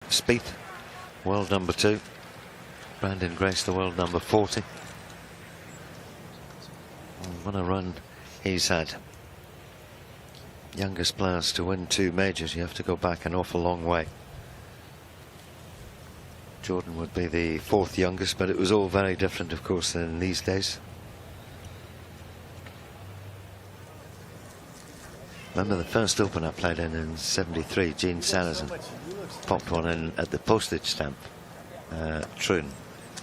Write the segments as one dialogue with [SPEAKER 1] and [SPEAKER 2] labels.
[SPEAKER 1] Spieth, world number 2. Brandon Grace, the world number 40. What a run he's had. Youngest players to win 2 majors, you have to go back an awful long way. Jordan would be the 4th youngest, but it was all very different, of course, in these days. Remember the first Open I played in '73, Gene Sarazen popped one in at the postage stamp, Troon.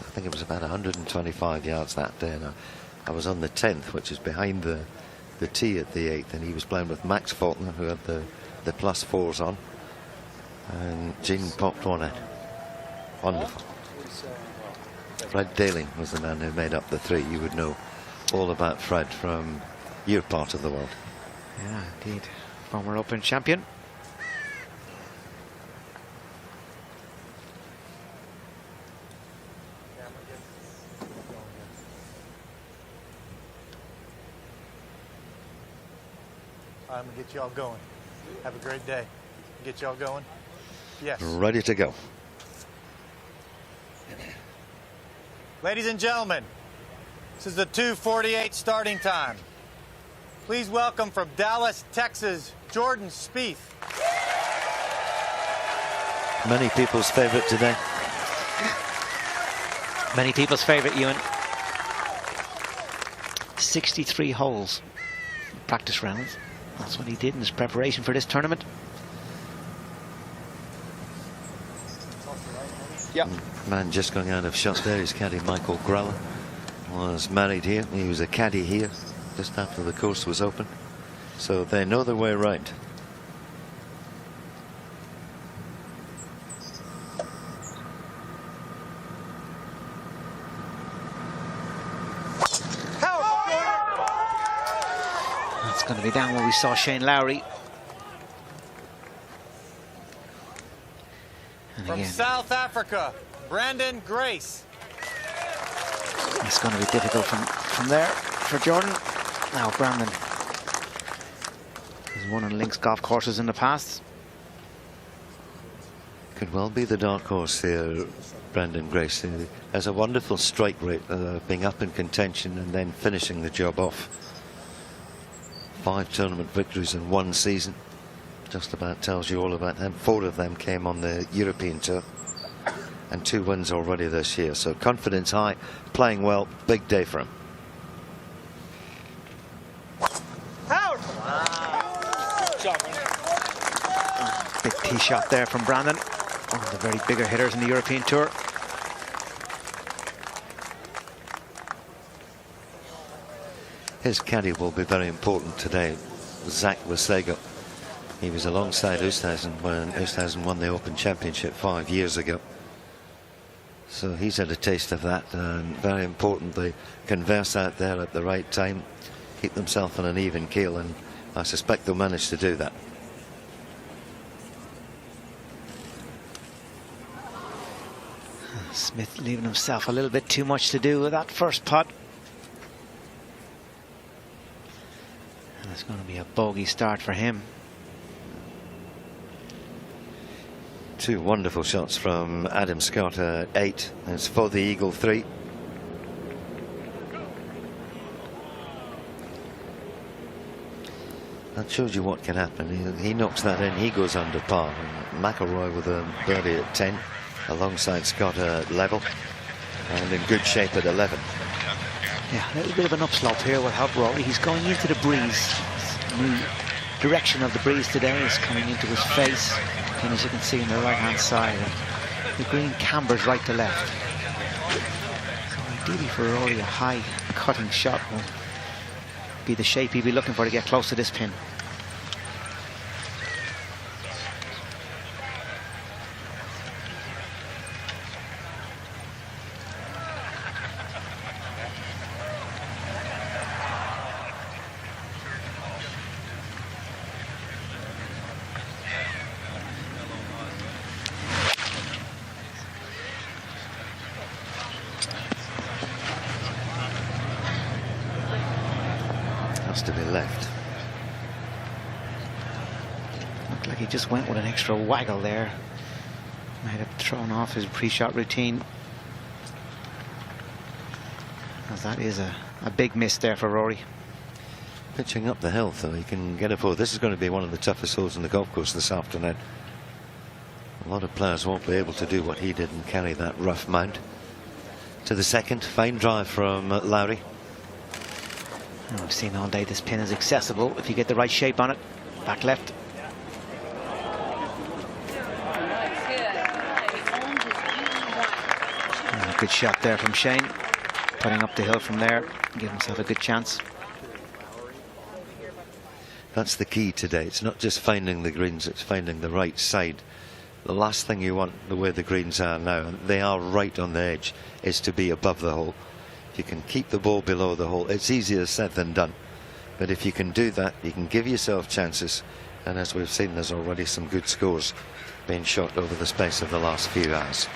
[SPEAKER 1] I think it was about 125 yards that day, and I was on the 10th, which is behind the tee at the 8th, and he was playing with Max Faulkner, who had the +4s on, and Gene popped one in. Wonderful. Fred Daling was the man who made up the 3. You would know all about Fred from your part of the world.
[SPEAKER 2] Yeah, indeed. Former Open champion.
[SPEAKER 3] I'm going to get you all going. Have a great day. Get you all going. Yes.
[SPEAKER 1] Ready to go.
[SPEAKER 3] Ladies and gentlemen, this is the 2:48 starting time. Please welcome from Dallas, Texas, Jordan Spieth.
[SPEAKER 1] Many people's favorite today.
[SPEAKER 2] Many people's favorite, Ewan. 63 holes. Practice rounds. That's what he did in his preparation for this tournament.
[SPEAKER 3] Yeah.
[SPEAKER 1] Man just going out of shot there, his caddy Michael Greller was married here. He was a caddy here just after the course was open, so they know their way around.
[SPEAKER 2] That's going to be down where we saw Shane Lowry. And
[SPEAKER 3] From
[SPEAKER 2] again,
[SPEAKER 3] South Africa, Brandon Grace.
[SPEAKER 2] it's going to be difficult from there for Jordan. Now Brandon has won on links golf courses in the past.
[SPEAKER 1] Could well be the dark horse here, Brandon Grace. He has a wonderful strike rate, being up in contention and then finishing the job off. 5 tournament victories in 1 season. Just about tells you all about them. 4 of them came on the European Tour, and 2 wins already this year. So confidence high, playing well, big day for him.
[SPEAKER 2] Big tee shot there from Brandon. One of the very bigger hitters in the European Tour.
[SPEAKER 1] His caddy will be very important today, Zach Wasego. He was alongside Oosthuizen when Oosthuizen won the Open Championship 5 years ago. So he's had a taste of that, and very important they converse out there at the right time, keep themselves on an even keel, and I suspect they'll manage to do that.
[SPEAKER 2] Smith leaving himself a little bit too much to do with that first putt. And it's going to be a bogey start for him.
[SPEAKER 1] 2 wonderful shots from Adam Scott at 8. It's for the eagle 3. That shows you what can happen. He knocks that in, he goes under par. McIlroy with a birdie at 10, alongside Scott at level, and in good shape at 11.
[SPEAKER 2] Yeah, a little bit of an upslope here will help Rory. He's going into the breeze. New direction of the breeze today is coming into his face, and as you can see on the right hand side, the green cambers right to left. So ideally for Rory, a high cutting shot will be the shape he'd be looking for to get close to this pin.
[SPEAKER 1] To be left.
[SPEAKER 2] Looked like he just went with an extra waggle there. Might have thrown off his pre-shot routine, as that is a big miss there for Rory.
[SPEAKER 1] Pitching up the hill, so he can get a four. This is going to be one of the toughest holes in the golf course this afternoon. A lot of players won't be able to do what he did and carry that rough mount. To the second, fine drive from Lowry.
[SPEAKER 2] Oh, I've seen all day this pin is accessible if you get the right shape on it. Back left. And a good shot there from Shane. Putting up the hill from there, give himself a good chance.
[SPEAKER 1] That's the key today. It's not just finding the greens, it's finding the right side. The last thing you want, the way the greens are now, and they are right on the edge, is to be above the hole. If you can keep the ball below the hole, it's easier said than done. But if you can do that, you can give yourself chances. And as we've seen, there's already some good scores being shot over the space of the last few hours.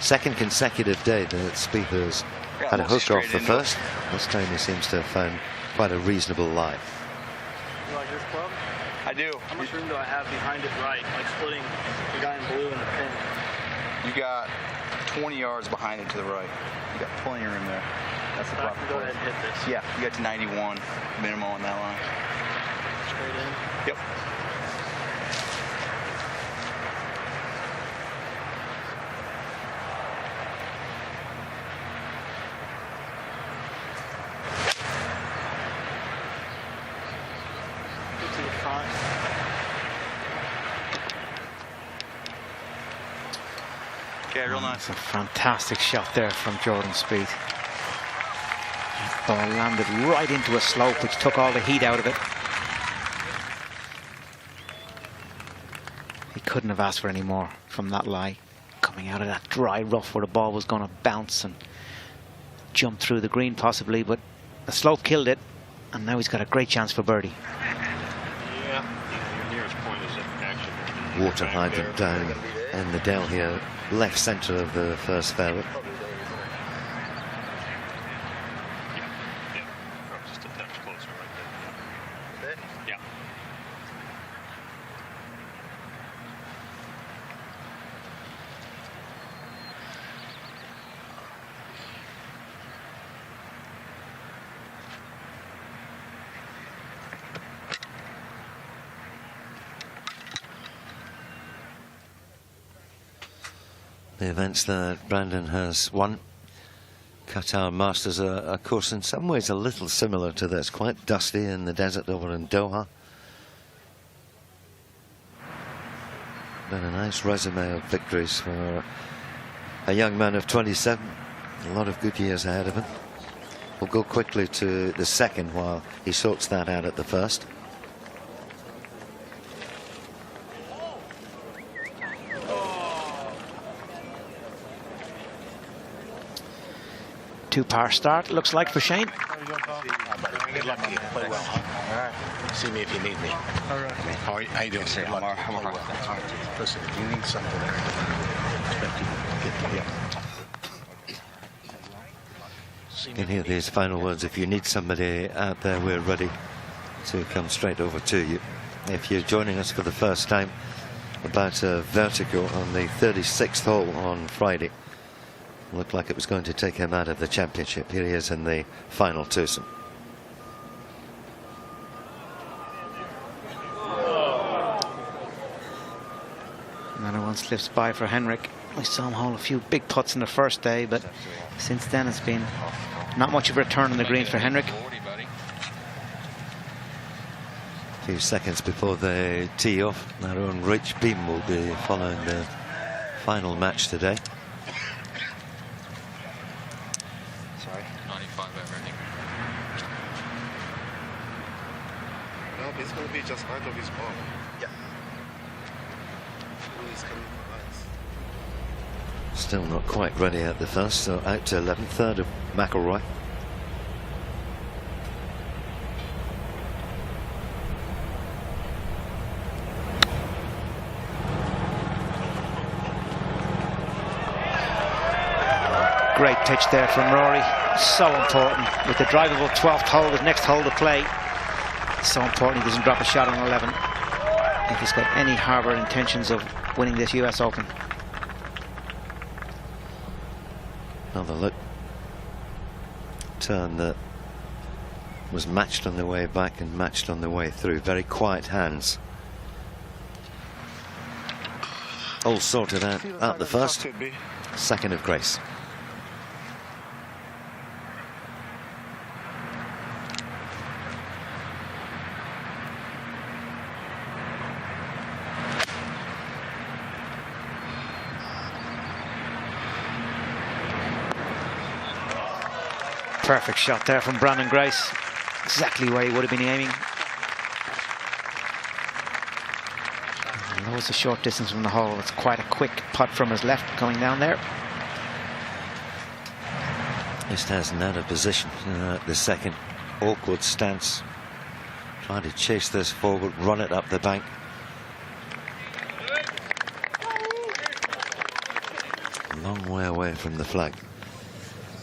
[SPEAKER 1] Second consecutive day that Spieth has had a hook off the first. This time he seems to have found quite a reasonable lie.
[SPEAKER 4] You like this club?
[SPEAKER 5] I do.
[SPEAKER 4] How much room do I have behind it right, like splitting the guy in blue and the pin?
[SPEAKER 5] You got 20 yards behind it to the right. You got plenty of room there. That's the
[SPEAKER 4] So I
[SPEAKER 5] proper
[SPEAKER 4] can go
[SPEAKER 5] place.
[SPEAKER 4] ahead and hit this.
[SPEAKER 5] Yeah, you got to 91 minimum on that line.
[SPEAKER 4] Straight in.
[SPEAKER 5] Yep.
[SPEAKER 4] Get to the front.
[SPEAKER 5] Okay, real nice.
[SPEAKER 2] It's a fantastic shot there from Jordan Spieth. Ball landed right into a slope, which took all the heat out of it. He couldn't have asked for any more from that lie. Coming out of that dry rough where the ball was going to bounce and jump through the green possibly, but the slope killed it, and now he's got a great chance for birdie.
[SPEAKER 6] Yeah, your nearest point is actually
[SPEAKER 1] Water hydrant down in the dell here, left centre of the first fairway.
[SPEAKER 6] just a touch closer right there. Yeah.
[SPEAKER 1] The events that Brandon has won. Qatar Masters, a course in some ways a little similar to this, quite dusty in the desert over in Doha. But a nice resume of victories for a young man of 27. A lot of good years ahead of him. We'll go quickly to the second while he sorts that out at the first.
[SPEAKER 2] Two-par start, looks like, for Shane.
[SPEAKER 6] Good luck to you. Play well, huh? All right. See me if you need me.
[SPEAKER 4] All right.
[SPEAKER 6] How you doing? Good luck. Listen, if you need something there,
[SPEAKER 1] You can hear these final words. If you need somebody out there, we're ready to come straight over to you. If you're joining us for the first time, about a vertigo on the 36th hole on Friday. Looked like it was going to take him out of the championship. Here he is in the final twosome.
[SPEAKER 2] Another one slips by for Henrik. We saw him hole a few big putts in the first day, but since then it's been not much of a return on the green for Henrik.
[SPEAKER 1] A few seconds before they tee off, our own Rich Beam will be following the final match today.
[SPEAKER 5] Sorry.
[SPEAKER 6] 95 everything.
[SPEAKER 7] No, it's going to be just right of his ball.
[SPEAKER 5] Yeah.
[SPEAKER 7] He's coming for us.
[SPEAKER 1] Still not quite ready at the first, so out to 11th, third of McIlroy.
[SPEAKER 2] Great pitch there from Rory. So important. With the drivable 12th hole, his next hole to play. So important he doesn't drop a shot on 11 if he's got any harbour intentions of winning this US Open.
[SPEAKER 1] Another look. Turn that was matched on the way back and matched on the way through. Very quiet hands. All sorted out the first. Second of grace.
[SPEAKER 2] Perfect shot there from Brandon Grace. Exactly where he would have been aiming. That was a short distance from the hole. It's quite a quick putt from his left coming down there.
[SPEAKER 1] Just hasn't out of position. The second awkward stance. Trying to chase this forward, run it up the bank. A long way away from the flag.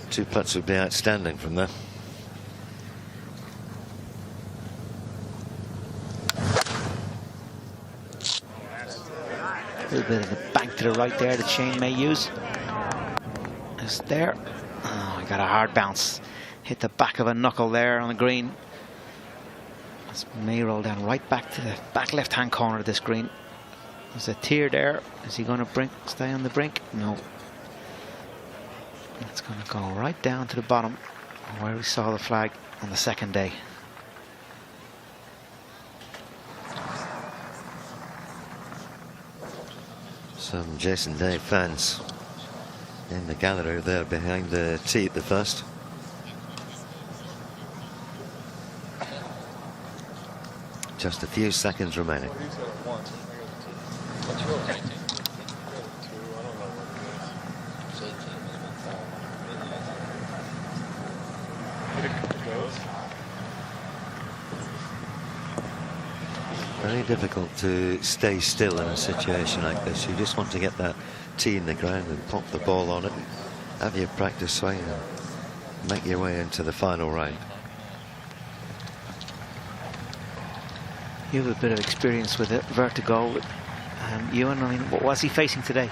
[SPEAKER 1] 2 putts would be outstanding from there.
[SPEAKER 2] A little bit of the bank to the right there, the chain may use. Just there. Oh, he got a hard bounce. Hit the back of a knuckle there on the green. This may roll down right back to the back left-hand corner of this green. There's a tear there. Is he going to stay on the brink? No. It's going to go right down to the bottom where we saw the flag on the second day.
[SPEAKER 1] Some Jason Day fans in the gallery there behind the tee at the first. Just a few seconds remaining. Very difficult to stay still in a situation like this. You just want to get that tee in the ground and pop the ball on it, have your practice swing and make your way into the final round.
[SPEAKER 2] You have a bit of experience with it, vertigo. Ewan, I mean, what was he facing today?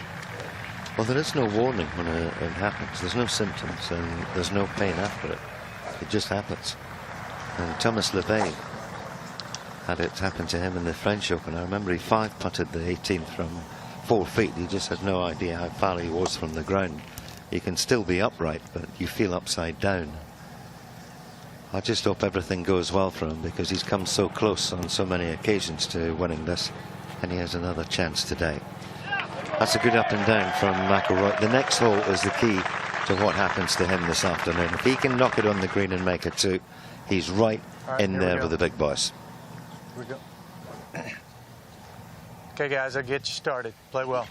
[SPEAKER 1] Well, there is no warning when it happens. There's no symptoms and there's no pain after it. It just happens. And Thomas Levay had it happen to him in the French Open. I remember he 5-putted the 18th from 4 feet. He just had no idea how far he was from the ground. You can still be upright, but you feel upside down. I just hope everything goes well for him, because he's come so close on so many occasions to winning this, and he has another chance today. That's a good up and down from McIlroy. The next hole is the key to what happens to him this afternoon. If he can knock it on the green and make it 2, he's right in there with the big boys.
[SPEAKER 3] Here we go. Okay, guys, I'll get you started. Play well.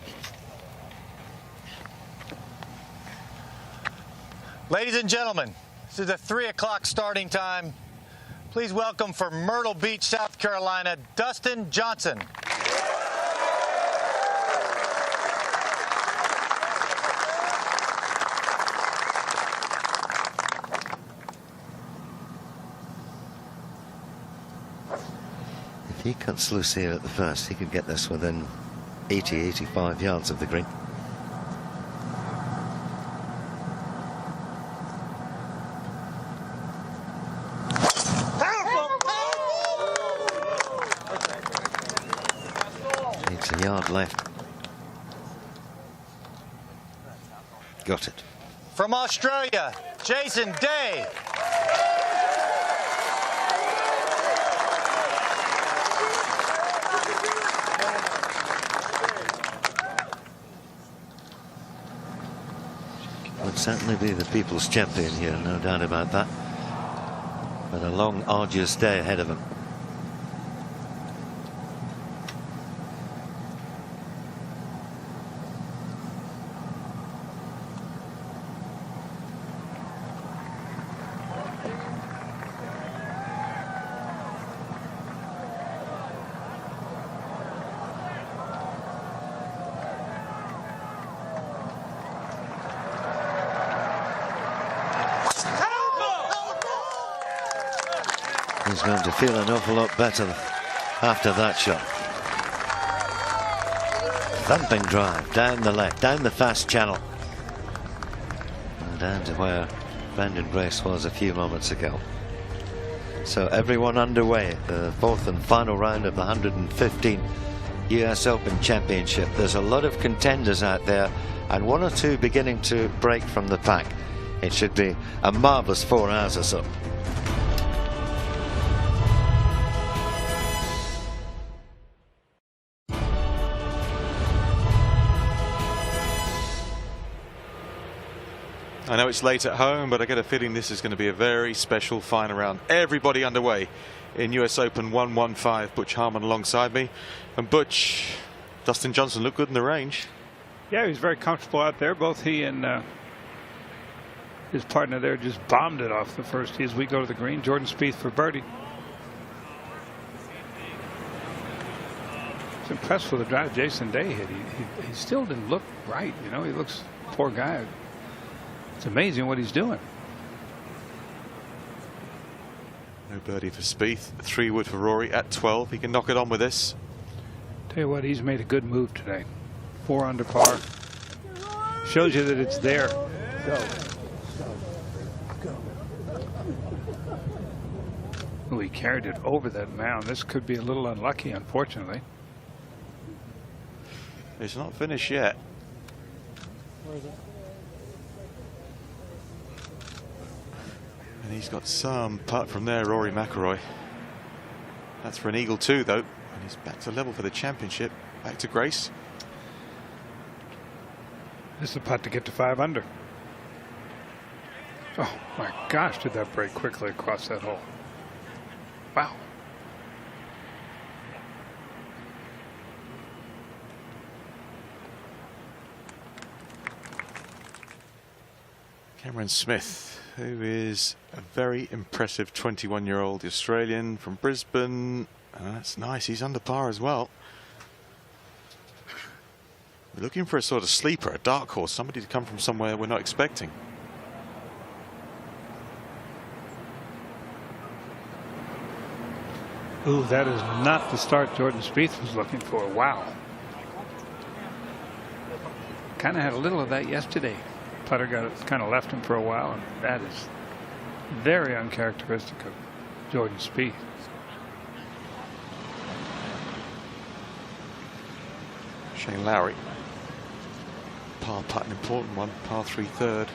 [SPEAKER 3] Ladies and gentlemen, this is a 3 o'clock starting time. Please welcome from Myrtle Beach, South Carolina, Dustin Johnson.
[SPEAKER 1] If he cuts loose here at the first, he could get this within 80, 85 yards of the green. Needs a yard left. Got it.
[SPEAKER 3] From Australia, Jason Day.
[SPEAKER 1] Would certainly be the people's champion here, no doubt about that. But a long, arduous day ahead of him. He's going to feel an awful lot better after that shot. Thumping drive down the left, down the fast channel. and down to where Brandon Grace was a few moments ago. So everyone underway, the fourth and final round of the 115th U.S. Open Championship. There's a lot of contenders out there, and one or two beginning to break from the pack. It should be a marvelous 4 hours or so.
[SPEAKER 8] I know it's late at home, but I get a feeling this is going to be a very special final round. Everybody underway in US Open 115. Butch Harmon alongside me. And Butch, Dustin Johnson looked good in the range.
[SPEAKER 9] Yeah, he's very comfortable out there. Both he and his partner there just bombed it off the first tee as we go to the green. Jordan Spieth for birdie. I was impressed with the drive Jason Day hit. He still didn't look right. You know, he looks, poor guy. It's amazing what he's doing.
[SPEAKER 8] No birdie for Spieth. 3 wood for Rory at 12. He can knock it on with this.
[SPEAKER 9] Tell you what, he's made a good move today. 4 under par. Shows you that it's there. Go. Oh, he carried it over that mound. This could be a little unlucky, unfortunately.
[SPEAKER 8] It's not finished yet.
[SPEAKER 9] Where is it?
[SPEAKER 8] And he's got some putt from there, Rory McIlroy. That's for an eagle too, though. And he's back to level for the championship. Back to Grace.
[SPEAKER 9] This is a putt to get to 5 under. Oh my gosh, did that break quickly across that hole. Wow.
[SPEAKER 8] Cameron Smith, who is a very impressive 21-year-old Australian from Brisbane. That's nice. He's under par as well. We're looking for a sort of sleeper, a dark horse, somebody to come from somewhere we're not expecting.
[SPEAKER 9] Ooh, that is not the start Jordan Spieth was looking for. Wow. Kind of had a little of that yesterday. Putter got it, kind of left him for a while, and that is very uncharacteristic of Jordan Spieth.
[SPEAKER 8] Shane Lowry. Par putt, an important one. Par 3 third.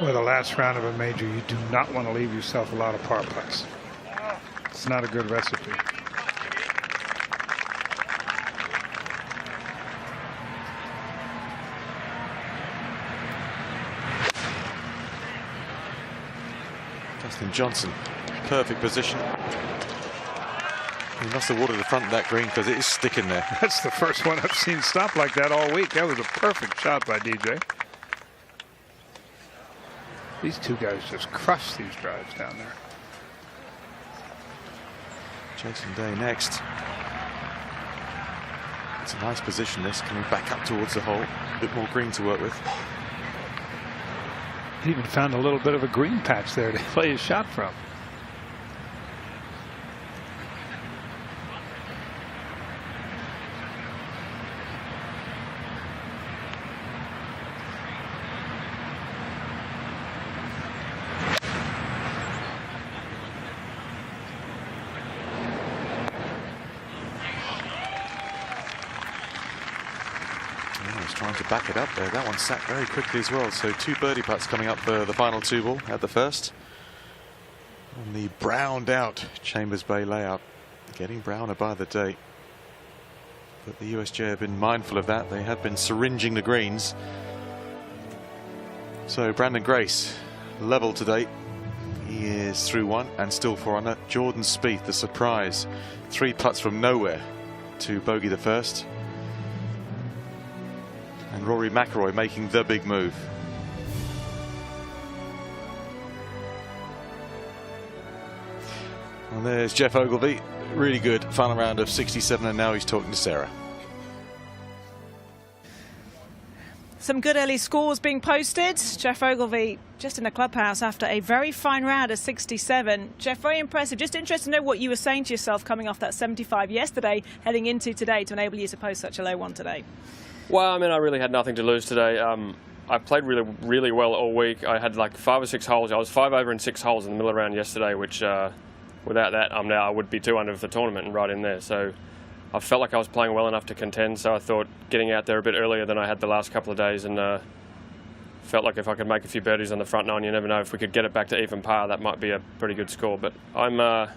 [SPEAKER 9] Well, the last round of a major, you do not want to leave yourself a lot of par putts. It's not a good recipe.
[SPEAKER 8] Dustin Johnson, perfect position. He must have watered the front of that green because it is sticking there.
[SPEAKER 9] That's the first one I've seen stop like that all week. That was a perfect shot by DJ. These two guys just crush these drives down there.
[SPEAKER 8] Jason Day next. It's a nice position, this, coming back up towards the hole. A bit more green to work with.
[SPEAKER 9] He even found a little bit of a green patch there to play his shot from.
[SPEAKER 8] Trying to back it up there. That one sat very quickly as well. So 2 birdie putts coming up for the final 2 ball at the first. On the browned out Chambers Bay layout. Getting browner by the day. But the USJ have been mindful of that. They have been syringing the greens. So Brandon Grace level today. He is through 1 and still 4 under. Jordan Spieth, the surprise. 3 putts from nowhere to bogey the first. And Rory McIlroy making the big move. And there's Jeff Ogilvy. Really good final round of 67, and now he's talking to Sarah.
[SPEAKER 10] Some good early scores being posted. Jeff Ogilvy just in the clubhouse after a very fine round of 67. Jeff, very impressive. Just interested to know what you were saying to yourself coming off that 75 yesterday, heading into today to enable you to post such a low one today.
[SPEAKER 11] Well, I mean, I really had nothing to lose today. I played really well all week. I had like 5 or 6 holes. I was 5 over in 6 holes in the middle round yesterday, which without that, I would be 2 under for the tournament and right in there. So I felt like I was playing well enough to contend. So I thought getting out there a bit earlier than I had the last couple of days, and felt like if I could make a few birdies on the front nine, you never know, if we could get it back to even par, that might be a pretty good score. But I'm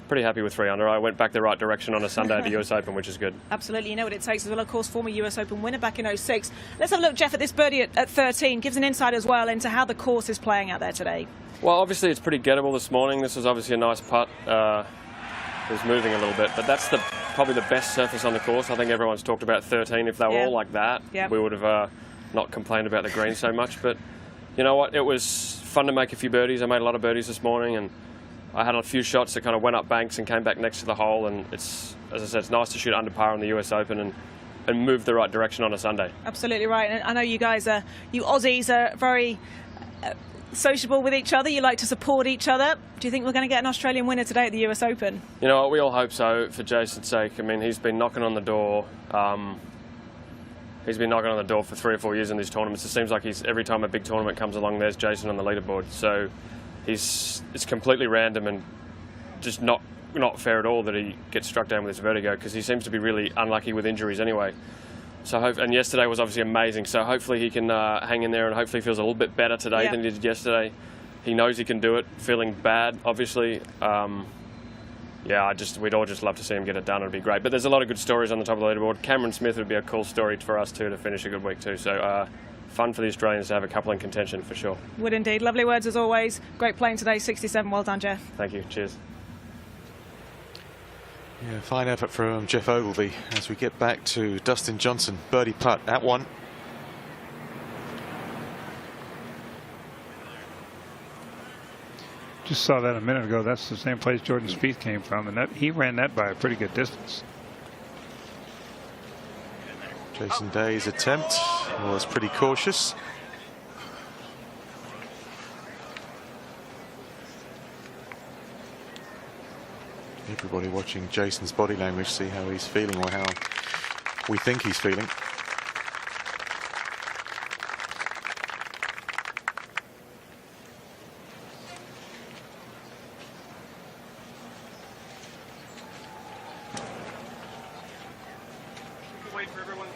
[SPEAKER 11] pretty happy with 3 under. I went back the right direction on a Sunday at the US Open, which is good.
[SPEAKER 10] Absolutely, you know what it takes as well. Of course, former US Open winner back in 06. Let's have a look, Jeff, at this birdie at 13. Gives an insight as well into how the course is playing out there today.
[SPEAKER 11] Well, obviously it's pretty gettable this morning. This was obviously a nice putt. It was moving a little bit, but that's probably the best surface on the course. I think everyone's talked about 13. If they were all like that, we would have not complained about the green so much. But you know what? It was fun to make a few birdies. I made a lot of birdies this morning, and I had a few shots that kind of went up banks and came back next to the hole. And it's, as I said, it's nice to shoot under par on the US Open and move the right direction on a Sunday.
[SPEAKER 10] Absolutely right. And I know you guys you Aussies are very sociable with each other. You like to support each other. Do you think we're going to get an Australian winner today at the US Open? You know what, we all hope so, for Jason's sake. I mean, he's been knocking on the door. He's been knocking on the door for 3 or 4 years in these tournaments. It seems like every time a big tournament comes along, there's Jason on the leaderboard. So it's completely random and just not fair at all that he gets struck down with this vertigo, because he seems to be really unlucky with injuries anyway. So and yesterday was obviously amazing. So hopefully he can hang in there, and hopefully feels a little bit better today than he did yesterday. He knows he can do it. Feeling bad, obviously. We'd all just love to see him get it done. It'd be great. But there's a lot of good stories on the top of the leaderboard. Cameron Smith would be a cool story for us too, to finish a good week too. So fun for the Australians to have a couple in contention for sure. Would indeed. Lovely words as always. Great playing today. 67. Well done, Jeff. Thank you. Cheers.
[SPEAKER 8] Yeah, fine effort from Jeff Ogilvy as we get back to Dustin Johnson. Birdie putt at 1.
[SPEAKER 9] Just saw that a minute ago. That's the same place Jordan Spieth came from, and he ran that by a pretty good distance.
[SPEAKER 8] Jason Day's attempt was pretty cautious. Everybody watching Jason's body language, see how he's feeling, or how we think he's feeling.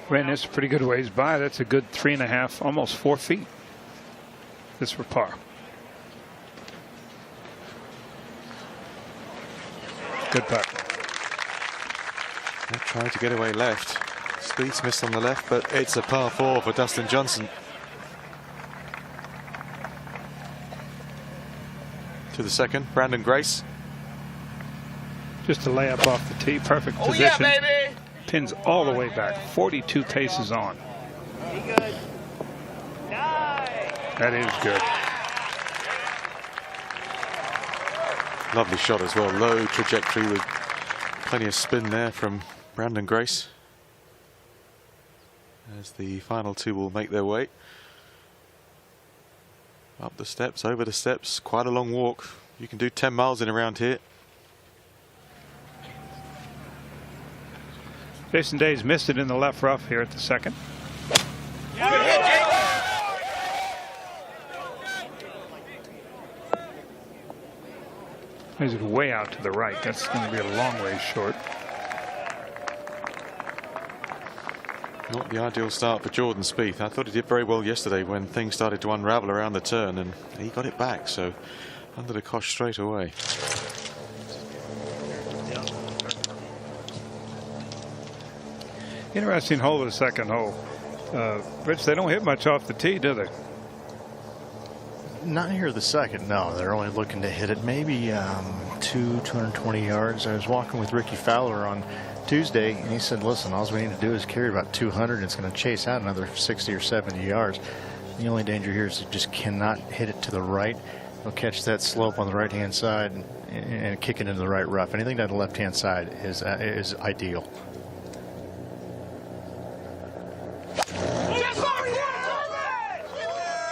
[SPEAKER 9] Ran this a pretty good ways by. That's a good 3.5, almost 4 feet. This for par. Good putt.
[SPEAKER 8] Trying to get away left. Spieth's missed on the left, but it's a par 4 for Dustin Johnson. To the second, Brandon Grace.
[SPEAKER 9] Just a layup off the tee, perfect position.
[SPEAKER 6] Yeah, baby!
[SPEAKER 9] Pins all the way back, 42 paces on.
[SPEAKER 6] Be good. Nice.
[SPEAKER 9] That is good.
[SPEAKER 8] Lovely shot as well. Low trajectory with plenty of spin there from Brandon Grace. As the final 2 will make their way up the steps, over the steps. Quite a long walk. You can do 10 miles in around here.
[SPEAKER 9] Jason Day's missed it in the left rough here at the second.
[SPEAKER 6] Good hit, Jake.
[SPEAKER 9] He's way out to the right. That's going to be a long way short.
[SPEAKER 8] Not the ideal start for Jordan Spieth. I thought he did very well yesterday when things started to unravel around the turn, and he got it back, so under the cosh straight away.
[SPEAKER 9] Interesting hole, the second hole. Rich, they don't hit much off the tee, do they?
[SPEAKER 12] Not here the second, no. They're only looking to hit it maybe 220 yards. I was walking with Ricky Fowler on Tuesday, and he said, listen, all we need to do is carry about 200, and it's going to chase out another 60 or 70 yards. The only danger here is you just cannot hit it to the right. They'll catch that slope on the right-hand side and kick it into the right rough. Anything down the left-hand side is ideal.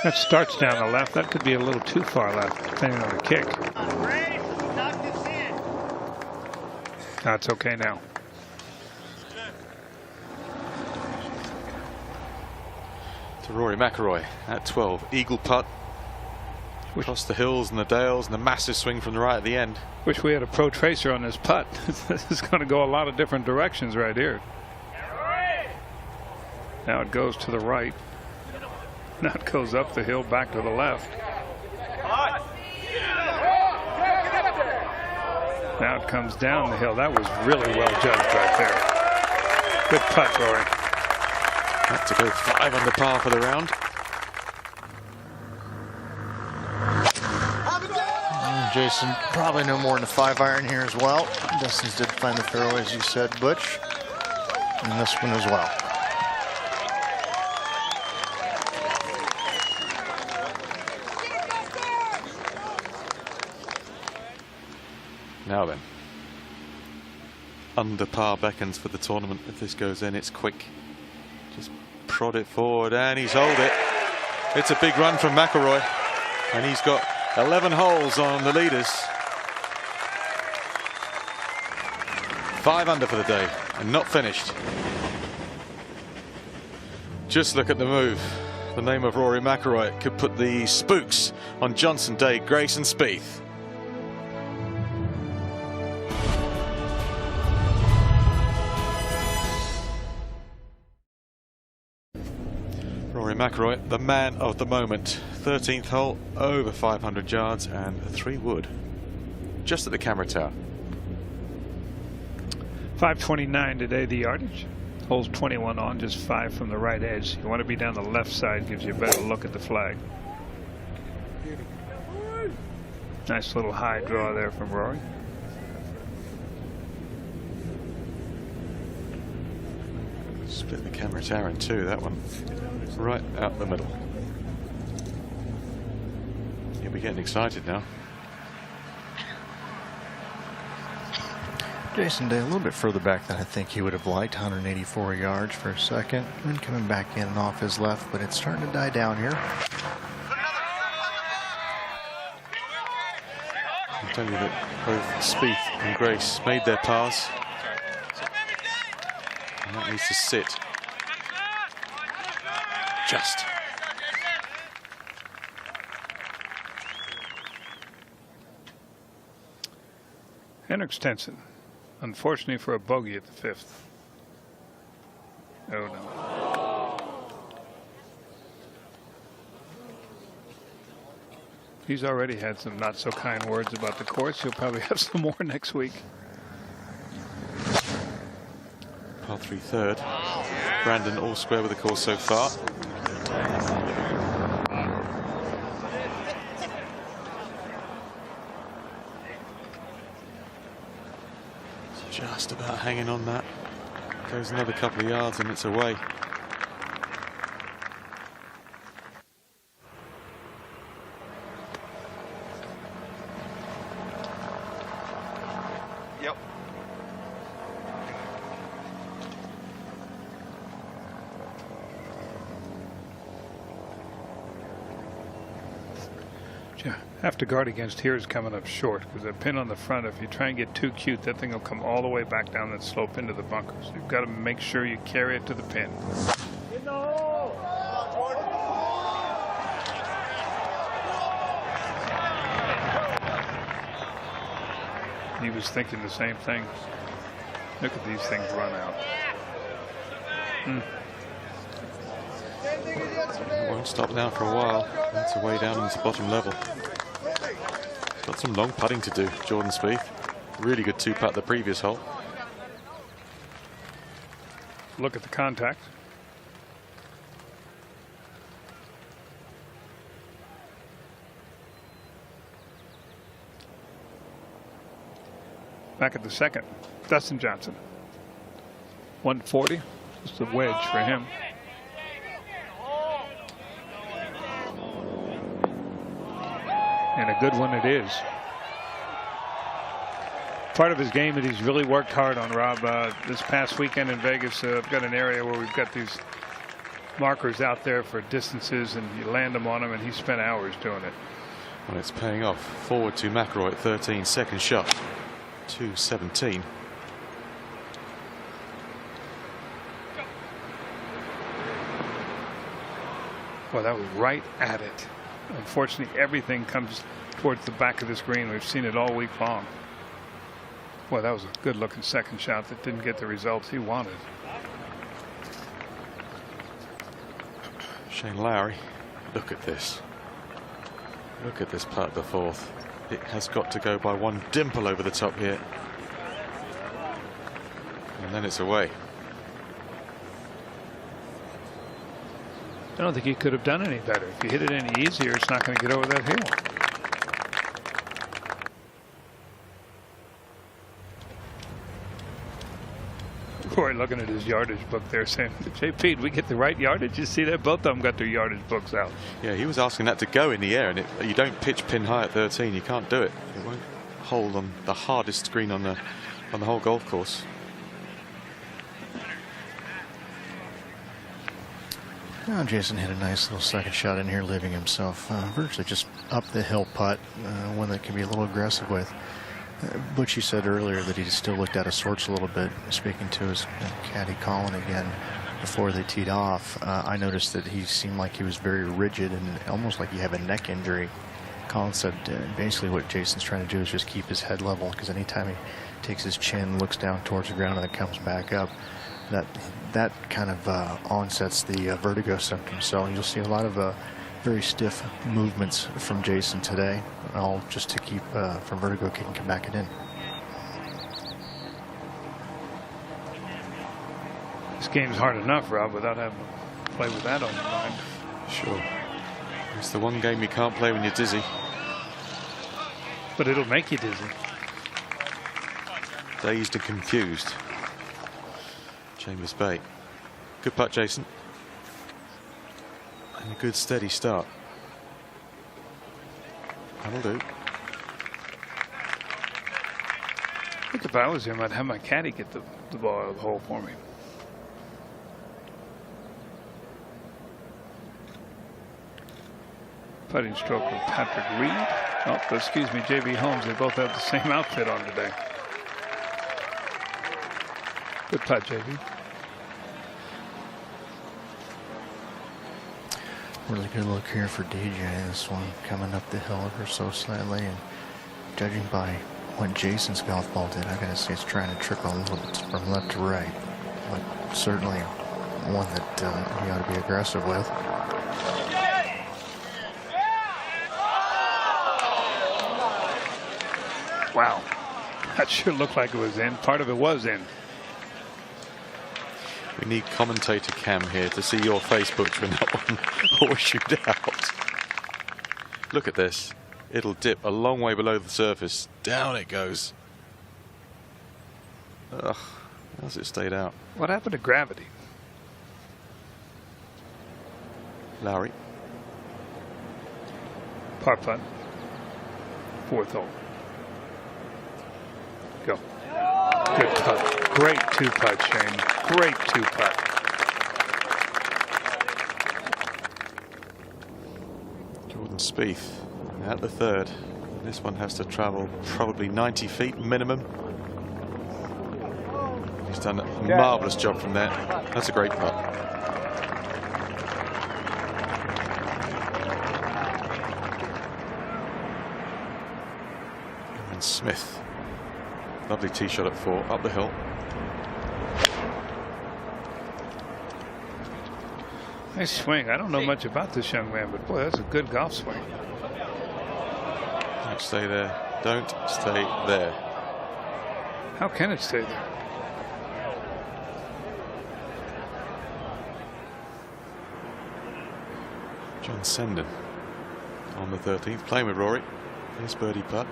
[SPEAKER 9] That starts down the left. That could be a little too far left, depending on the kick. That's okay now.
[SPEAKER 8] to Rory McIlroy at 12. Eagle putt. Across the hills and the dales, and the massive swing from the right at the end.
[SPEAKER 9] Wish we had a pro tracer on this putt. This is going to go a lot of different directions right here. Now it goes to the right. Now it goes up the hill, back to the left. Now it comes down the hill. That was really well judged right there. Good putt, Rory.
[SPEAKER 8] Had to go 5 under par for the round.
[SPEAKER 12] Jason, probably no more than a 5-iron here as well. Dustin's did find the fairway, as you said, Butch. And this one as well.
[SPEAKER 8] Now then. Under par beckons for the tournament. If this goes in, it's quick. Just prod it forward, and he's holed it. It's a big run from McIlroy. And he's got 11 holes on the leaders. 5 under for the day, and not finished. Just look at the move. The name of Rory McIlroy could put the spooks on Johnson, Day, Grace and Spieth. Rory McIlroy, the man of the moment. 13th hole, over 500 yards and 3 wood. Just at the camera tower.
[SPEAKER 9] 529 today, the yardage. Holes 21 on, just 5 from the right edge. You want to be down the left side, gives you a better look at the flag. Nice little high draw there from Rory.
[SPEAKER 8] Split the camera tower in 2, that one. Right out the middle. You'll be getting excited now.
[SPEAKER 12] Jason Day a little bit further back than I think he would have liked. 184 yards for a second. And coming back in and off his left, but it's starting to die down here.
[SPEAKER 8] I'll tell you that both Spieth and Grace made their pars. And that needs to sit. Just.
[SPEAKER 9] Henrik Stenson, unfortunately for a bogey at the 5th. Oh no. He's already had some not so kind words about the course. He'll probably have some more next week.
[SPEAKER 8] Par 3 third. Brandon all square with the course so far. Just about hanging on that. Goes another couple of yards and it's away.
[SPEAKER 5] Yep.
[SPEAKER 9] You have to guard against here is coming up short, because that pin on the front, if you try and get too cute, that thing will come all the way back down that slope into the bunker. So you've got to make sure you carry it to the pin. He was thinking the same thing. Look at these things run out.
[SPEAKER 8] It won't stop now for a while. That's way down into bottom level. Got some long putting to do, Jordan Spieth. Really good 2-putt the previous hole.
[SPEAKER 9] Look at the contact. Back at the second, Dustin Johnson. 140, just a wedge for him. And a good one it is. Part of his game that he's really worked hard on, Rob. This past weekend in Vegas, I've got an area where we've got these markers out there for distances, and you land them on him, and he spent hours doing it.
[SPEAKER 8] Well, it's paying off. Forward to McIlroy at 13, second shot. 217.
[SPEAKER 9] Well, that was right at it. Unfortunately, everything comes towards the back of this green. We've seen it all week long. Well, that was a good-looking second shot that didn't get the results he wanted.
[SPEAKER 8] Shane Lowry, look at this. Look at this putt, the fourth. It has got to go by one dimple over the top here. And then it's away.
[SPEAKER 9] I don't think he could have done any better. If you hit it any easier, it's not going to get over that hill. Roy looking at his yardage book there saying, JP, did we get the right yardage? You see that? Both of them got their yardage books out.
[SPEAKER 8] Yeah, he was asking that to go in the air, and you don't pitch pin high at 13. You can't do it. It won't hold on the hardest green on the whole golf course.
[SPEAKER 12] Oh, Jason hit a nice little second shot in here, leaving himself virtually just up the hill putt, one that can be a little aggressive with. Butchie said earlier that he still looked out of sorts a little bit, speaking to his caddy Colin again before they teed off. I noticed that he seemed like he was very rigid and almost like he had a neck injury. Colin said basically what Jason's trying to do is just keep his head level, because anytime he takes his chin, looks down towards the ground and then comes back up, that kind of onsets the vertigo symptoms. So you'll see a lot of very stiff movements from Jason today, all just to keep from vertigo kicking back it in.
[SPEAKER 9] This game's hard enough, Rob, without having to play with that on your mind.
[SPEAKER 8] Sure. It's the one game you can't play when you're dizzy.
[SPEAKER 9] But it'll make you dizzy.
[SPEAKER 8] Dazed and confused. Chambers Bay. Good putt, Jason. And a good steady start. That'll do.
[SPEAKER 9] I think if I was him, I'd have my caddy get the ball out of the hole for me. Putting stroke of Patrick Reed. Oh, excuse me, J.B. Holmes. They both have the same outfit on today. Good putt, J.B.
[SPEAKER 12] Really good look here for DJ. This one coming up the hill ever so slightly, and judging by what Jason's golf ball did, I gotta say it's trying to trickle a little bit from left to right, but certainly one that he ought to be aggressive with.
[SPEAKER 9] Wow, that sure looked like it was in. Part of it was in.
[SPEAKER 8] We need commentator cam here to see your Facebook when that one horseshoed out. Look at this. It'll dip a long way below the surface. Down it goes. Ugh, how's it stayed out?
[SPEAKER 9] What happened to gravity?
[SPEAKER 8] Lowry.
[SPEAKER 9] Par putt. Fourth hole. Go. Good putt. Great two putt, Shane. Great two putt.
[SPEAKER 8] Jordan Spieth at the third. This one has to travel probably 90 feet minimum. He's done a marvelous job from there. That's a great putt. And Smith. Lovely tee shot at 4, up the hill.
[SPEAKER 9] Nice swing. I don't know much about this young man, but boy, that's a good golf swing.
[SPEAKER 8] Don't stay there. Don't stay there.
[SPEAKER 9] How can it stay there?
[SPEAKER 8] John Senden on the 13th, playing with Rory. Here's birdie putt.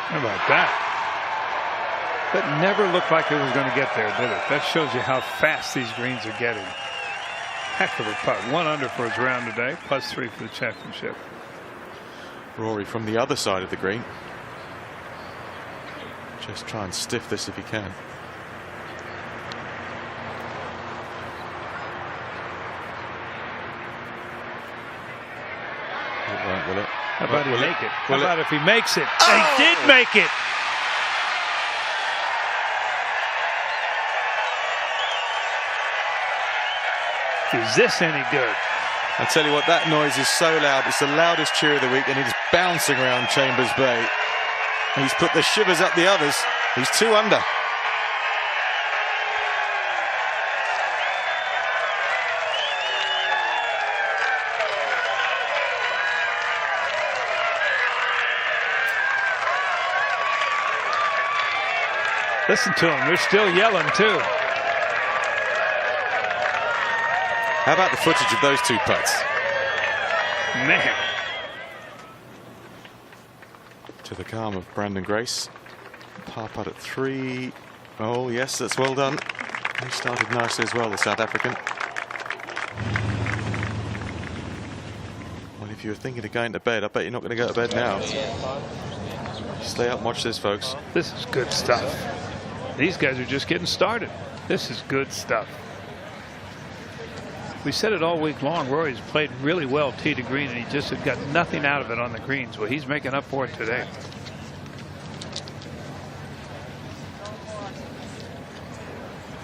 [SPEAKER 9] How about that? That never looked like it was going to get there, did it? That shows you how fast these greens are getting. Heck of a putt. 1 under for his round today, +3 for the championship.
[SPEAKER 8] Rory from the other side of the green. Just try and stiff this if you can. It won't, will it?
[SPEAKER 9] How about he make it? How about if he makes it? He did make it! Is this any good?
[SPEAKER 8] I tell you what, that noise is so loud. It's the loudest cheer of the week, and it is bouncing around Chambers Bay. He's put the shivers up the others. He's 2 under.
[SPEAKER 9] Listen to them. They're still yelling, too.
[SPEAKER 8] How about the footage of those 2 putts?
[SPEAKER 9] Man.
[SPEAKER 8] To the calm of Brandon Grace. Par putt at 3. Oh, yes, that's well done. He started nicely as well, the South African. Well, if you were thinking of going to bed, I bet you're not going to go to bed now. Stay up and watch this, folks.
[SPEAKER 9] This is good stuff. These guys are just getting started. This is good stuff. We said it all week long. Rory's played really well tee to green, and he just had got nothing out of it on the greens. Well, he's making up for it today.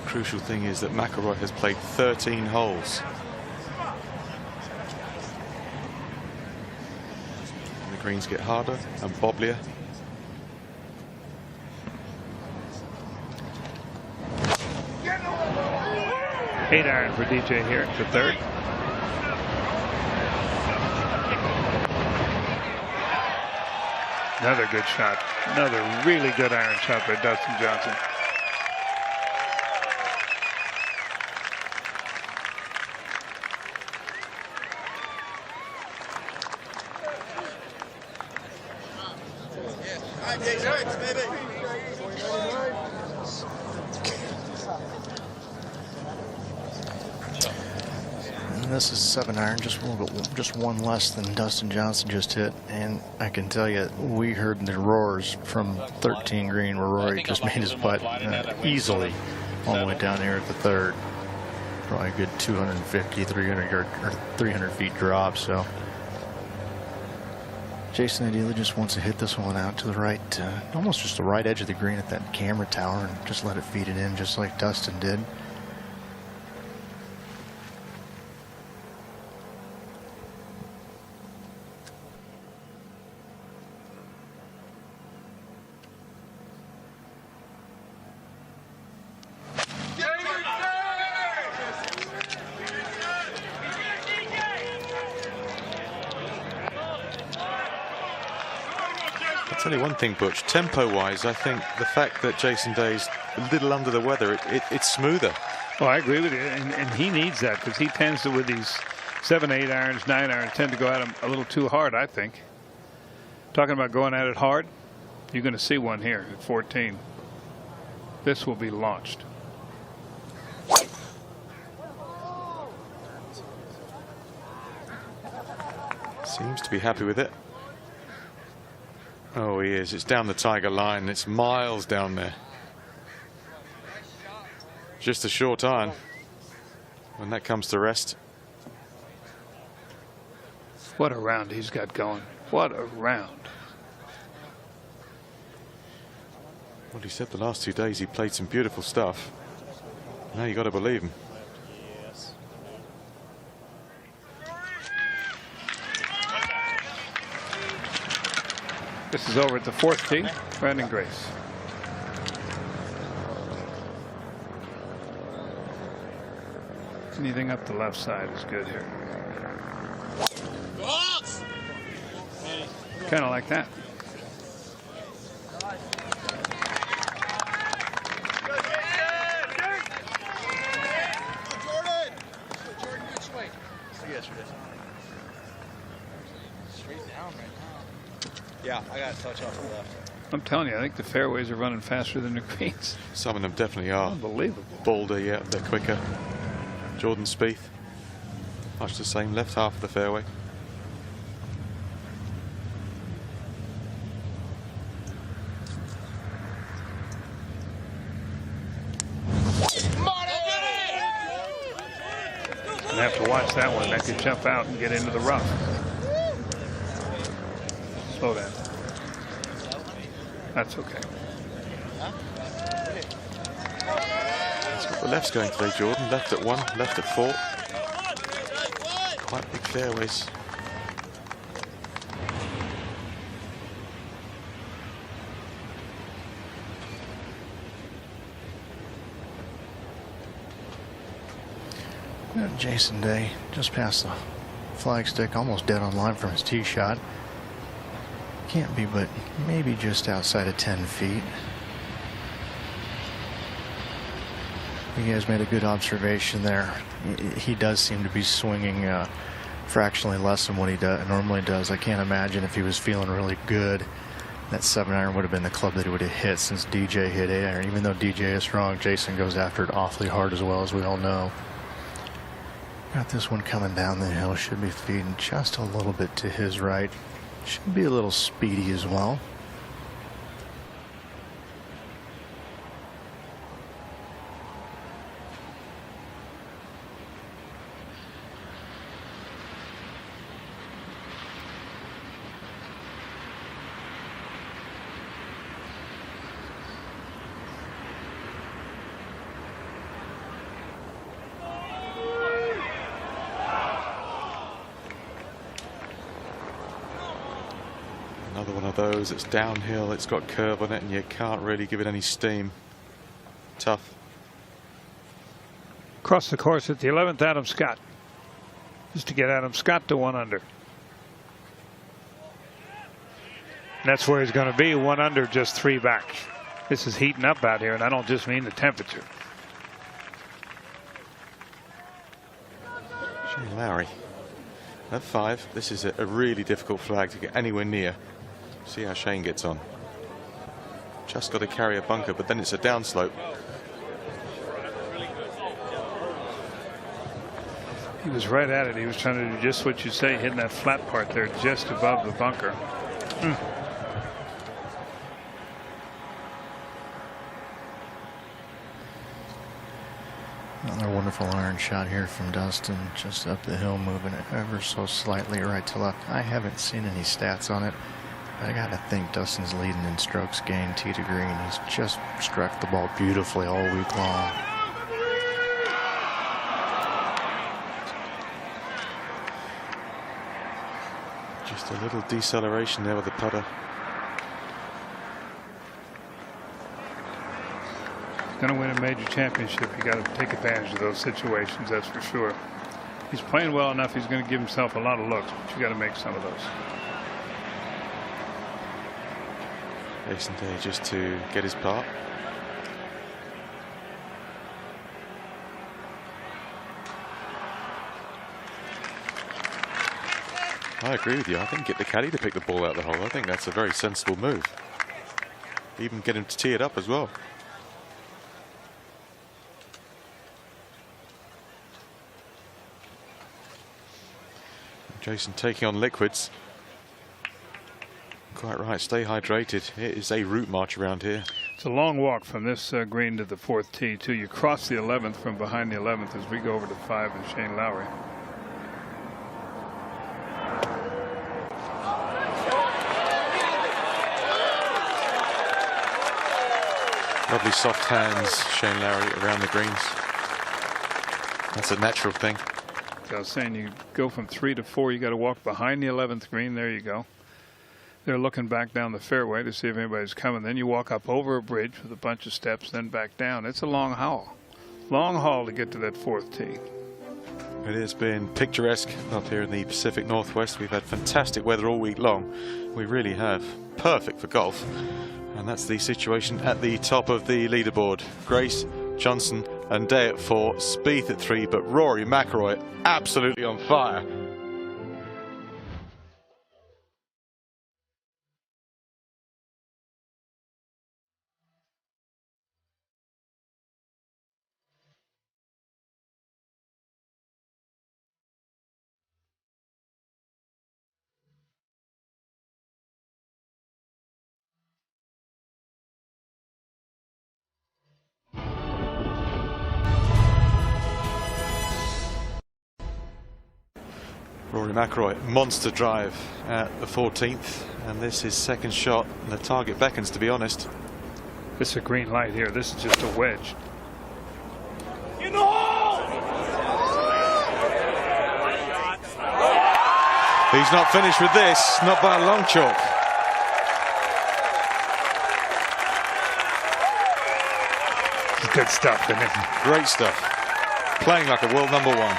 [SPEAKER 8] Crucial thing is that McIlroy has played 13 holes. And the greens get harder and bobblier.
[SPEAKER 9] Eight iron for DJ here to third. Another good shot. Another really good iron shot by Dustin Johnson.
[SPEAKER 12] This is 7 iron, just one less than Dustin Johnson just hit, and I can tell you, we heard the roars from 13 green where Rory just made his putt easily all the way down here at the third. Probably a good 250, 300 yard or 300 feet drop. So Jason ideally just wants to hit this one out to the right, almost just the right edge of the green at that camera tower, and just let it feed it in, just like Dustin did.
[SPEAKER 8] I'll tell you one thing, Butch, tempo-wise, I think the fact that Jason Day's a little under the weather, it's smoother.
[SPEAKER 9] Oh, I agree with you, and he needs that, because he tends to, with these 7, 8 irons, 9 irons, tend to go at him a little too hard, I think. Talking about going at it hard, you're going to see one here at 14. This will be launched.
[SPEAKER 8] Seems to be happy with it. Oh, he is. It's down the Tiger line. It's miles down there. Just a short iron when that comes to rest.
[SPEAKER 9] What a round he's got going. What a round.
[SPEAKER 8] Well, he said the last 2 days he played some beautiful stuff. Now you got to believe him.
[SPEAKER 9] This is over at the 4th tee. Brandon Grace. Anything up the left side is good here. Kind of like that.
[SPEAKER 5] Jordan, good swing. Yesterday. Straight down right now. Yeah, I got a touch off the left.
[SPEAKER 9] I'm telling you, I think the fairways are running faster than the greens.
[SPEAKER 8] Some of them definitely are.
[SPEAKER 9] Unbelievable.
[SPEAKER 8] Bolder, yeah, they're quicker. Jordan Spieth, much the same, left half of the fairway.
[SPEAKER 9] And have to watch that one. That could jump out and get into the rough. Slow down. That's okay.
[SPEAKER 8] That's what the left's going today, Jordan. Left at 1, left at 4. quite big fairways.
[SPEAKER 12] Jason Day just past the flagstick, almost dead on line from his tee shot. Can't be but maybe just outside of 10 feet. You guys made a good observation there. He does seem to be swinging fractionally less than what he normally does. I can't imagine if he was feeling really good, that 7-iron would have been the club that he would have hit since DJ hit 8-iron. Even though DJ is strong, Jason goes after it awfully hard as well, as we all know. Got this one coming down the hill, should be feeding just a little bit to his right. Should be a little speedy as well.
[SPEAKER 8] Another one of those. It's downhill, it's got curve on it, and you can't really give it any steam. Tough.
[SPEAKER 9] Across the course at the 11th, Adam Scott. Just to get Adam Scott to 1 under. And that's where he's going to be, 1 under, just 3 back. This is heating up out here, and I don't just mean the temperature.
[SPEAKER 8] Shane Lowry at 5. This is a really difficult flag to get anywhere near. See how Shane gets on. Just got to carry a bunker, but then it's a downslope.
[SPEAKER 9] He was right at it. He was trying to do just what you say, hitting that flat part there just above the bunker.
[SPEAKER 12] Another wonderful iron shot here from Dustin, just up the hill, moving it ever so slightly right to left. I haven't seen any stats on it. I gotta think Dustin's leading in strokes gained tee to green. He's just struck the ball beautifully all week long.
[SPEAKER 8] Just a little deceleration there with the putter.
[SPEAKER 9] Going to win a major championship, you got to take advantage of those situations, that's for sure. He's playing well enough, he's going to give himself a lot of looks, but you got to make some of those.
[SPEAKER 8] Jason Day just to get his part. I agree with you. I think get the caddy to pick the ball out of the hole. I think that's a very sensible move. Even get him to tee it up as well. Jason taking on liquids. Quite right, stay hydrated. It is a route march around here.
[SPEAKER 9] It's a long walk from this green to the 4th tee, too. You cross the 11th from behind the 11th as we go over to 5 and Shane Lowry.
[SPEAKER 8] Lovely soft hands, Shane Lowry, around the greens. That's a natural thing.
[SPEAKER 9] I was saying, you go from 3 to 4, you got to walk behind the 11th green. There you go. They're looking back down the fairway to see if anybody's coming. Then you walk up over a bridge with a bunch of steps, then back down. It's a long haul. Long haul to get to that 4th tee.
[SPEAKER 8] It has been picturesque up here in the Pacific Northwest. We've had fantastic weather all week long. We really have. Perfect for golf. And that's the situation at the top of the leaderboard. Grace, Johnson and Day at 4, Spieth at 3, but Rory McIlroy absolutely on fire. Rory McIlroy, monster drive at the 14th, and this is second shot, and the target beckons, to be honest.
[SPEAKER 9] This is a green light here. This is just a wedge.
[SPEAKER 13] In the hole!
[SPEAKER 8] He's not finished with this, not by a long chalk.
[SPEAKER 9] Good stuff, isn't it?
[SPEAKER 8] Great stuff. Playing like a world number one.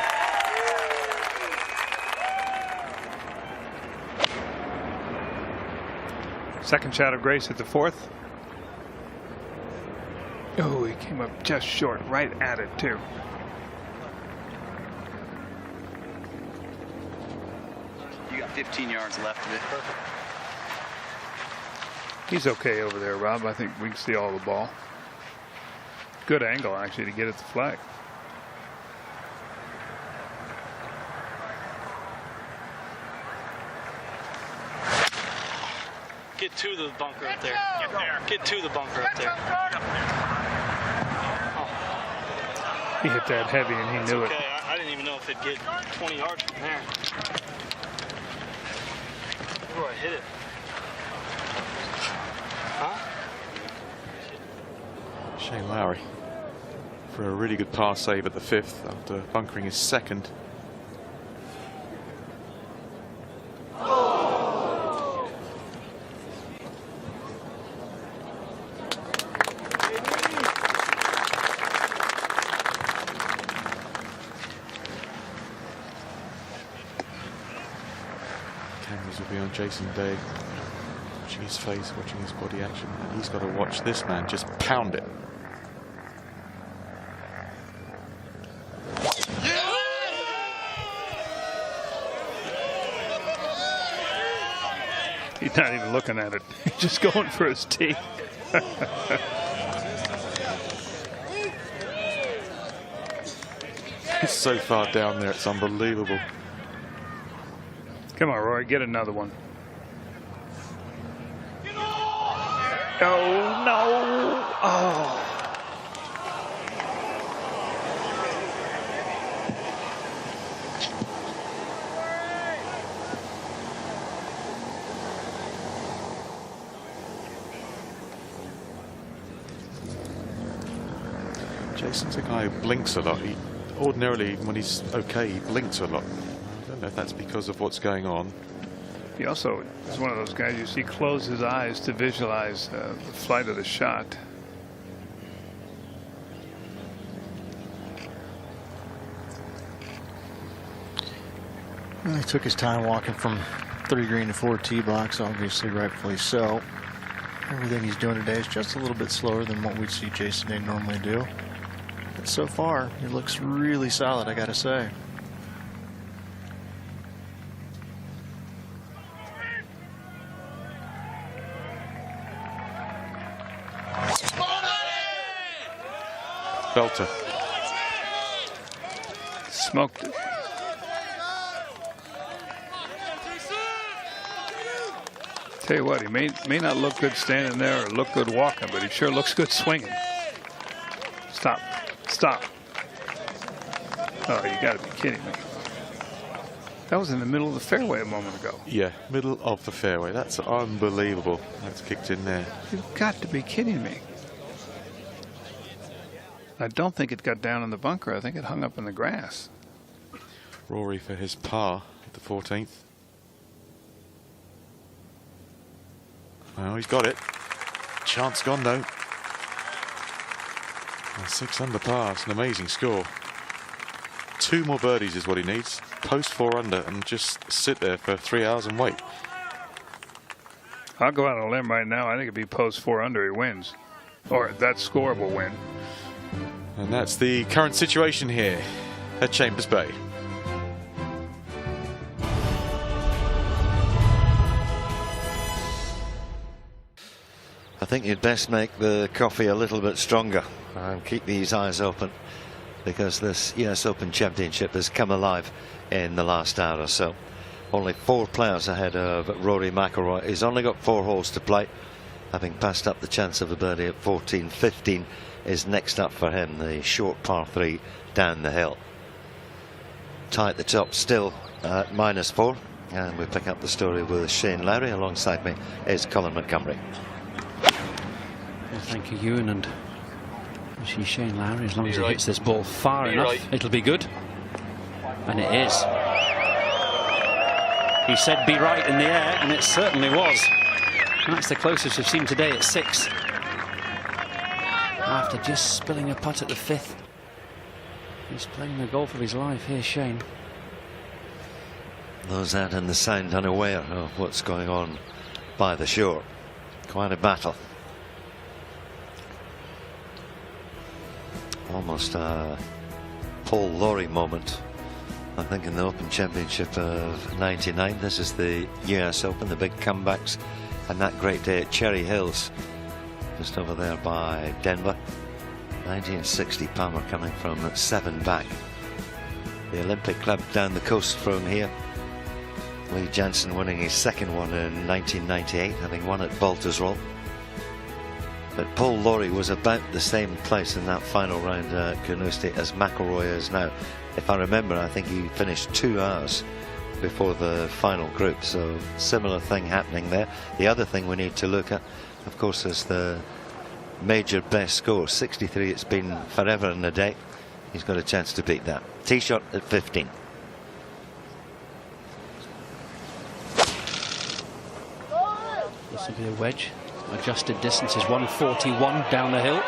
[SPEAKER 9] Second shot of Grace at the fourth. Oh, he came up just short, right at it, too.
[SPEAKER 5] You got 15 yards left of it.
[SPEAKER 9] He's okay over there, Rob. I think we can see all the ball. Good angle, actually, to get at the flag.
[SPEAKER 4] Get to the bunker up there. Get there. Get to the bunker up there.
[SPEAKER 9] He hit that heavy and he knew
[SPEAKER 4] okay.
[SPEAKER 9] it.
[SPEAKER 4] I didn't even know if it'd get 20 yards from there. Where do I hit it? Huh?
[SPEAKER 8] Shane Lowry for a really good par save at the fifth after bunkering his second. Cameras will be on Jason Day, watching his face, watching his body action, and he's got to watch this man just pound it.
[SPEAKER 9] He's not even looking at it. He's just going for his tee.
[SPEAKER 8] It's so far down there, it's unbelievable.
[SPEAKER 9] Come on, Rory, get another one. Oh, no. Oh.
[SPEAKER 8] Jason's a guy who blinks a lot. He ordinarily, when he's okay, he blinks a lot. I don't know if that's because of what's going on.
[SPEAKER 9] He also is one of those guys you see close his eyes to visualize the flight of the shot.
[SPEAKER 12] Well, he took his time walking from 3 green to 4 tee box, obviously rightfully so. Everything he's doing today is just a little bit slower than what we'd see Jason Day normally do. But so far, he looks really solid, I gotta say.
[SPEAKER 8] Belter.
[SPEAKER 9] Smoked it. Tell you what, he may not look good standing there or look good walking, but he sure looks good swinging. Stop. Stop. Oh, you got to be kidding me. That was in the middle of the fairway a moment ago.
[SPEAKER 8] Yeah, middle of the fairway. That's unbelievable. That's kicked in there.
[SPEAKER 9] You've got to be kidding me. I don't think it got down in the bunker. I think it hung up in the grass.
[SPEAKER 8] Rory for his par at the 14th. Well, he's got it. Chance gone though. 6 under par. It's an amazing score. 2 more birdies is what he needs. Post 4 under and just sit there for 3 hours and wait.
[SPEAKER 9] I'll go out on a limb right now. I think if he posts 4 under, he wins. Or that score will win.
[SPEAKER 8] And that's the current situation here at Chambers Bay.
[SPEAKER 1] I think you'd best make the coffee a little bit stronger and keep these eyes open, because this US Open Championship has come alive in the last hour or so. Only 4 players ahead of Rory McIlroy. He's only got 4 holes to play, having passed up the chance of a birdie at 14. 15 is next up for him, the short par 3 down the hill. Tie at the top still at -4, and we pick up the story with Shane Lowry. Alongside me is Colin Montgomery.
[SPEAKER 13] Well, thank you, Ewan, and you see Shane Lowry, as long as he hits this ball far enough, it'll be good. And it is. He said be right in the air, and it certainly was. That's the closest we've seen today at 6. After just spilling a putt at the 5th. He's playing the golf of his life here, Shane.
[SPEAKER 1] Those out in the Sound unaware of what's going on by the shore. Quite a battle. Almost a Paul Lawrie moment, I think, in the Open Championship of '99. This is the US Open, the big comebacks, and that great day at Cherry Hills, just over there by Denver. 1960, Palmer coming from 7 back. The Olympic Club down the coast from here. Lee Jansen winning his second one in 1998, having won at Baltusrol. But Paul Lawrie was about the same place in that final round at Carnoustie as McIlroy is now. If I remember, I think he finished 2 hours before the final group, so similar thing happening there. The other thing we need to look at, of course, is the major best score. 63, it's been forever and a day. He's got a chance to beat that. Tee shot at 15.
[SPEAKER 13] This will be a wedge. Adjusted distance is 141 down the hill.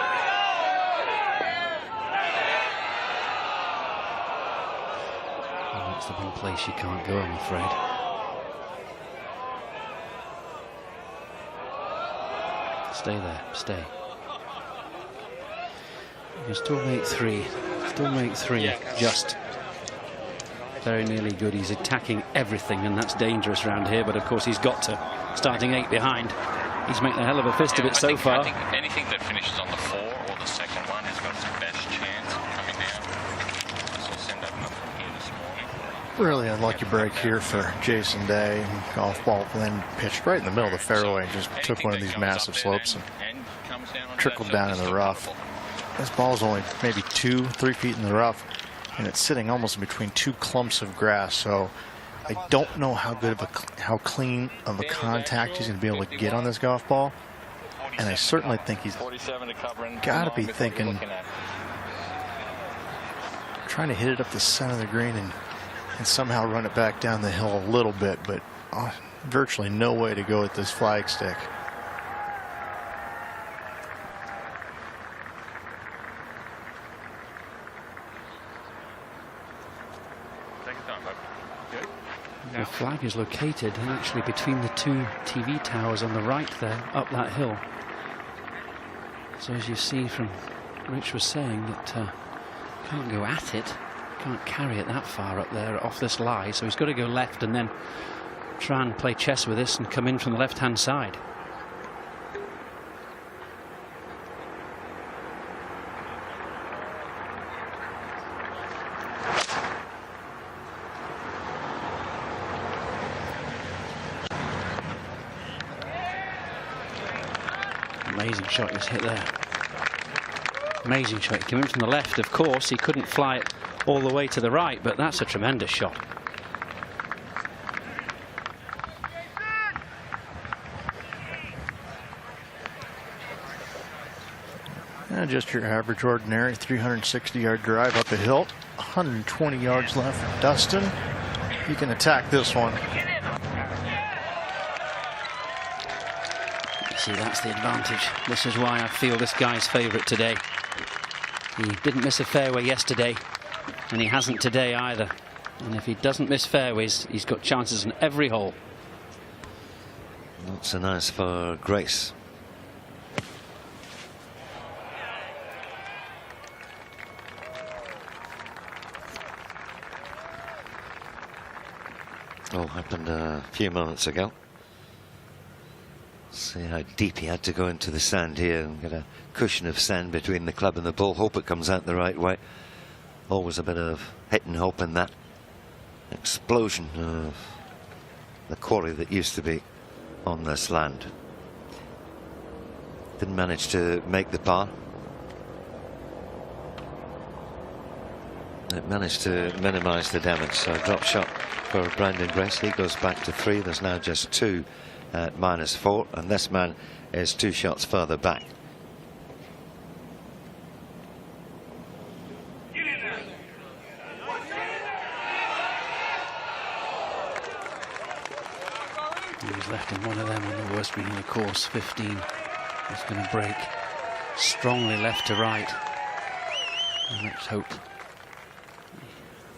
[SPEAKER 13] And that's the one place you can't go, I'm afraid. Stay there, stay. You can still make 3. Still make 3. Just very nearly good. He's attacking everything, and that's dangerous around here. But of course, he's got to. Starting 8 behind. He's making a hell of a fist of it so far.
[SPEAKER 14] I think anything that finishes on the 4 or the second one has got the best chance of coming down. So I'll send that up from here this morning.
[SPEAKER 12] Really unlucky break here for Jason Day. Golf ball then pitched right in the middle of the fairway. Just took one of these massive slopes and trickled down in the rough. This ball's only maybe 2-3 feet in the rough, and it's sitting almost in between 2 clumps of grass. So I don't know how good of how clean of a contact he's going to be able to get on this golf ball. And I certainly think he's got to be thinking, trying to hit it up the center of the green and somehow run it back down the hill a little bit, but virtually no way to go with this flagstick.
[SPEAKER 13] The flag is located actually between the 2 TV towers on the right there, up that hill. So as you see from Rich was saying that can't go at it, can't carry it that far up there off this lie, so he's got to go left and then try and play chess with this and come in from the left-hand side. Amazing shot was hit there. Amazing shot. He came in from the left, of course. He couldn't fly it all the way to the right, but that's a tremendous shot.
[SPEAKER 12] And just your average, ordinary 360-yard drive up a hill. 120 yards left for Dustin. He can attack this one.
[SPEAKER 13] See, that's the advantage. This is why I feel this guy's favourite today. He didn't miss a fairway yesterday, and he hasn't today either. And if he doesn't miss fairways, he's got chances in every hole.
[SPEAKER 1] Not so nice for Grace. All happened a few moments ago. See how deep he had to go into the sand here and get a cushion of sand between the club and the ball. Hope it comes out the right way. Always a bit of hit and hope in that explosion of the quarry that used to be on this land. Didn't manage to make the par. It managed to minimise the damage. So drop shot for Brandon Grace. He goes back to 3. There's now just 2 at -4, and this man is 2 shots further back.
[SPEAKER 13] left in one of them on the worst green of the course. 15. It's going to break strongly left to right. And let's hope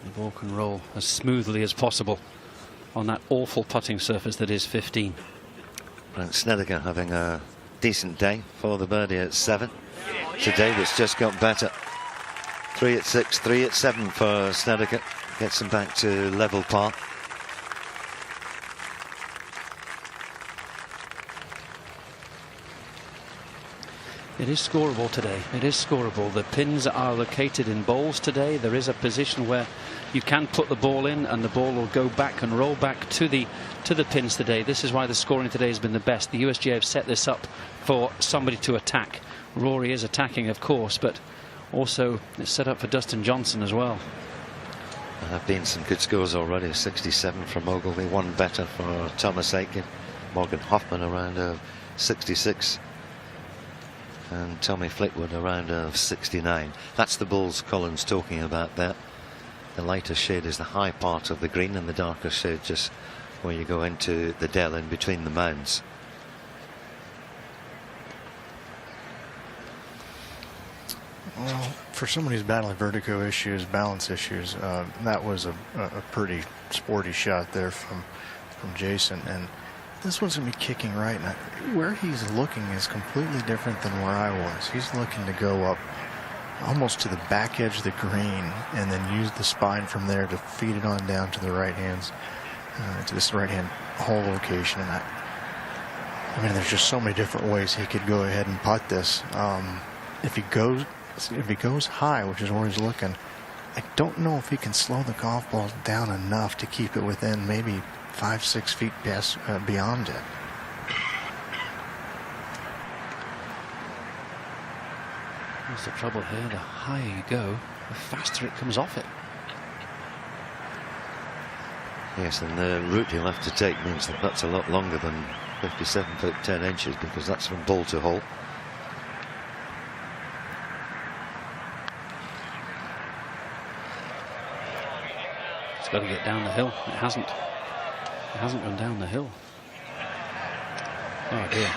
[SPEAKER 13] the ball can roll as smoothly as possible on that awful putting surface that is 15.
[SPEAKER 1] Brent Snedeker having a decent day for the birdie at 7. Today that's just got better. 3 at 6, 3 at 7 for Snedeker. Gets him back to level par.
[SPEAKER 13] It is scoreable today. It is scoreable. The pins are located in bowls today. There is a position where you can put the ball in and the ball will go back and roll back to the pins today. This is why the scoring today has been the best. The USGA have set this up for somebody to attack. Rory is attacking, of course, but also it's set up for Dustin Johnson as well.
[SPEAKER 1] There have been some good scores already. 67 from Ogilvy, one better for Thomas Aitken. Morgan Hoffman around 66. And Tommy Fleetwood around 69. That's the balls Colin's talking about there. The lighter shade is the high part of the green, and the darker shade just where you go into the dell in between the mounds.
[SPEAKER 12] Well, for somebody who's battling vertigo issues, balance issues, that was a pretty sporty shot there from Jason. And this one's going to be kicking right. And where he's looking is completely different than where I was. He's looking to go up almost to the back edge of the green and then use the spine from there to feed it on down to the right hands, to this right hand hole location. And I mean, there's just so many different ways he could go ahead and putt this. If he goes high, which is where he's looking, I don't know if he can slow the golf ball down enough to keep it within maybe 5-6 feet beyond it.
[SPEAKER 13] That's the trouble here. The higher you go, the faster it comes off it.
[SPEAKER 1] Yes, and the route you'll have to take means that that's a lot longer than 57 foot 10 inches, because that's from ball to hole.
[SPEAKER 13] It's got to get down the hill. It hasn't. It hasn't gone down the hill. Oh dear.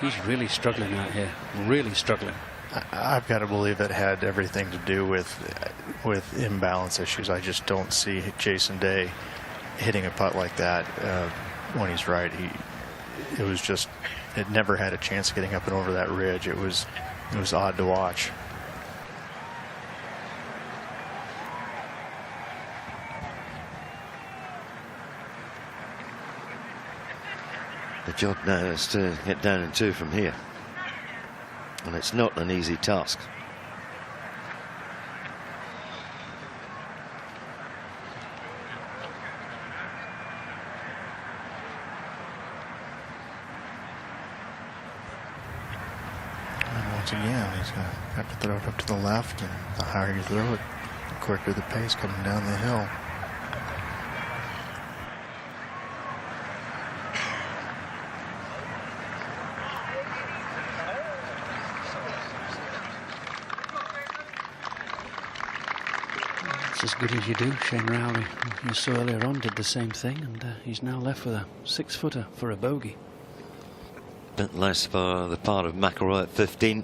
[SPEAKER 13] He's really struggling out here. Really struggling.
[SPEAKER 12] I've got to believe it had everything to do with imbalance issues. I just don't see Jason Day hitting a putt like that when he's right. It never had a chance of getting up and over that ridge. It was odd to watch.
[SPEAKER 1] The job now is to get down in 2 from here, and it's not an easy task.
[SPEAKER 12] And once again, he's going to have to throw it up to the left, and the higher you throw it, the quicker the pace coming down the hill.
[SPEAKER 13] As good as you do. Shane Rowley, you saw earlier on, did the same thing, and he's now left with a 6-footer for a bogey.
[SPEAKER 1] Bit less for the part of McIlroy at 15.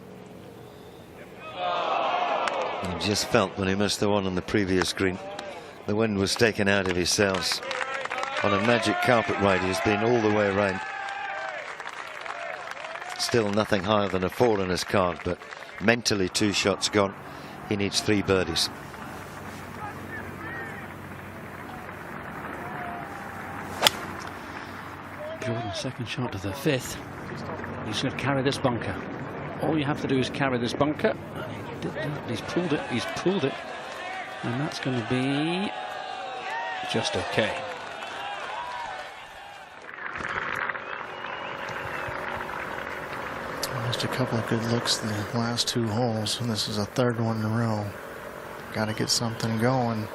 [SPEAKER 1] He just felt when he missed the one on the previous green, the wind was taken out of his sails. On a magic carpet ride, he's been all the way around. Still nothing higher than a 4 in his card, but mentally 2 shots gone. He needs 3 birdies.
[SPEAKER 13] Jordan's second shot to the 5th. He's going to carry this bunker. All you have to do is carry this bunker. And he did that. He's pulled it. He's pulled it. And that's going to be just okay.
[SPEAKER 12] Just a couple of good looks the last 2 holes, and this is a 3rd one in a row. Got to get something going.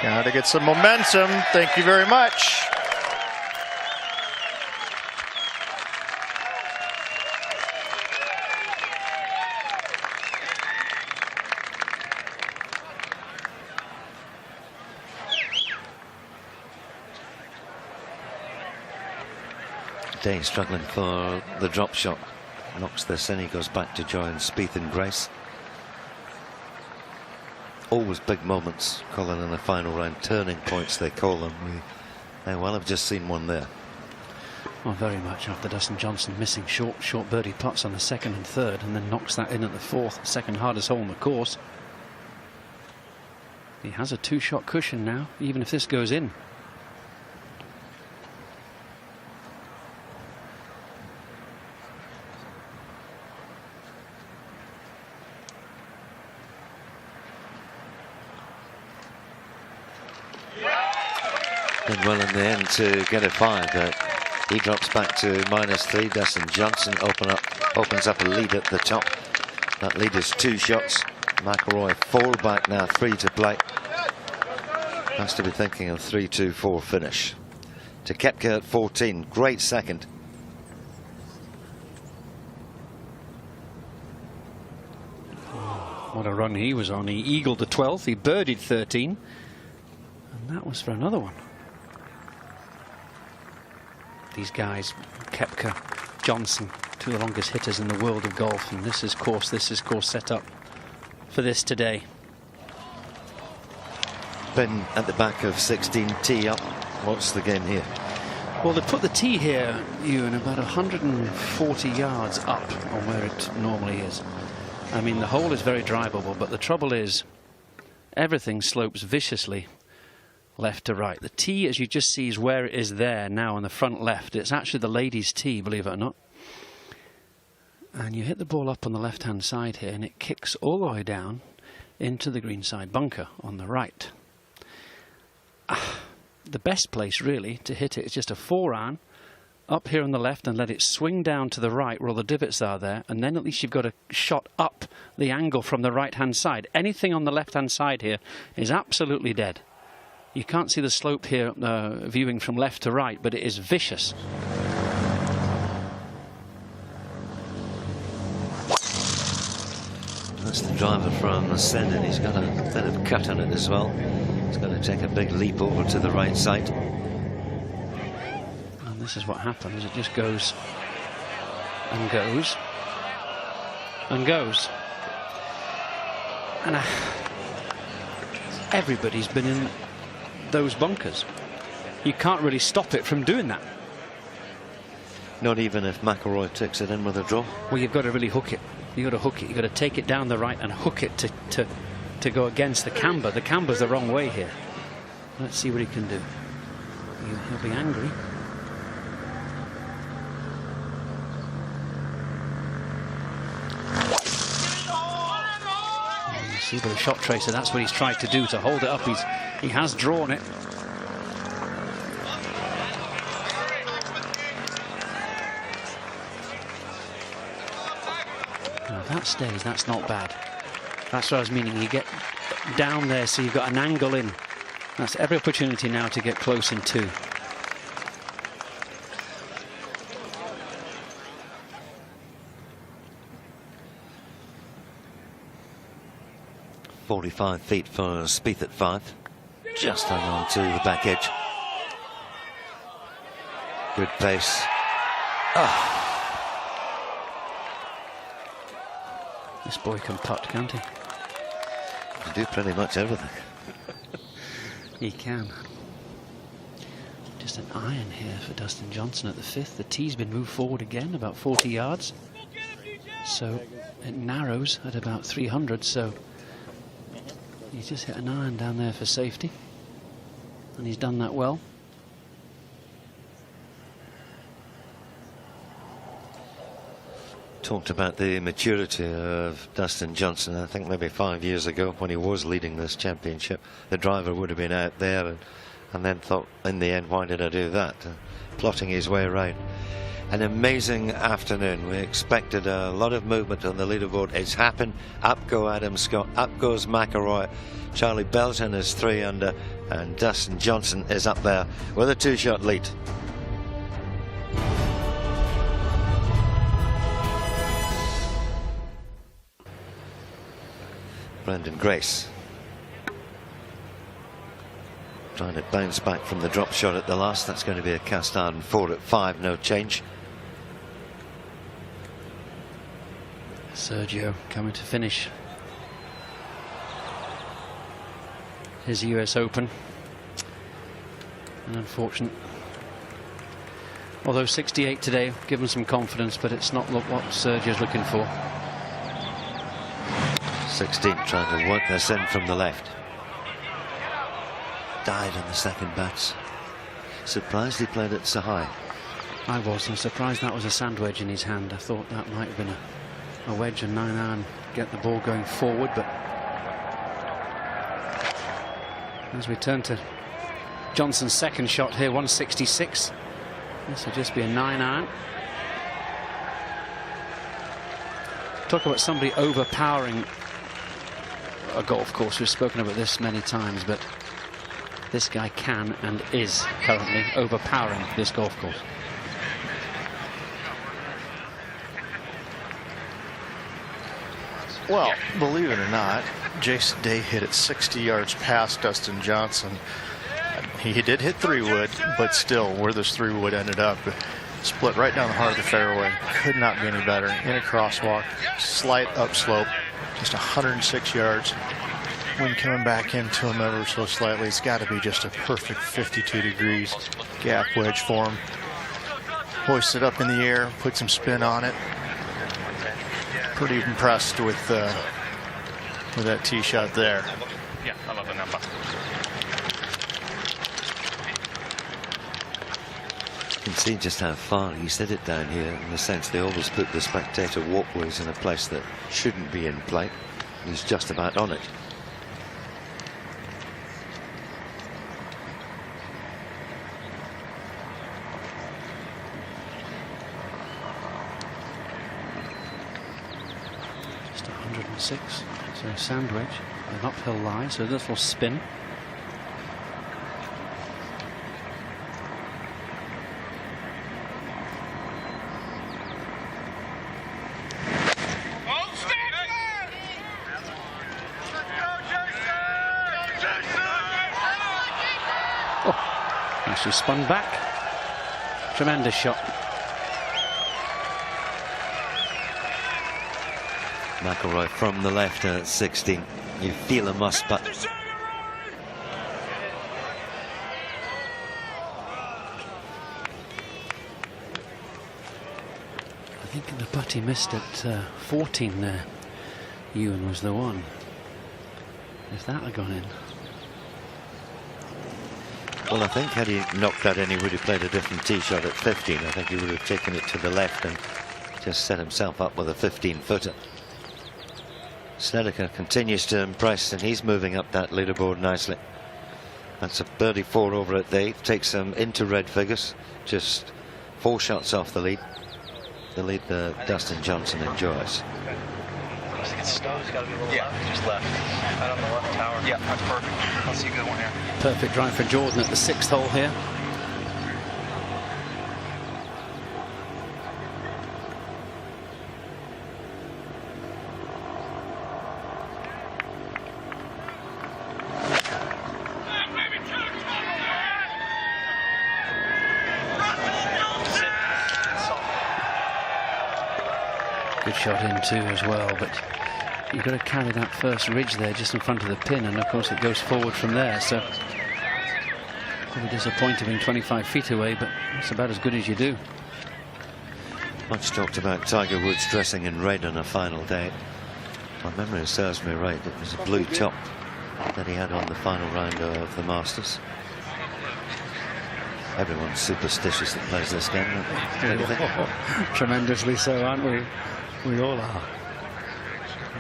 [SPEAKER 12] Got to get some momentum. Thank you very much.
[SPEAKER 1] Day struggling for the drop shot. Knocks this in. He goes back to join Spieth and Grace. Always big moments, Colin, in the final round. Turning points, they call them. We may well have just seen one there.
[SPEAKER 13] Well, very much after Dustin Johnson missing short birdie putts on the second and third, and then knocks that in at the fourth, second hardest hole on the course. He has a 2-shot cushion now, even if this goes in.
[SPEAKER 1] Did well in the end to get a 5, but he drops back to -3. Dustin Johnson opens up a lead at the top. That lead is 2 shots. McIlroy fall back now, 3 to play. Has to be thinking of 3-2-4 finish. To Koepka at 14, great second.
[SPEAKER 13] What a run he was on. He eagled the 12th, he birdied 13, and that was for another one. These guys, Koepka, Johnson, 2 of the longest hitters in the world of golf, and this is course set up for this today.
[SPEAKER 1] Pin at the back of 16, tee up. What's the game here?
[SPEAKER 13] Well, they put the tee here, Ewan, about 140 yards up on where it normally is. I mean, the hole is very drivable, but the trouble is everything slopes viciously left to right. The tee, as you just see, is where it is there now on the front left. It's actually the ladies' tee, believe it or not. And you hit the ball up on the left-hand side here, and it kicks all the way down into the greenside bunker on the right. The best place, really, to hit it is just a 4-iron up here on the left and let it swing down to the right where all the divots are there, and then at least you've got a shot up the angle from the right-hand side. Anything on the left-hand side here is absolutely dead. You can't see the slope here viewing from left to right, but it is vicious.
[SPEAKER 1] That's the driver from Ascendant. He's got a bit of cut on it as well. He's got to take a big leap over to the right side.
[SPEAKER 13] And this is what happens. It just goes and goes and goes. And everybody's been in those bunkers. You can't really stop it from doing that.
[SPEAKER 1] Not even if McIlroy takes it in with a draw?
[SPEAKER 13] Well, you've got to really hook it. You've got to hook it. You've got to take it down the right and hook it to go against the camber. The camber's the wrong way here. Let's see what he can do. He'll be angry. You see the shot tracer, that's what he's tried to do, to hold it up. He has drawn it. Now if that stays, that's not bad. That's what I was meaning. You get down there so you've got an angle in. That's every opportunity now to get close in 2.
[SPEAKER 1] .45 feet for Spieth at 5. Just hang on to the back edge. Good pace.
[SPEAKER 13] This boy can putt, can't he?
[SPEAKER 1] Can do pretty much everything.
[SPEAKER 13] He can. Just an iron here for Dustin Johnson at the 5th. The tee's been moved forward again about 40 yards. So it narrows at about 300. So he's just hit an iron down there for safety. And he's done that well.
[SPEAKER 1] Talked about the maturity of Dustin Johnson. I think maybe 5 years ago when he was leading this championship, the driver would have been out there and then thought, in the end, why did I do that? Plotting his way around. An amazing afternoon. We expected a lot of movement on the leaderboard. It's happened. Up go Adam Scott, up goes McIlroy. Charlie Belton is 3 under, and Dustin Johnson is up there with a 2-shot lead. Brendan Grace Trying to bounce back from the drop shot at the last. That's going to be a cast iron 4 at 5, no change.
[SPEAKER 13] Sergio coming to finish his US Open. An unfortunate. Although 68 today, give him some confidence, but it's not what Sergio's looking for.
[SPEAKER 1] 16, trying to work this in from the left. Died on the second bats. Surprised he played it so high.
[SPEAKER 13] I was. I'm surprised that was a sand wedge in his hand. I thought that might have been a wedge and 9-iron, get the ball going forward, but as we turn to Johnson's second shot here, 166. This will just be a 9-iron. Talk about somebody overpowering a golf course. We've spoken about this many times, but this guy can and is currently overpowering this golf course.
[SPEAKER 12] Well, believe it or not, Jason Day hit it 60 yards past Dustin Johnson. He did hit 3-wood, but still, where this 3-wood ended up, split right down the heart of the fairway. Could not be any better. In a crosswalk, slight upslope, just 106 yards. Wind coming back into him ever so slightly. It's got to be just a perfect 52 degrees gap wedge for him. Hoist it up in the air, put some spin on it. Pretty impressed with that tee shot there.
[SPEAKER 14] Yeah, I love the number.
[SPEAKER 1] You can see just how far he's hit it down here. In the sense they always put the spectator walkways in a place that shouldn't be in play. He's just about on it.
[SPEAKER 13] Just 106. So sand wedge, an uphill lie, so a little spin. She spun back. Tremendous shot.
[SPEAKER 1] McIlroy from the left at 16. You feel a must, but
[SPEAKER 13] I think the putt he missed at 14 there. Ewan was the one. If that had gone in.
[SPEAKER 1] well, I think had he knocked that in, he would have played a different tee shot at 15. I think he would have taken it to the left and just set himself up with a 15-footer. Snedeker continues to impress, and he's moving up that leaderboard nicely. That's a birdie 4 over at Dave. Takes him into red figures, just 4 shots off the lead. The lead, Dustin Johnson enjoys.
[SPEAKER 5] I think it's Stowe's got to be a little left. Just left. Right on the left tower. Yeah, that's perfect. I'll see a good one here.
[SPEAKER 13] Perfect drive for Jordan at the 6th hole here. Good shot in too as well, but you've got to carry that first ridge there just in front of the pin, and of course it goes forward from there, so probably disappointing being 25 feet away, but it's about as good as you do.
[SPEAKER 1] Much talked about Tiger Woods dressing in red on a final day. My memory serves me right, it was a blue top that he had on the final round of the Masters. Everyone's superstitious that plays this game.
[SPEAKER 13] Tremendously so, aren't we? We all are.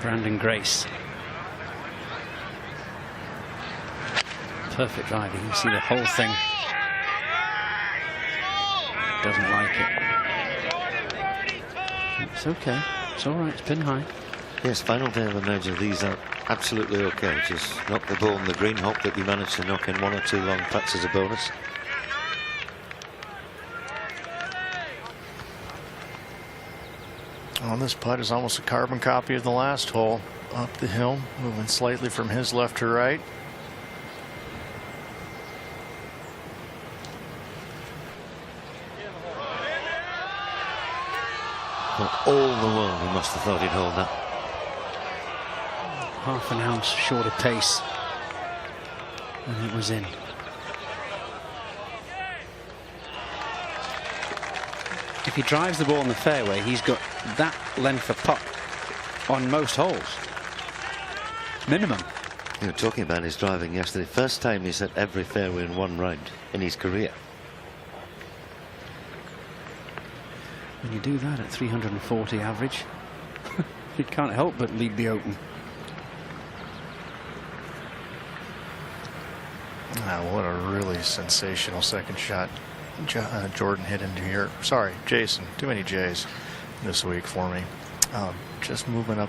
[SPEAKER 13] Brandon Grace. Perfect drive. You can see the whole thing. Doesn't like it. It's okay. It's all right. It's pin high.
[SPEAKER 1] Yes, final day of the major. These are absolutely okay. Just knock the ball in the green. Hope that you manage to knock in 1 or 2 long putts as a bonus.
[SPEAKER 12] Well, this putt is almost a carbon copy of the last hole. Up the hill, moving slightly from his left to right.
[SPEAKER 1] For all the world, he must have thought he'd hold that.
[SPEAKER 13] Half an ounce shorter pace, and it was in. If he drives the ball in the fairway, he's got that length of putt on most holes. Minimum.
[SPEAKER 1] You were talking about his driving yesterday. First time he's hit every fairway in one round in his career.
[SPEAKER 13] When you do that at 340 average, you can't help but lead the Open.
[SPEAKER 12] What a really sensational second shot Jordan hit into here. Sorry, Jason. Too many J's this week for me. Just moving up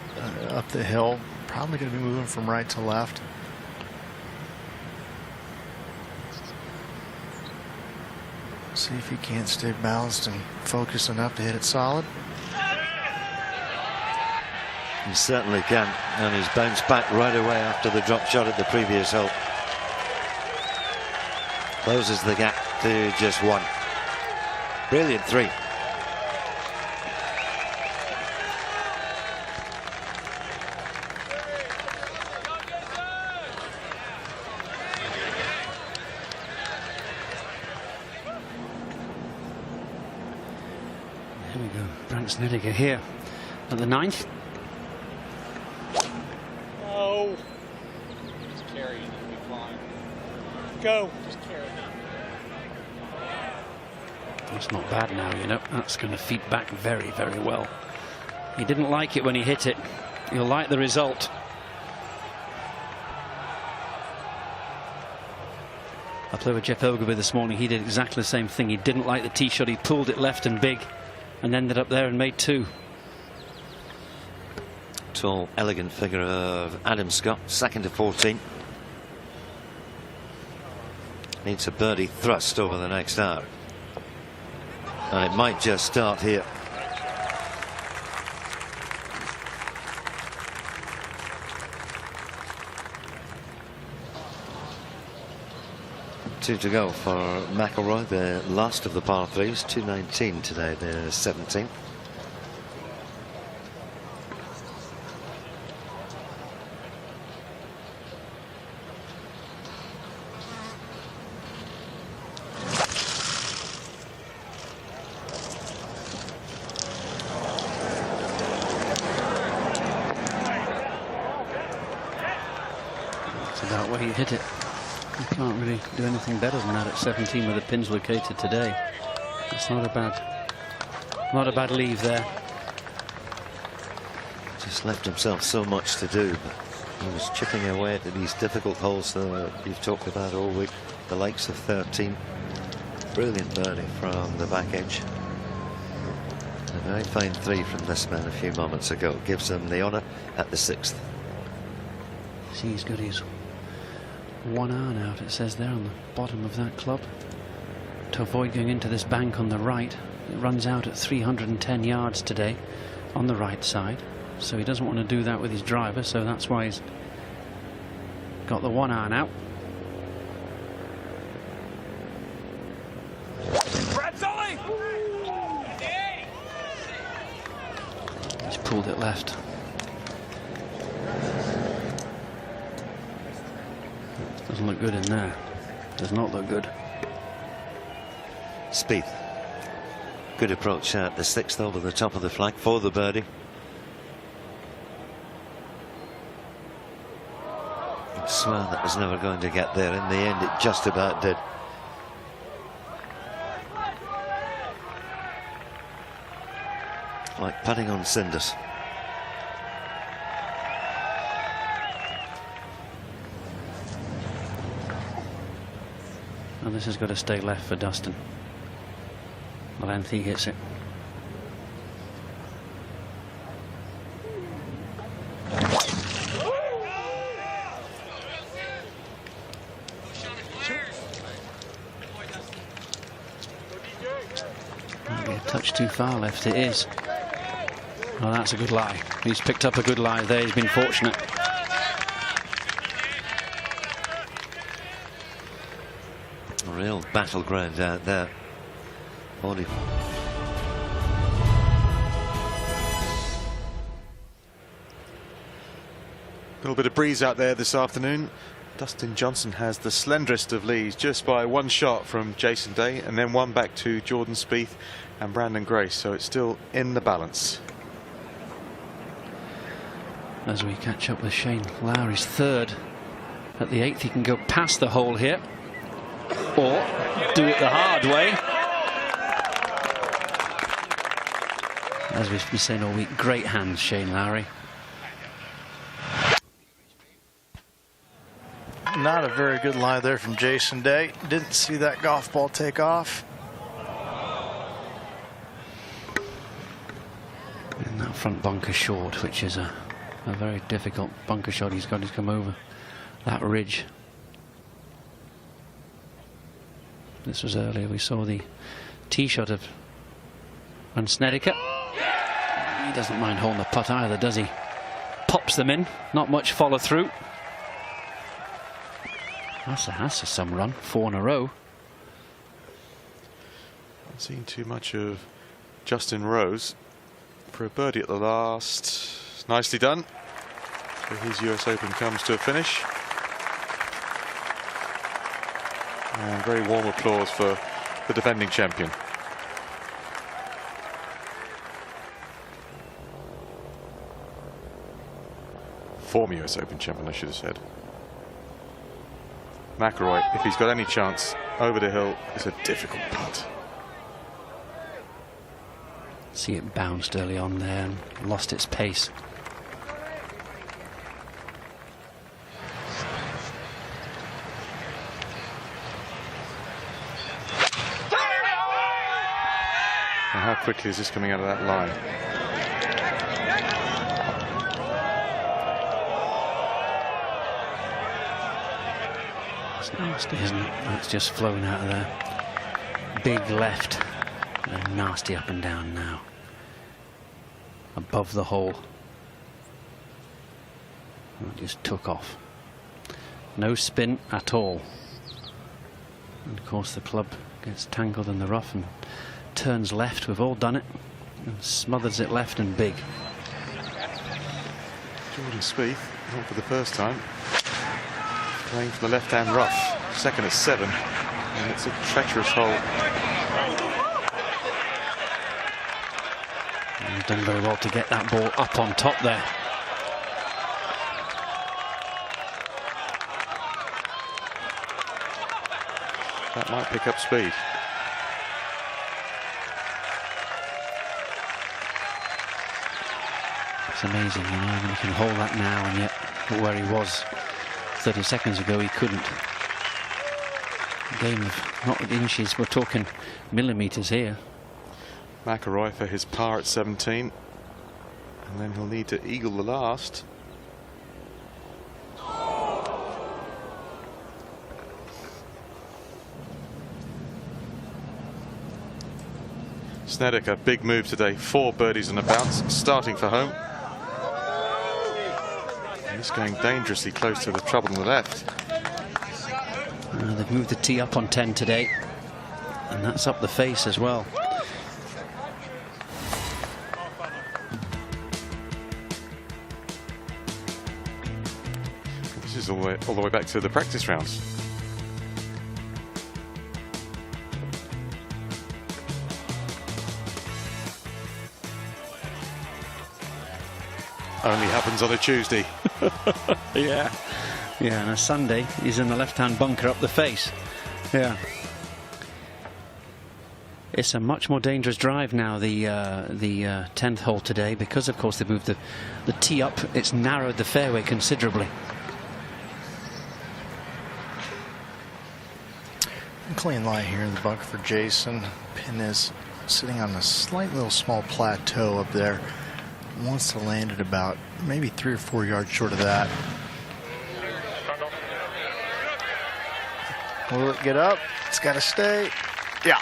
[SPEAKER 12] the hill. Probably going to be moving from right to left. See if he can't stay balanced and focused enough to hit it solid.
[SPEAKER 1] He certainly can, and he's bounced back right away after the drop shot at the previous hole. Closes the gap to just one. Brilliant three.
[SPEAKER 13] Here we go. Brandt Snedeker here at the 9th.
[SPEAKER 15] Oh. Just carry it. It'll be fine. Go. Just carry it.
[SPEAKER 13] That's not bad now, you know. That's going to feed back very, very well. He didn't like it when he hit it. He'll like the result. I played with Jeff Ogilvie this morning. He did exactly the same thing. He didn't like the tee shot. He pulled it left and big and ended up there and made two.
[SPEAKER 1] Tall, elegant figure of Adam Scott, second to 14. Needs a birdie thrust over the next hour. And it might just start here. Two to go for McIlroy, the last of the par threes. 219 today, the 17th.
[SPEAKER 13] That's about where he hit it. You can't really do anything better than that at 17 where the pin's located today. It's not a bad leave there.
[SPEAKER 1] Just left himself so much to do, but he was chipping away at these difficult holes that you've talked about all week. The likes of 13. Brilliant birdie from the back edge. A very fine three from this man a few moments ago. Gives him the honour at the 6th.
[SPEAKER 13] See, he's got his one iron out, it says there on the bottom of that club, to avoid going into this bank on the right. It runs out at 310 yards today on the right side, so he doesn't want to do that with his driver, so that's why he's got the one iron out. He's pulled it left. Doesn't look good in there. Does not look good.
[SPEAKER 1] Spieth. Good approach at the 6th over the top of the flag for the birdie. I swear that was never going to get there. In the end, it just about did. Like putting on cinders.
[SPEAKER 13] And this has got to stay left for Dustin. The length he hits it. Might be a touch too far left, it is. Oh, that's a good lie. He's picked up a good lie there, he's been fortunate.
[SPEAKER 1] A real battleground out there. 40.
[SPEAKER 8] little bit of breeze out there this afternoon. Dustin Johnson has the slenderest of leads, just by one shot from Jason Day, and then one back to Jordan Spieth and Brandon Grace, so it's still in the balance.
[SPEAKER 13] As we catch up with Shane Lowry's third at the 8th, he can go past the hole here, or do it the hard way. As we've been saying all week, great hands, Shane Lowry.
[SPEAKER 12] Not a very good lie there from Jason Day. Didn't see that golf ball take off.
[SPEAKER 13] And that front bunker short, which is a very difficult bunker shot. He's got to come over that ridge. This was earlier. We saw the tee shot of Van Snedeker. He doesn't mind holding the putt either, does he? Pops them in. Not much follow through. That's a some run. 4 in a row.
[SPEAKER 8] Not seen too much of Justin Rose for a birdie at the last. Nicely done. So his US Open comes to a finish. And very warm applause for the defending champion. Former US Open champion, I should have said. McIlroy, if he's got any chance over the hill, it's a difficult putt.
[SPEAKER 13] See, it bounced early on there and lost its pace.
[SPEAKER 8] Now how quickly is this coming out of that line?
[SPEAKER 13] Nasty, isn't it? It's just flowing out of there. Big left and nasty up and down now. Above the hole. It just took off. No spin at all. And of course the club gets tangled in the rough and turns left. We've all done it. And smothers it left and big.
[SPEAKER 8] Jordan Spieth, not for the first time, playing from the left-hand rough. Second at 7, and it's a treacherous hole.
[SPEAKER 13] And he's done very well to get that ball up on top there.
[SPEAKER 8] That might pick up speed.
[SPEAKER 13] It's amazing, you know, I mean, he can hold that now, and yet where he was 30 seconds ago, he couldn't. Game of not inches, we're talking millimeters here.
[SPEAKER 8] McIlroy for his par at 17, and then he'll need to eagle the last. Snedeker, big move today, 4 birdies and a bounce, starting for home. And he's going dangerously close to the trouble on the left.
[SPEAKER 13] They've moved the tee up on 10 today, and that's up the face as well.
[SPEAKER 8] This is all the way back to the practice rounds. Only happens on a Tuesday.
[SPEAKER 13] Yeah. Yeah, and a Sunday, he's in the left-hand bunker up the face. Yeah. It's a much more dangerous drive now, the 10th hole today, because, of course, they've moved the tee up. It's narrowed the fairway considerably.
[SPEAKER 12] Clean lie here in the bunker for Jason. Pin is sitting on a slight little small plateau up there. Wants to land at about maybe 3 or 4 yards short of that. Will it get up? It's got to stay. Yeah.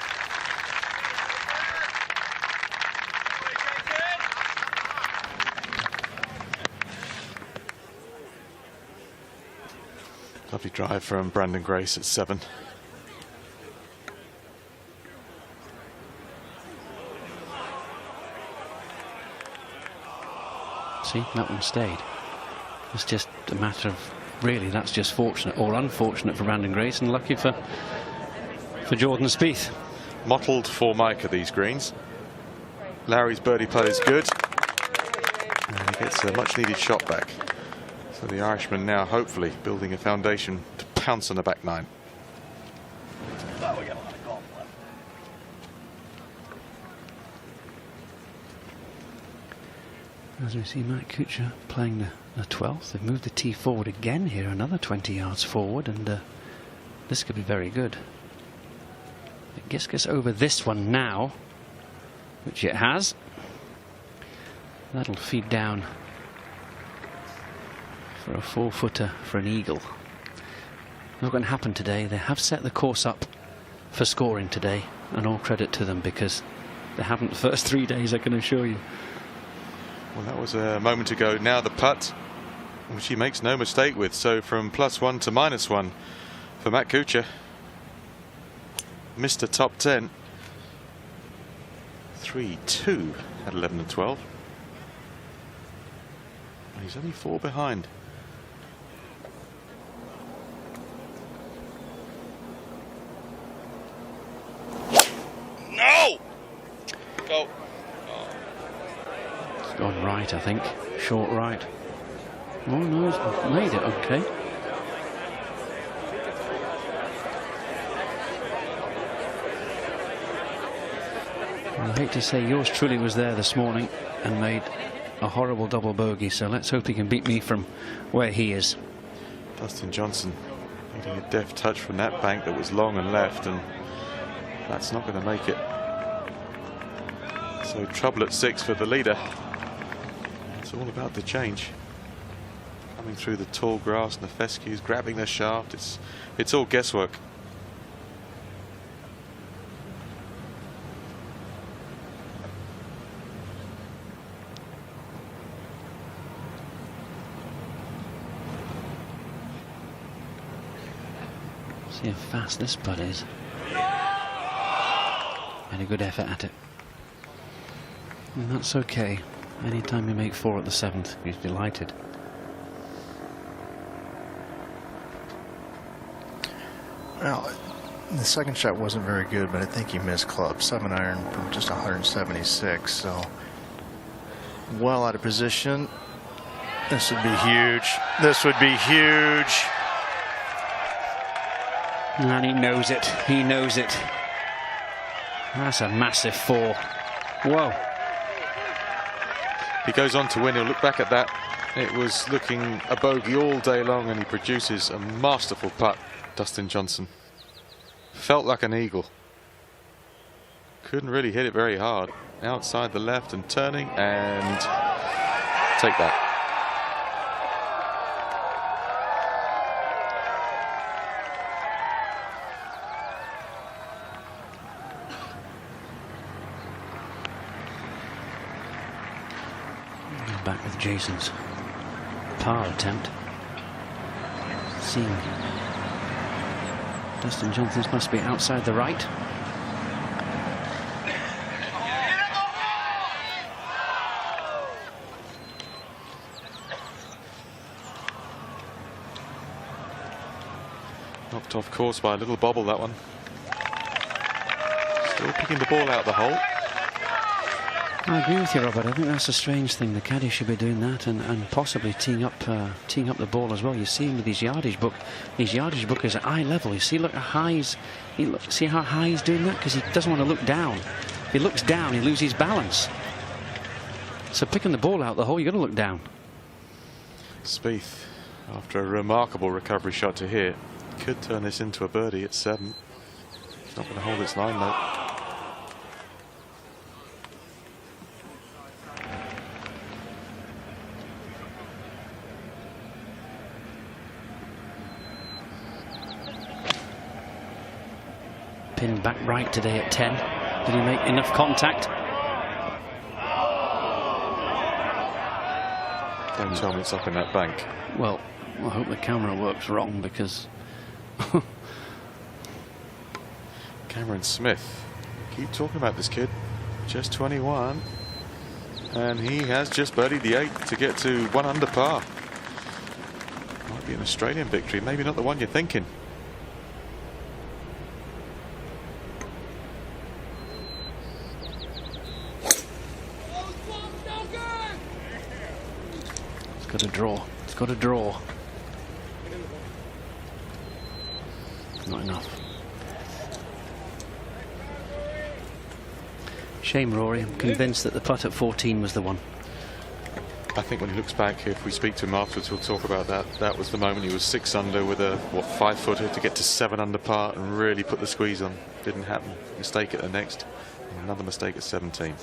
[SPEAKER 8] Lovely drive from Brandon Grace at 7.
[SPEAKER 13] See, that one stayed. It's just a matter of, really, that's just fortunate or unfortunate for Brandon Grace and lucky for Jordan Spieth.
[SPEAKER 8] Mottled for Mike at these greens. Larry's birdie putt is good. And he gets a much needed shot back. So the Irishman now hopefully building a foundation to pounce on the back nine.
[SPEAKER 13] As we see Matt Kuchar playing the 12th, they've moved the tee forward again here, another 20 yards forward, and this could be very good. It gets over this one now, which it has. That'll feed down for a 4-footer for an eagle. Not going to happen today. They have set the course up for scoring today, and all credit to them, because they haven't the first 3 days, I can assure you.
[SPEAKER 8] Well, that was a moment ago. Now the putt, which he makes no mistake with. So from +1 to -1 for Matt Kuchar. Mr. Top 10. 3-2 at 11 and 12. And he's only 4 behind.
[SPEAKER 4] No! Go.
[SPEAKER 13] It's gone right, I think. Short right. Oh no, he's made it okay. I hate to say, yours truly was there this morning and made a horrible double bogey, so let's hope he can beat me from where he is.
[SPEAKER 8] Dustin Johnson getting a deft touch from that bank that was long and left, and that's not going to make it. So trouble at 6 for the leader. It's all about the change. Coming through the tall grass and the fescues, grabbing the shaft. It's all guesswork.
[SPEAKER 13] See how fast this putt is. And a good effort at it. And that's okay. Anytime you make 4 at the 7th, he's delighted.
[SPEAKER 12] Well, the second shot wasn't very good, but I think he missed club. 7-iron from just 176, so well out of position. This would be huge. This would be huge.
[SPEAKER 13] And he knows it. He knows it. That's a massive 4. Whoa.
[SPEAKER 8] He goes on to win. He'll look back at that. It was looking a bogey all day long, and he produces a masterful putt. Dustin Johnson. Felt like an eagle. Couldn't really hit it very hard. Outside the left and turning, and take that.
[SPEAKER 13] Back with Jason's par attempt. Seeing Dustin Johnson's must be outside the right.
[SPEAKER 8] Knocked off course by a little bobble, that one. Still picking the ball out the hole.
[SPEAKER 13] I agree with you, Robert. I think that's a strange thing. The caddy should be doing that, and possibly teeing up the ball as well. You see him with his yardage book. His yardage book is at eye level. You see, look how high he's. See how high he's doing that, because he doesn't want to look down. If he looks down, he loses balance. So picking the ball out the hole, you've got to look down.
[SPEAKER 8] Spieth, after a remarkable recovery shot to here, could turn this into a birdie at 7. It's not going to hold its line though.
[SPEAKER 13] Pin back right today at 10. Did he make enough contact?
[SPEAKER 8] Don't tell me it's up in that bank.
[SPEAKER 13] Well, I hope the camera works wrong, because
[SPEAKER 8] Cameron Smith. Keep talking about this kid. Just 21. And he has just birdied the 8th to get to 1 under par. be an Australian victory, maybe not the one you're thinking.
[SPEAKER 13] It's got to draw. It's got to draw. Not enough. Shame, Rory. I'm convinced that the putt at 14 was the one.
[SPEAKER 8] I think when he looks back, if we speak to him afterwards, we'll talk about that. That was the moment he was 6 under with a, 5-footer to get to 7 under par and really put the squeeze on. Didn't happen. Mistake at the next. And another mistake at 17.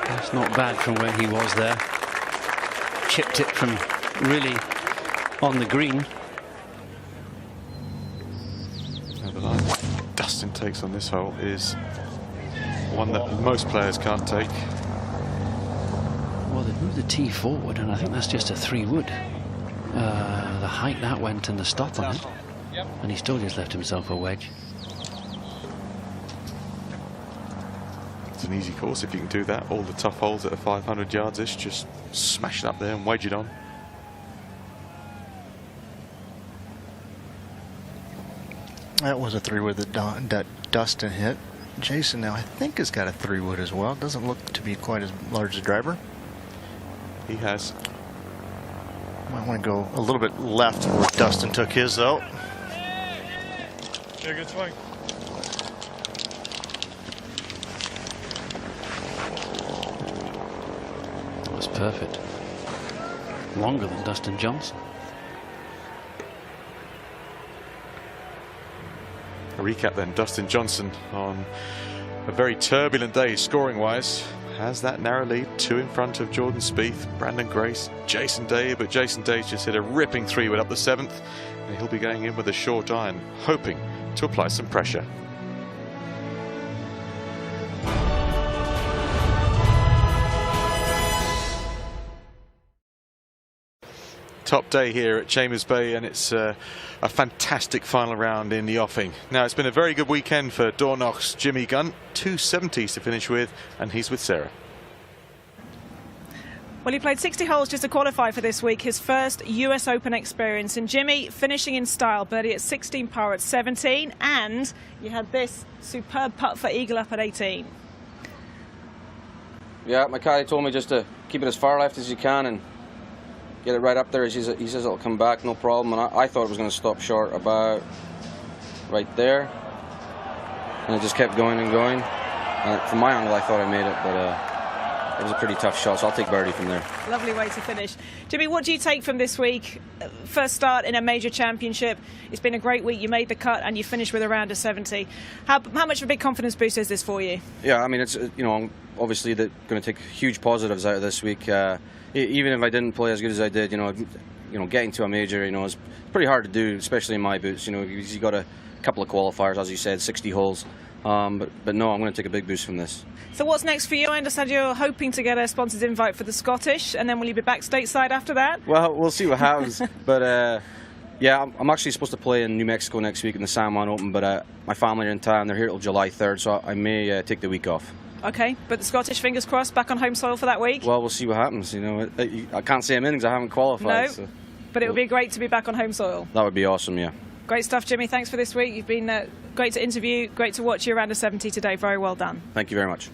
[SPEAKER 13] That's not bad from where he was there. Chipped it from really on the green.
[SPEAKER 8] The line Dustin takes on this hole is one that most players can't take.
[SPEAKER 13] Well, they've moved the tee forward, and I think that's just a 3-wood. The height that went and the stop on it. And he still just left himself a wedge.
[SPEAKER 8] It's an easy course if you can do that. All the tough holes that are 500 yards-ish, just smash it up there and wedge it on.
[SPEAKER 12] That was a 3-wood that Dustin hit. Jason now I think has got a 3-wood as well. Doesn't look to be quite as large a driver.
[SPEAKER 8] He has.
[SPEAKER 12] Might want to go a little bit left where Dustin took his though.
[SPEAKER 15] Yeah, good swing.
[SPEAKER 13] That was perfect. Longer than Dustin Johnson.
[SPEAKER 8] A recap then, Dustin Johnson on a very turbulent day scoring-wise has that narrow lead, 2 in front of Jordan Spieth, Brandon Grace, Jason Day, but Jason Day's just hit a ripping 3-wood up the 7th, and he'll be going in with a short iron, hoping to apply some pressure. Top day here at Chambers Bay, and it's a fantastic final round in the offing. Now, it's been a very good weekend for Dornoch's Jimmy Gunn, 2 70s to finish with, and he's with Sarah.
[SPEAKER 10] Well, he played 60 holes just to qualify for this week, his first US Open experience. And Jimmy finishing in style, birdie at 16, par at 17, and you had this superb putt for eagle up at 18.
[SPEAKER 16] Yeah, my caddy told me just to keep it as far left as you can and get it right up there. He says it'll come back, no problem. And I thought it was going to stop short about right there. And it just kept going and going. And from my angle, I thought I made it, but it was a pretty tough shot, so I'll take birdie from there. Lovely way to finish.
[SPEAKER 10] Jimmy, what do you take from this week? First start in a major championship. It's been a great week. You made the cut and you finished with a round of 70. How much of a big confidence boost is this for you?
[SPEAKER 16] Yeah, I mean, it's, you know, I'm obviously going to take huge positives out of this week. Even if I didn't play as good as I did, you know, getting to a major, you know, is pretty hard to do, especially in my boots. You know, you got a couple of qualifiers, as you said, 60 holes. But no, I'm going to take a big boost from this.
[SPEAKER 10] So what's next for you? I understand you're hoping to get a sponsor's invite for the Scottish, and then will you be back stateside after that?
[SPEAKER 16] Well, we'll see what happens. But yeah, I'm actually supposed to play in New Mexico next week in the San Juan Open, but my family are in town. They're here till July 3rd, so I may take the week off.
[SPEAKER 10] Okay, but the Scottish, fingers crossed, back on home soil for that week?
[SPEAKER 16] Well, we'll see what happens. You know, I can't say I'm in because I haven't qualified.
[SPEAKER 10] No,
[SPEAKER 16] so.
[SPEAKER 10] But it would be great to be back on home soil.
[SPEAKER 16] That would be awesome, yeah.
[SPEAKER 10] Great stuff, Jimmy. Thanks for this week. You've been great to interview, great to watch you around a 70 today. Very well done.
[SPEAKER 16] Thank you very much.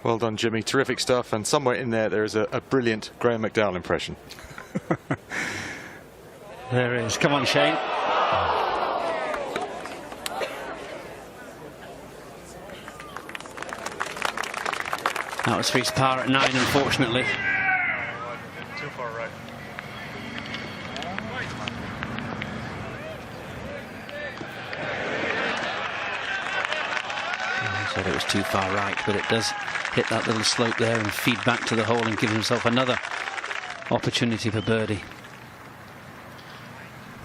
[SPEAKER 8] Well done, Jimmy. Terrific stuff. And somewhere in there is a brilliant Graham McDowell impression.
[SPEAKER 13] There it is. Come on, Shane. That was for his par at 9, unfortunately.
[SPEAKER 15] Too far right.
[SPEAKER 13] I said it was too far right, but it does hit that little slope there and feed back to the hole and give himself another opportunity for birdie.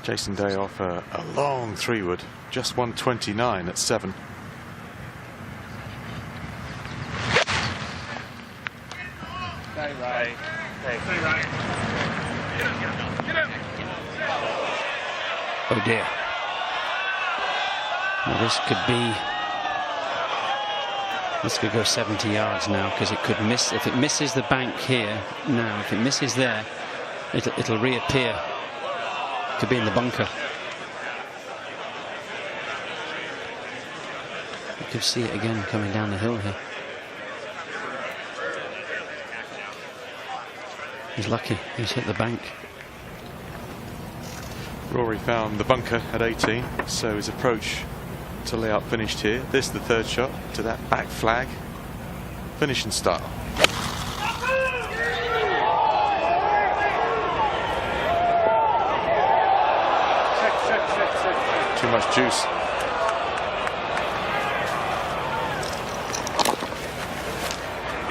[SPEAKER 8] Jason Day off a long 3-wood, just 129 at 7.
[SPEAKER 15] Stay right. Stay right. Get up.
[SPEAKER 13] Oh dear. Well, this could be This could go 70 yards now, because it could miss. If it misses the bank here now, if it misses there, it'll reappear. Could be in the bunker. You could see it again coming down the hill here. He's lucky. He's hit the bank.
[SPEAKER 8] Rory found the bunker at 18, so his approach to layout finished here. This the third shot to that back flag. Finishing style. Too much juice.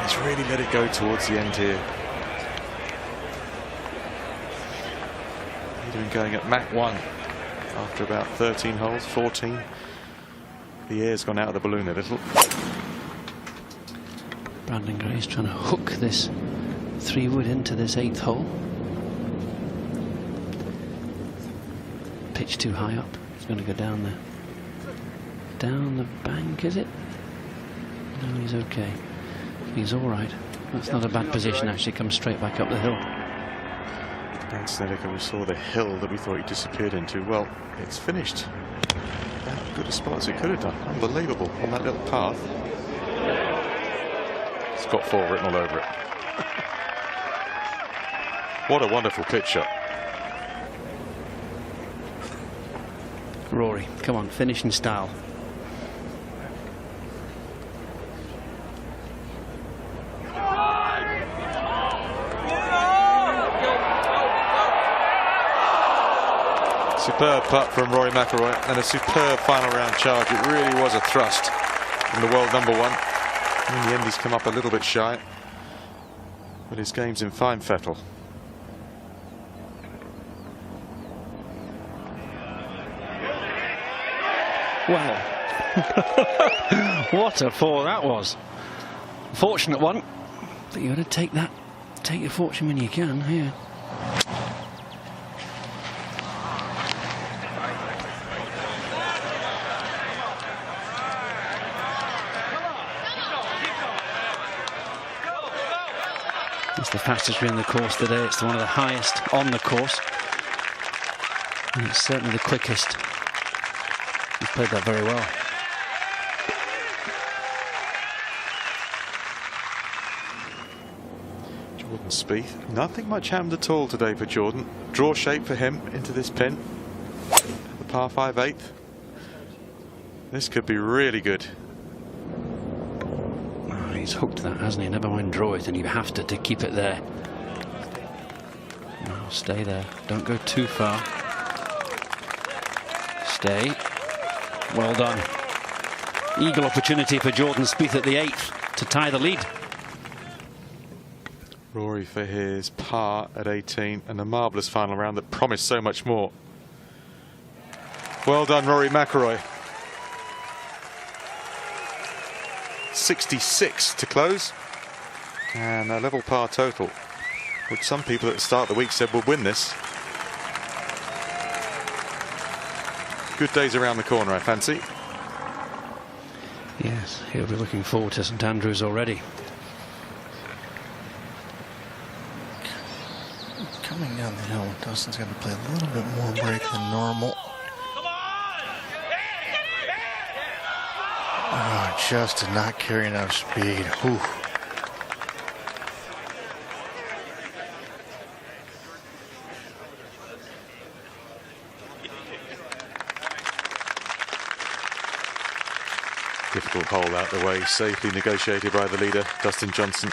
[SPEAKER 8] He's really let it go towards the end here. He'd been going at Mach 1 after about 13 holes, 14. The air's gone out of the balloon a little.
[SPEAKER 13] Brandon Gray's trying to hook this 3-wood into this 8th hole. Pitch too high up. It's going to go down there. Down the bank, is it? No, he's okay. He's all right. That's not a bad position, actually. Comes straight back up the hill.
[SPEAKER 8] Brad Snedeker, we saw the hill that we thought he disappeared into. Well, it's finished. That good a spot as it could have done. Unbelievable on that little path. It's got 4 written all over it. What a wonderful pitch shot.
[SPEAKER 13] Rory, come on, finish in style.
[SPEAKER 8] Superb putt from Rory McIlroy and a superb final round charge. It really was a thrust from the world number 1. In the end, he's come up a little bit shy, but his game's in fine fettle.
[SPEAKER 13] Well, what a 4 that was. Fortunate one, but you got to take that, take your fortune when you can here. It's the fastest green on the course today. It's one of the highest on the course, and it's certainly the quickest. He's played that very well.
[SPEAKER 8] Jordan Spieth, nothing much hammed at all today for Jordan. Draw shape for him into this pin. The par 5 8th. This could be really good.
[SPEAKER 13] Oh, he's hooked that, hasn't he? Never mind draw it, and you have to keep it there. No, stay there. Don't go too far. Stay. Well done. Eagle opportunity for Jordan Spieth at the 8th to tie the lead.
[SPEAKER 8] Rory for his par at 18 and a marvellous final round that promised so much more. Well done, Rory McIlroy. 66 to close and a level par total, which some people at the start of the week said would win this. Good days around the corner, I fancy.
[SPEAKER 13] Yes, he'll be looking forward to St Andrews already.
[SPEAKER 12] Coming down the hill, Dustin's going to play a little bit more break than normal. Oh, just did not carry enough speed. Whew.
[SPEAKER 8] Difficult hole out the way, safely negotiated by the leader, Dustin Johnson.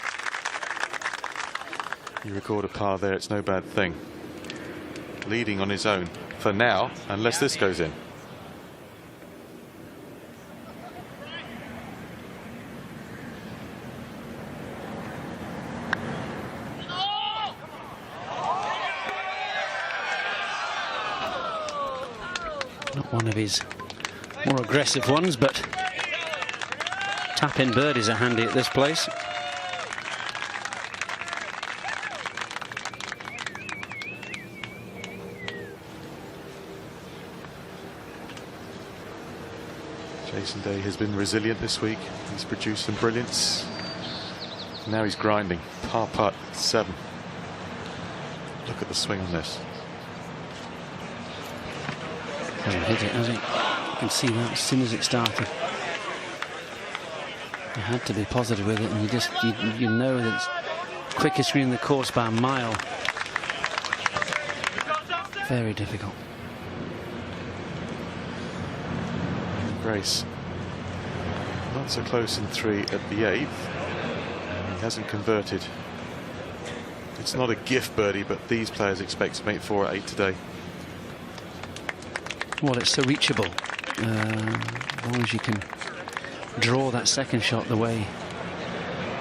[SPEAKER 8] You record a par there, it's no bad thing. Leading on his own for now, unless this goes in.
[SPEAKER 13] Not one of his more aggressive ones, but tap-in birdies are handy at this place.
[SPEAKER 8] Jason Day has been resilient this week. He's produced some brilliance. Now he's grinding. Par putt, 7. Look at the swing on this.
[SPEAKER 13] Hasn't hit it, has he? You can see that as soon as it started. You had to be positive with it, and you know that it's quickest green in the course by a mile. Very difficult.
[SPEAKER 8] Grace, not so close in 3 at the 8th. He hasn't converted. It's not a gift birdie, but these players expect to make 4 at 8 today.
[SPEAKER 13] Well, it's so reachable. As long as you can draw that second shot the way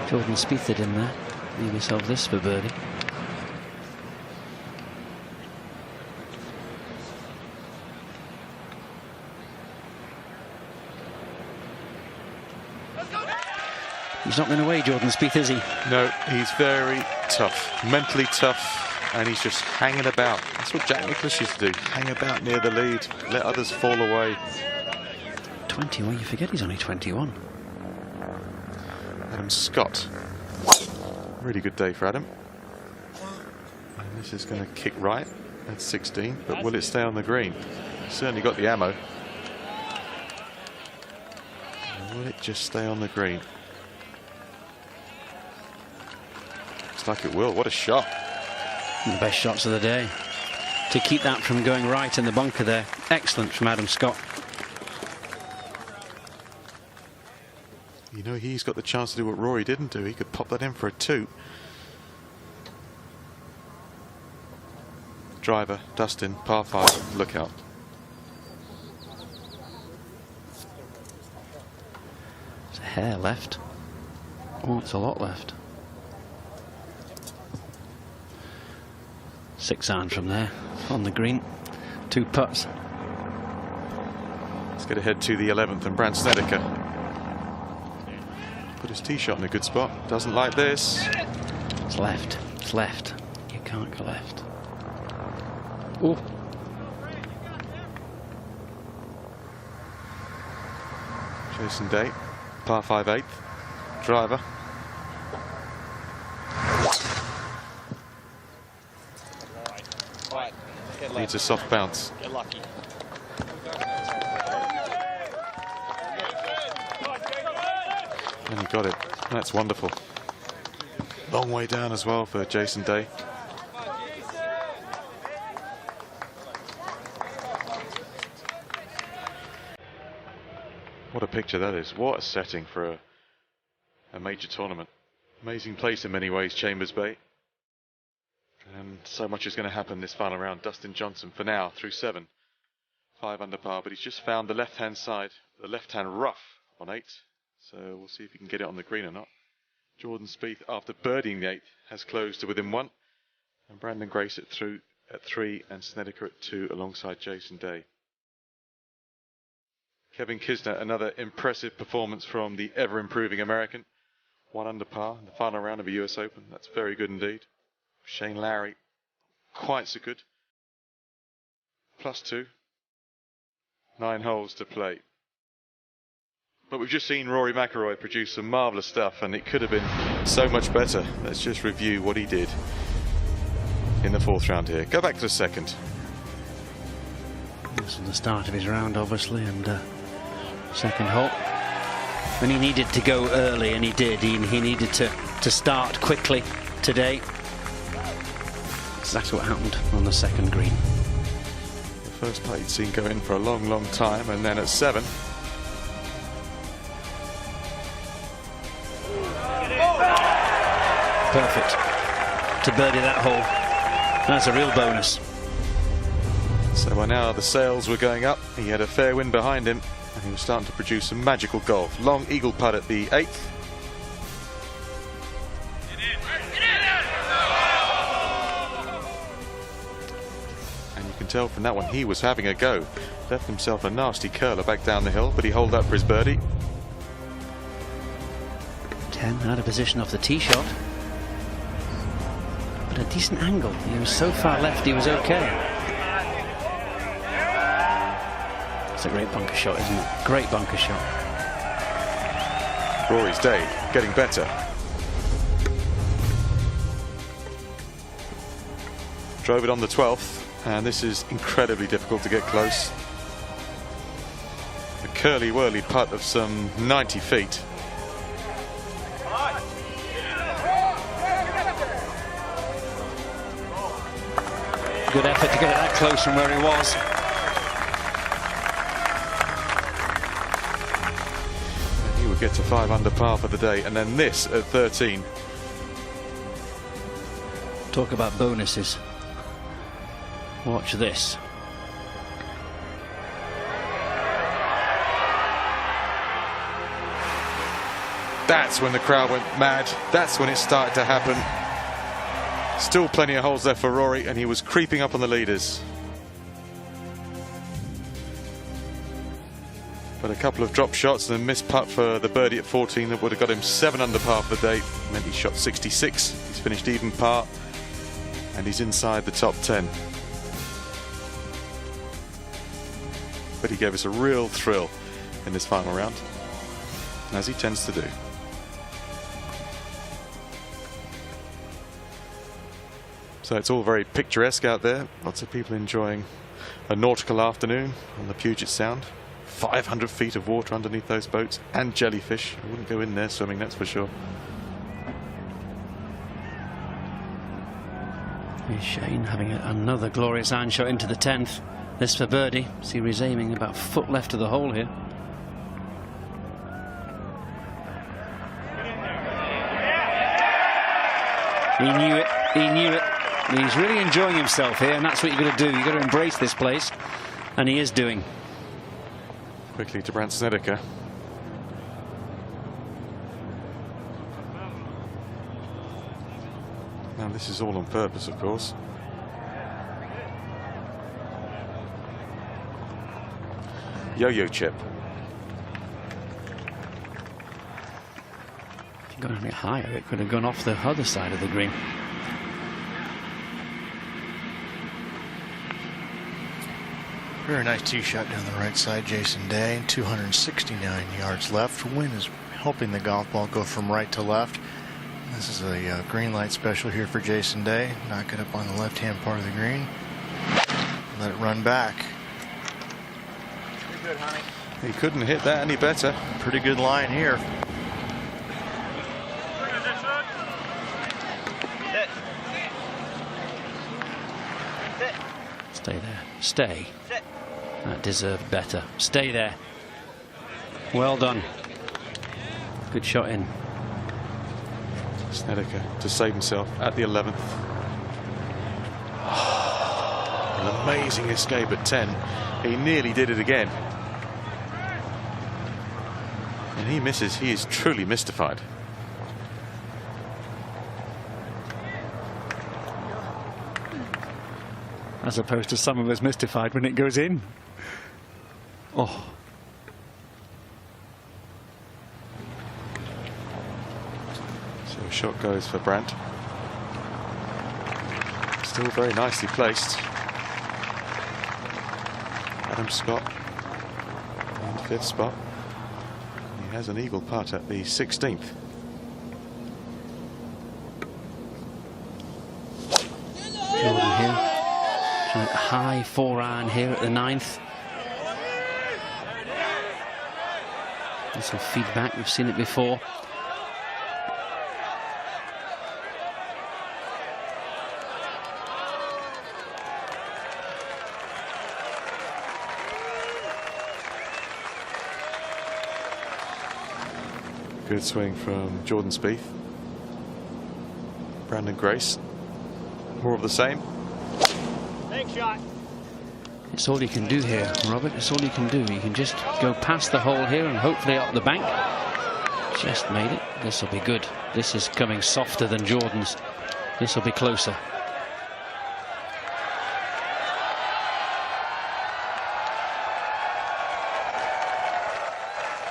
[SPEAKER 13] Jordan Spieth did in there, leave yourself this for birdie. He's not going away, Jordan Spieth, is he?
[SPEAKER 8] No, he's very tough, mentally tough, and he's just hanging about. That's what Jack Nicklaus used to do, hang about near the lead, let others fall away.
[SPEAKER 13] 21, you forget he's only 21.
[SPEAKER 8] Adam Scott. Really good day for Adam. And this is going to kick right at 16, but will it stay on the green? Certainly got the ammo. And will it just stay on the green? Looks like it will. What a shot.
[SPEAKER 13] The best shots of the day. To keep that from going right in the bunker there. Excellent from Adam Scott.
[SPEAKER 8] You know, he's got the chance to do what Rory didn't do. He could pop that in for a 2. Driver, Dustin, par 5, look out.
[SPEAKER 13] There's a hair left. Oh, it's a lot left. 6 iron from there, on the green. 2 putts.
[SPEAKER 8] Let's get ahead to the 11th and Brandt Snedeker. Put his tee shot in a good spot. Doesn't like this.
[SPEAKER 13] It's left. It's left. You can't go left. Oh.
[SPEAKER 8] Jason Day, par 5 8th. Driver. Needs a soft bounce.
[SPEAKER 5] Get lucky.
[SPEAKER 8] And he got it. That's wonderful. Long way down as well for Jason Day. What a picture that is. What a setting for a major tournament. Amazing place in many ways, Chambers Bay. And so much is going to happen this final round. Dustin Johnson for now through 7. 5 under par, but he's just found the left-hand side, the left-hand rough on 8. So we'll see if he can get it on the green or not. Jordan Spieth, after birdieing the 8th, has closed to within 1. And Brandon Grace at 3 and Snedeker at 2 alongside Jason Day. Kevin Kisner, another impressive performance from the ever-improving American. 1 under par in the final round of a US Open. That's very good indeed. Shane Lowry, quite so good. +2. 9 holes to play. But we've just seen Rory McIlroy produce some marvellous stuff, and it could have been so much better. Let's just review what he did in the 4th round here. Go back to the 2nd.
[SPEAKER 13] This was the start of his round, obviously, and 2nd hole. And he needed to go early, and he did. He needed to start quickly today. That's what happened on the 2nd green.
[SPEAKER 8] The first putt he'd seen go in for a long, long time, and then at 7.
[SPEAKER 13] Perfect to birdie that hole. That's a real bonus.
[SPEAKER 8] So by now the sails were going up. He had a fair wind behind him, and he was starting to produce some magical golf. Long eagle putt at the 8th. And you can tell from that one he was having a go. Left himself a nasty curler back down the hill, but he holed up for his birdie.
[SPEAKER 13] 10 out of position off the tee shot. But a decent angle. He was so far left, he was okay. That's a great bunker shot, isn't it? Great bunker shot.
[SPEAKER 8] Rory's day getting better. Drove it on the 12th, and this is incredibly difficult to get close. A curly-whirly putt of some 90 feet.
[SPEAKER 13] Good effort to get it that close from where he was.
[SPEAKER 8] And he would get to 5 under par for the day, and then this at 13.
[SPEAKER 13] Talk about bonuses. Watch this.
[SPEAKER 8] That's when the crowd went mad. That's when it started to happen. Still plenty of holes left for Rory, and he was creeping up on the leaders. But a couple of drop shots and a missed putt for the birdie at 14 that would have got him 7 under par for the day. Meant he shot 66. He's finished even par, and he's inside the top 10. But he gave us a real thrill in this final round, as he tends to do. So it's all very picturesque out there. Lots of people enjoying a nautical afternoon on the Puget Sound. 500 feet of water underneath those boats, and jellyfish. I wouldn't go in there swimming, that's for sure.
[SPEAKER 13] Here's Shane having another glorious iron shot into the 10th. This for birdie. See, he's aiming about a foot left of the hole here. He knew it. He knew it. He's really enjoying himself here, and that's what you've got to do. You've got to embrace this place, and he is doing.
[SPEAKER 8] Quickly to Brandt Snedeker. Now this is all on purpose, of course. Yo-yo chip.
[SPEAKER 13] If you'd gone any higher, it could have gone off the other side of the green.
[SPEAKER 12] Very nice tee shot down the right side, Jason Day. 269 yards left. Wind is helping the golf ball go from right to left. This is a green light special here for Jason Day. Knock it up on the left-hand part of the green. Let it run back.
[SPEAKER 5] Pretty good, honey.
[SPEAKER 8] He couldn't hit that any better.
[SPEAKER 12] Pretty good line here.
[SPEAKER 13] Stay there. Stay. That deserved better. Stay there. Well done. Good shot in.
[SPEAKER 8] Snedeker to save himself at the 11th. An amazing escape at 10. He nearly did it again. And he misses. He is truly mystified.
[SPEAKER 13] As opposed to some of us mystified when it goes in. Oh.
[SPEAKER 8] So a shot goes for Brandt. Still very nicely placed. Adam Scott in the 5th spot. He has an eagle putt at the 16th.
[SPEAKER 13] Jordan here. Trying a high 4-iron here at the 9th. There's some feedback. We've seen it before.
[SPEAKER 8] Good swing from Jordan Spieth. Brandon Grace. More of the same.
[SPEAKER 15] Thanks, shot.
[SPEAKER 13] It's all you can do here, Robert. It's all you can do. You can just go past the hole here and hopefully up the bank. Just made it. This will be good. This is coming softer than Jordan's. This will be closer.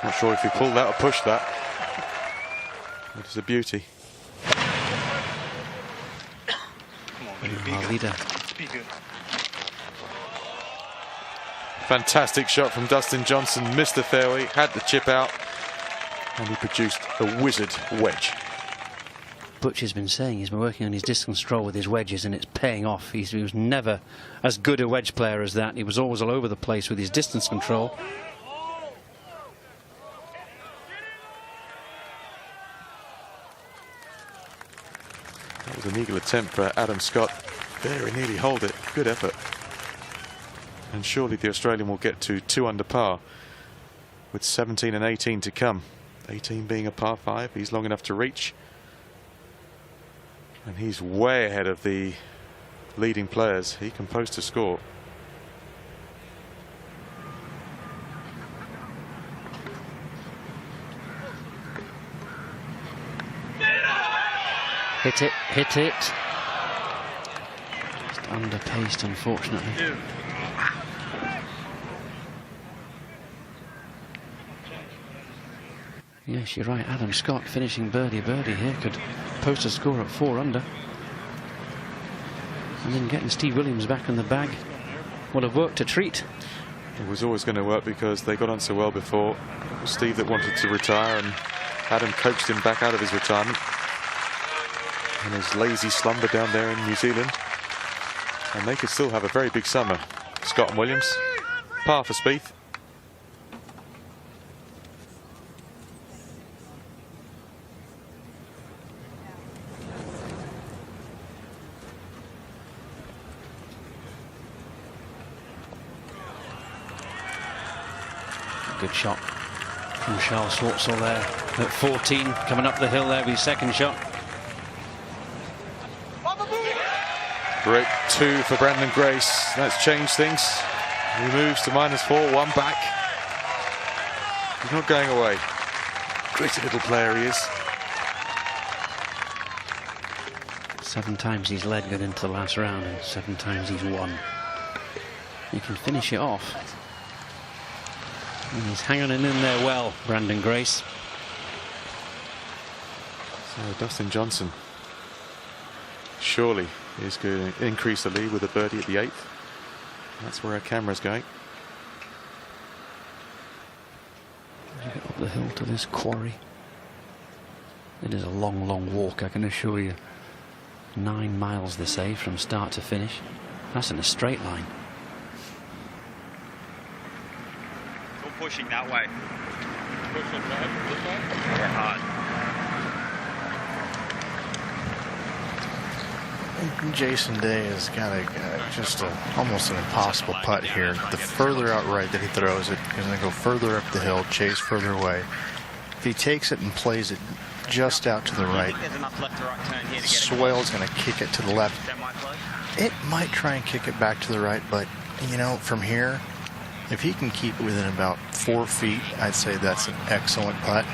[SPEAKER 8] Not sure if he pulled that or pushed that. It is a beauty.
[SPEAKER 13] Our leader
[SPEAKER 8] Fantastic shot from Dustin Johnson. Missed the fairway, had the chip out, and he produced a wizard wedge.
[SPEAKER 13] Butch has been saying he's been working on his distance control with his wedges, and it's paying off. He was never as good a wedge player as that. He was always all over the place with his distance control.
[SPEAKER 8] That was an eagle attempt for Adam Scott. There, he nearly holed it. Good effort. And surely the Australian will get to 2 under par with 17 and 18 to come. 18 being a par 5. He's long enough to reach. And he's way ahead of the leading players. He can post a score.
[SPEAKER 13] Hit it, hit it. Just underpaced, unfortunately. Yes, you're right. Adam Scott finishing birdie here could post a score at 4 under. And then getting Steve Williams back in the bag would have worked a treat.
[SPEAKER 8] It was always going to work because they got on so well before. It was Steve that wanted to retire, and Adam coaxed him back out of his retirement and his lazy slumber down there in New Zealand. And they could still have a very big summer. Scott and Williams, par for Spieth.
[SPEAKER 13] Good shot from Charles Schwartzel there at 14, coming up the hill there with his second shot.
[SPEAKER 8] Great 2 for Brandon Grace. That's changed things. He moves to -4, 1 back. He's not going away. Gritty little player he is.
[SPEAKER 13] 7 times he's led going into the last round, and 7 times he's won. He can finish it off. And he's hanging in there well, Brandon Grace.
[SPEAKER 8] So Dustin Johnson surely is going to increase the lead with a birdie at the 8th. That's where our camera's going.
[SPEAKER 13] Get up the hill to this quarry. It is a long, long walk, I can assure you. 9 miles, they say, from start to finish. That's in a straight line.
[SPEAKER 4] Pushing that way. Pushing this way? Yeah, hard.
[SPEAKER 12] Jason Day has got almost an impossible putt here. The further out right that he throws it, he's going to go further up the hill, chase further away. If he takes it and plays it just out to the right, the swale is going to kick it to the left. It might try and kick it back to the right, but you know, from here, if he can keep it within about 4 feet, I'd say that's an excellent putt.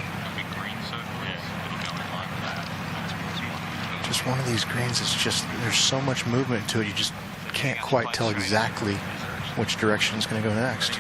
[SPEAKER 12] Just one of these greens is just, there's so much movement to it, you just can't quite tell exactly which direction it's going to go next.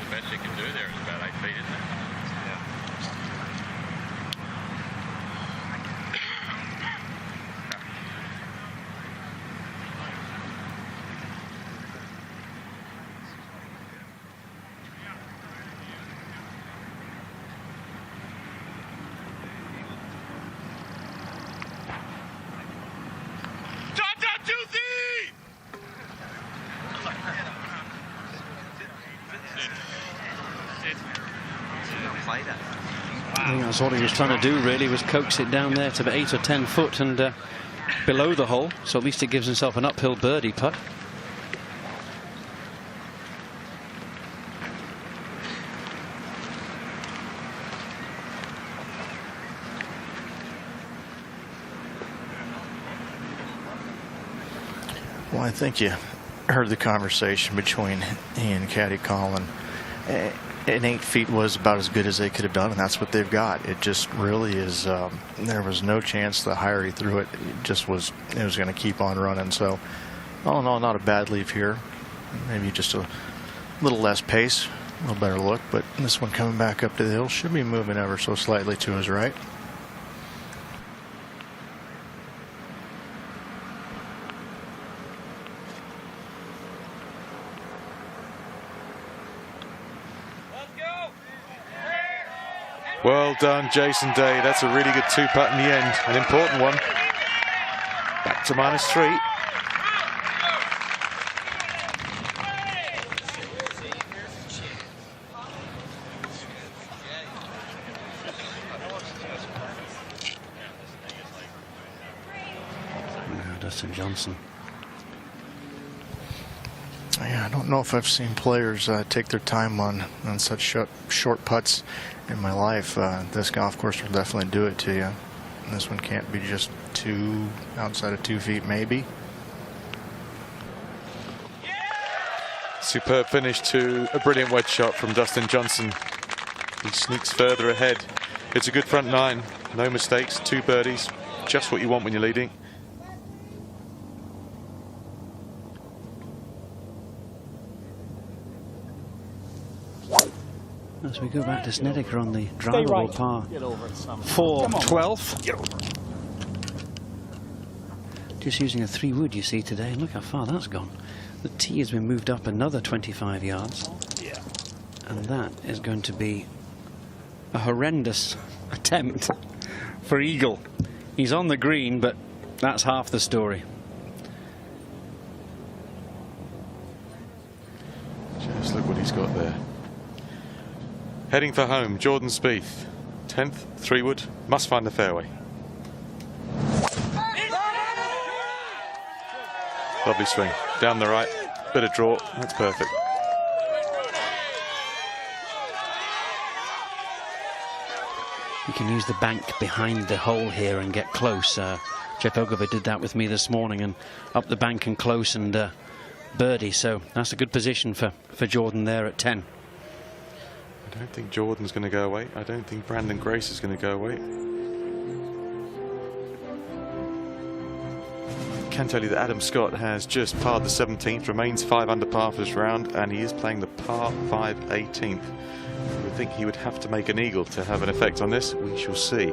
[SPEAKER 13] I think that's all he was trying to do, really, was coax it down there to about 8 or 10 foot and below the hole, so at least it gives himself an uphill birdie putt.
[SPEAKER 12] Well, I think you heard the conversation between he and Caddy Colin. And 8 feet was about as good as they could have done, and that's what they've got. It just really is. There was no chance the higher he threw it, it was going to keep on running. So, all in all, not a bad leave here. Maybe just a little less pace, a little better look, but this one coming back up to the hill should be moving ever so slightly to his right.
[SPEAKER 8] Well done, Jason Day. That's a really good 2-putt in the end, an important one. Back to -3.
[SPEAKER 13] Dustin Johnson.
[SPEAKER 12] Yeah, I don't know if I've seen players take their time on such short putts in my life. This golf course will definitely do it to you. And this one can't be just outside of 2 feet, maybe.
[SPEAKER 8] Superb finish to a brilliant wedge shot from Dustin Johnson. He sneaks further ahead. It's a good front 9. No mistakes, 2 birdies. Just what you want when you're leading.
[SPEAKER 13] As we go back to Snedeker on the drivable par 4-12. Just using a 3-wood, you see, today. Look how far that's gone. The tee has been moved up another 25 yards.
[SPEAKER 15] Yeah.
[SPEAKER 13] And that is going to be a horrendous attempt for Eagle. He's on the green, but that's half the story.
[SPEAKER 8] Just look what he's got there. Heading for home, Jordan Spieth. 10th, 3-wood, must find the fairway. Lovely swing, down the right, bit of draw, that's perfect.
[SPEAKER 13] You can use the bank behind the hole here and get close. Jeff Ogilvie did that with me this morning, and up the bank and close and birdie. So that's a good position for Jordan there at 10.
[SPEAKER 8] I don't think Jordan's going to go away. I don't think Brandon Grace is going to go away. I can tell you that Adam Scott has just parred the 17th, remains 5 under par for this round, and he is playing the par 5 18th. I would think he would have to make an eagle to have an effect on this. We shall see.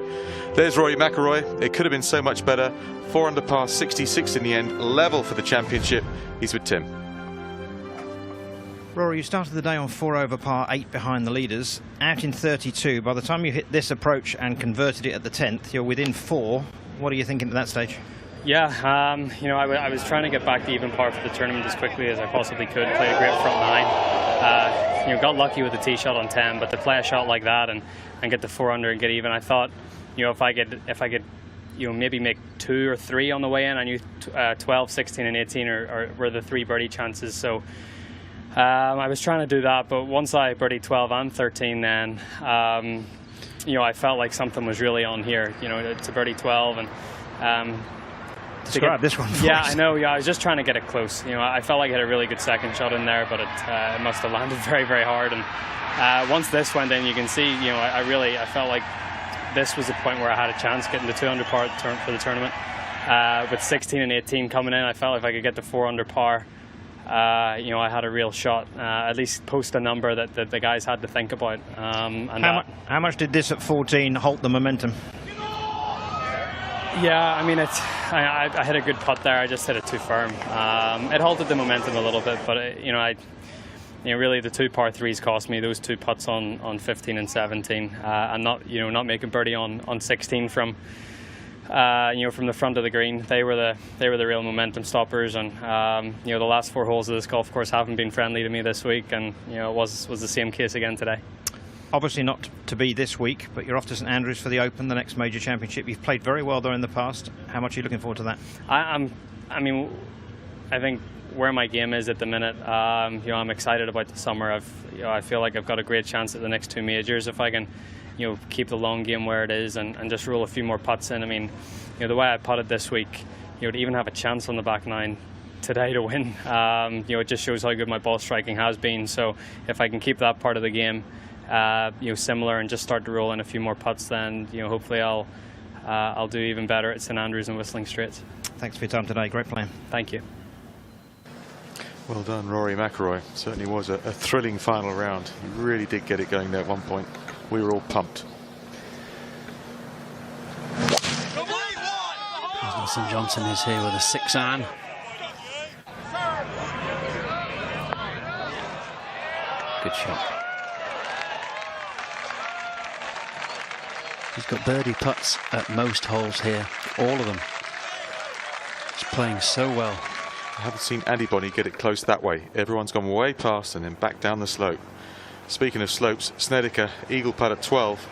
[SPEAKER 8] There's Rory McIlroy. It could have been so much better. 4 under par, 66 in the end, level for the championship. He's with Tim.
[SPEAKER 17] Rory, you started the day on 4 over par, 8 behind the leaders, out in 32. By the time you hit this approach and converted it at the 10th, you're within 4. What are you thinking at that stage?
[SPEAKER 11] Yeah, you know, I was trying to get back to even par for the tournament as quickly as I possibly could. Played a great front 9. You know, got lucky with the tee shot on 10, but to play a shot like that and get the 4 under and get even, I thought, you know, if I could, you know, maybe make 2 or 3 on the way in. I knew 12, 16, and 18 were the 3 birdie chances. So. I was trying to do that, but once I birdied 12 and 13, then you know, I felt like something was really on here. You know, to birdie 12 and
[SPEAKER 17] describe this one.
[SPEAKER 11] Yeah, I know. Yeah, I was just trying to get it close. You know, I felt like I had a really good second shot in there, but it must have landed very, very hard. And once this went in, you can see, you know, I felt like this was the point where I had a chance getting the 2 under par for the tournament. With 16 and 18 coming in, I felt if I could get the 4 under par. You know, I had a real shot, at least post a number that the guys had to think about. And
[SPEAKER 17] how much did this at 14 halt the momentum?
[SPEAKER 11] Yeah, I mean, I hit a good putt there. I just hit it too firm. It halted the momentum a little bit, but you know, really the 2 par 3s cost me those 2 putts on 15 and 17, and not making birdie on 16 from. You know, from the front of the green, they were the real momentum stoppers, and you know, the last 4 holes of this golf course haven't been friendly to me this week, and you know, it was the same case again today.
[SPEAKER 17] Obviously not to be this week, but you're off to St Andrews for the Open, the next major championship. You've played very well there in the past. How much are you looking forward to that? I mean, I think where my game is at the minute, you know, I'm excited about the summer. I feel like I've got a great chance at the next 2 majors if I can. You know, keep the long game where it is and just roll a few more putts in. I mean, you know, the way I putted this week, you know, to even have a chance on the back 9 today to win, you know, it just shows how good my ball striking has been. So if I can keep that part of the game, you know, similar and just start to roll in a few more putts, then, you know, hopefully I'll do even better at St Andrews and Whistling Straits. Thanks for your time today. Great playing.
[SPEAKER 11] Thank you.
[SPEAKER 8] Well done, Rory McIlroy. Certainly was a thrilling final round. He really did get it going there at one point. We were all pumped.
[SPEAKER 13] Dustin Johnson is here with a 6-iron. Good shot. He's got birdie putts at most holes here, all of them. He's playing so well.
[SPEAKER 8] I haven't seen anybody get it close that way. Everyone's gone way past and then back down the slope. Speaking of slopes, Snedeker, eagle putt at 12.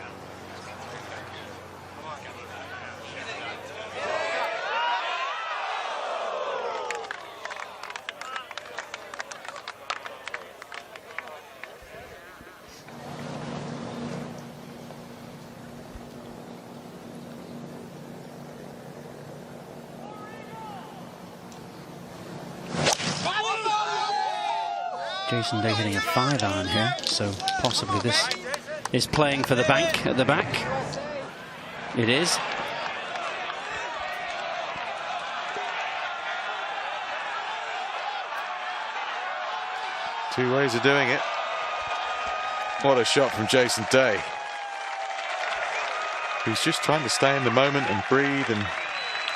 [SPEAKER 13] Jason Day hitting a 5-iron here, so possibly this is playing for the bank at the back. It is.
[SPEAKER 8] Two ways of doing it. What a shot from Jason Day. He's just trying to stay in the moment and breathe and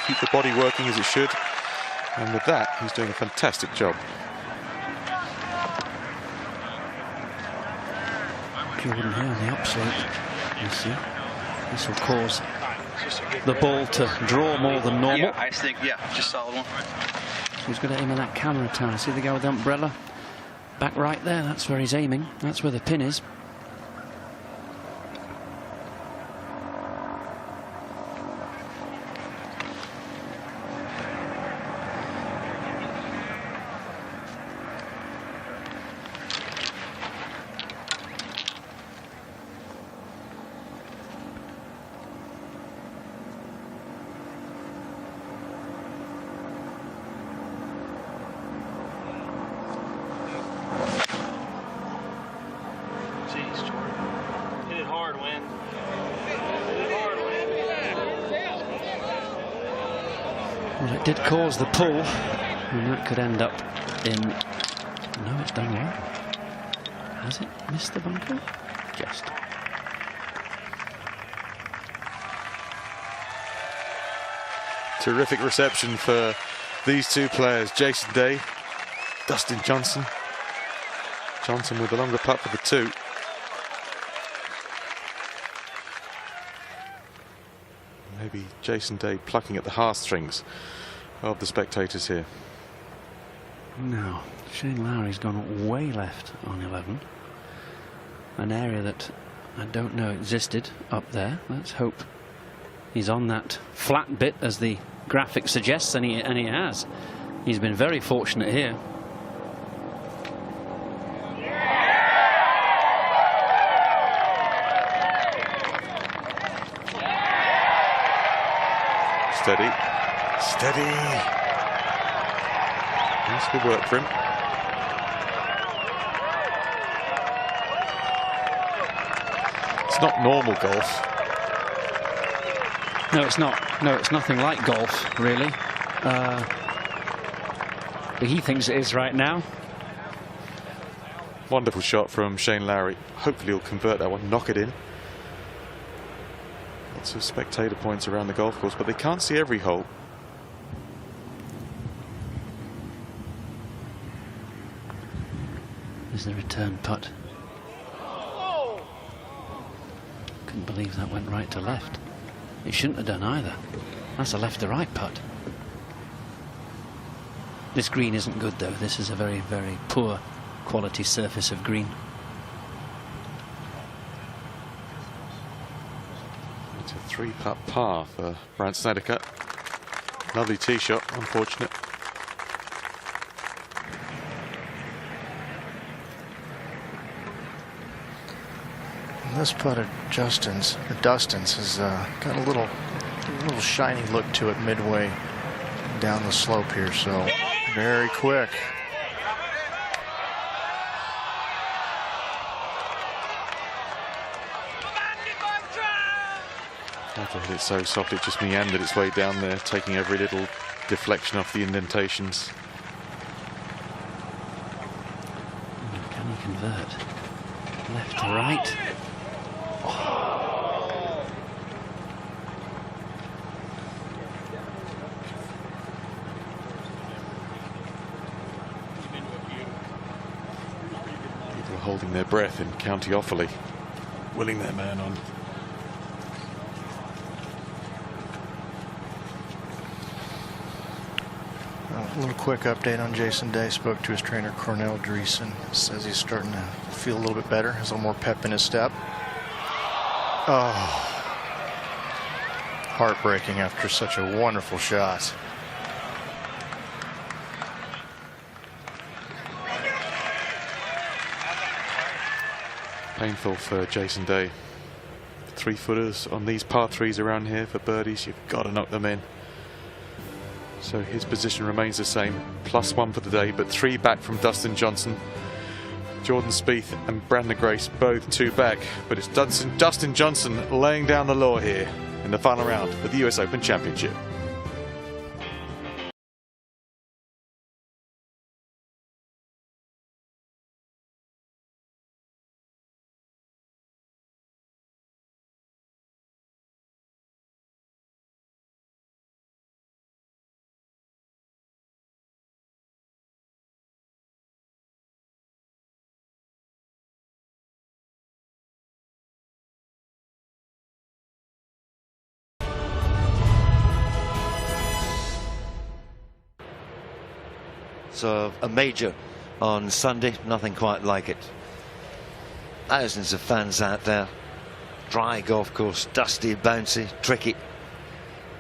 [SPEAKER 8] keep the body working as it should. And with that, he's doing a fantastic job.
[SPEAKER 13] Jordan here on the upslope. You see, this will cause the ball to draw more than normal.
[SPEAKER 5] Yeah, I think, yeah, just solid one.
[SPEAKER 13] He's got to aim at that camera tower. See the guy with the umbrella? Back right there, that's where he's aiming. That's where the pin is. Well, it did cause the pull, and that could end up in... No, it's done well. Has it missed the bunker? Just.
[SPEAKER 8] Terrific reception for these two players, Jason Day, Dustin Johnson. Johnson with the longer putt for the two. Maybe Jason Day plucking at the heartstrings of the spectators here.
[SPEAKER 13] No, Shane Lowry's gone way left on 11. An area that I don't know existed up there. Let's hope he's on that flat bit as the graphic suggests, and he has. He's been very fortunate here.
[SPEAKER 8] Steady. Steady. That's good work for him. It's not normal golf.
[SPEAKER 13] No, it's not. No, it's nothing like golf, really. But he thinks it is right now.
[SPEAKER 8] Wonderful shot from Shane Lowry. Hopefully he'll convert that one, knock it in. Lots of spectator points around the golf course, but they can't see every hole.
[SPEAKER 13] There's the return putt. Couldn't believe that went right to left. It shouldn't have done either. That's a left to right putt. This green isn't good though. This is a very, very poor quality surface of green.
[SPEAKER 8] It's a 3-putt par for Brandt Snedeker. Lovely tee shot, unfortunate.
[SPEAKER 12] This putt of Dustin's has got a little shiny look to it midway down the slope here, so very quick.
[SPEAKER 8] I had to hit it so soft it just meandered its way down there, taking every little deflection off the indentations.
[SPEAKER 13] Can he convert? Left to right.
[SPEAKER 8] People are holding their breath in County Offaly, willing their man on.
[SPEAKER 12] A little quick update on Jason Day. Spoke to his trainer Cornell Dreesen. Says he's starting to feel a little bit better. Has a little more pep in his step. Oh, heartbreaking after such a wonderful shot.
[SPEAKER 8] Painful for Jason Day. 3-footers on these par 3s around here for birdies. You've got to knock them in. So his position remains the same, +1 for the day, but 3 back from Dustin Johnson. Jordan Spieth and Brandon Grace both 2 back, but it's Dustin Johnson laying down the law here in the final round of the US Open Championship.
[SPEAKER 1] So a major on Sunday, nothing quite like it. Thousands of fans out there. Dry golf course, dusty, bouncy, tricky.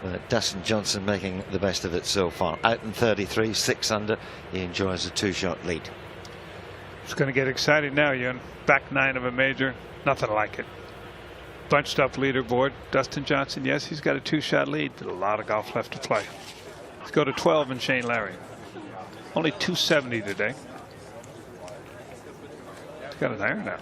[SPEAKER 1] But Dustin Johnson making the best of it so far. Out in 33, 6 under. He enjoys a 2-shot lead.
[SPEAKER 9] It's going to get exciting now, Ewan. Back 9 of a major, nothing like it. Bunched up leaderboard. Dustin Johnson, yes, he's got a 2-shot lead, but a lot of golf left to play. Let's go to 12 and Shane Larry. Only 270 today. He's got an iron now.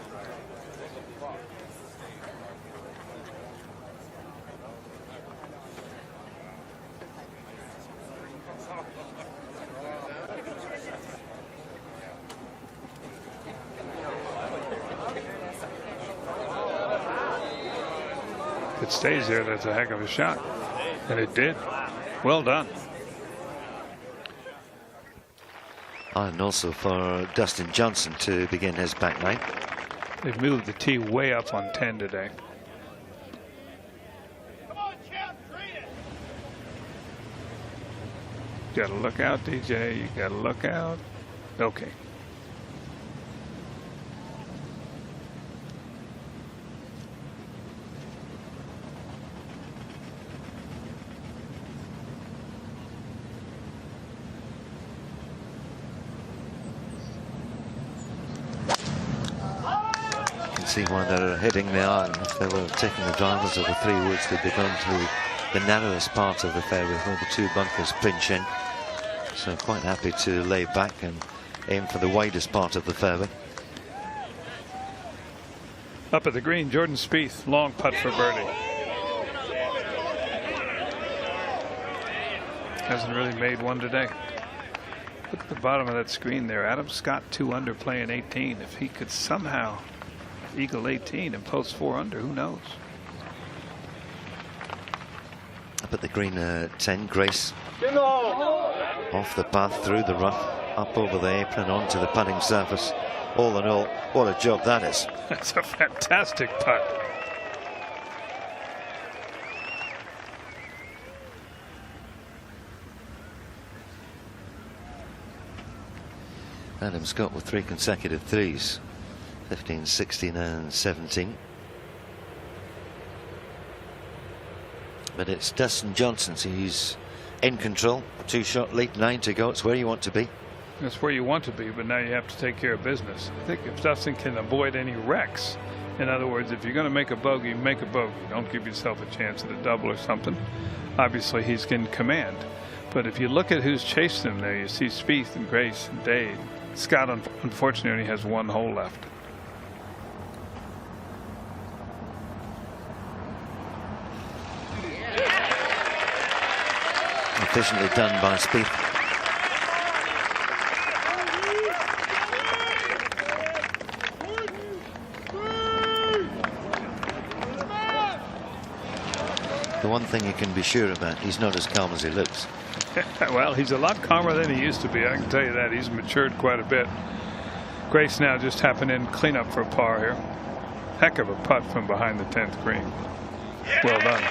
[SPEAKER 9] If it stays there, that's a heck of a shot. And it did. Well done.
[SPEAKER 1] And also for Dustin Johnson to begin his back 9.
[SPEAKER 9] They've moved the tee way up on 10 today. You gotta look out, DJ. You gotta look out. Okay.
[SPEAKER 1] See why they're hitting the iron. If they were taking the drivers of the 3 woods, they'd be going to the narrowest part of the fairway where the 2 bunkers pinch in. So quite happy to lay back and aim for the widest part of the fairway.
[SPEAKER 9] Up at the green, Jordan Spieth, long putt for birdie. Hasn't really made one today. Look at the bottom of that screen there. Adam Scott 2 under playing 18. If he could somehow eagle 18 and post 4 under, who knows?
[SPEAKER 1] Up at the green 10, Grace off the path, through the rough, up over the apron, onto the putting surface. All in all, what a job that is.
[SPEAKER 9] That's a fantastic putt.
[SPEAKER 1] Adam Scott with 3 consecutive 3s. 15, 16 and 17. But it's Dustin Johnson, so he's in control. 2-shot lead, 9 to go. It's where you want to be.
[SPEAKER 9] That's where you want to be, but now you have to take care of business. I think if Dustin can avoid any wrecks, in other words, if you're going to make a bogey, make a bogey. Don't give yourself a chance at a double or something. Obviously, he's in command. But if you look at who's chasing him there, you see Spieth and Grace and Dade. Scott, unfortunately, only has 1 hole left.
[SPEAKER 1] Efficiently done by Spieth. The one thing you can be sure about, he's not as calm as he looks.
[SPEAKER 9] Well, he's a lot calmer than he used to be, I can tell you that. He's matured quite a bit. Grace now just tapping in cleanup for a par here. Heck of a putt from behind the 10th green. Well done.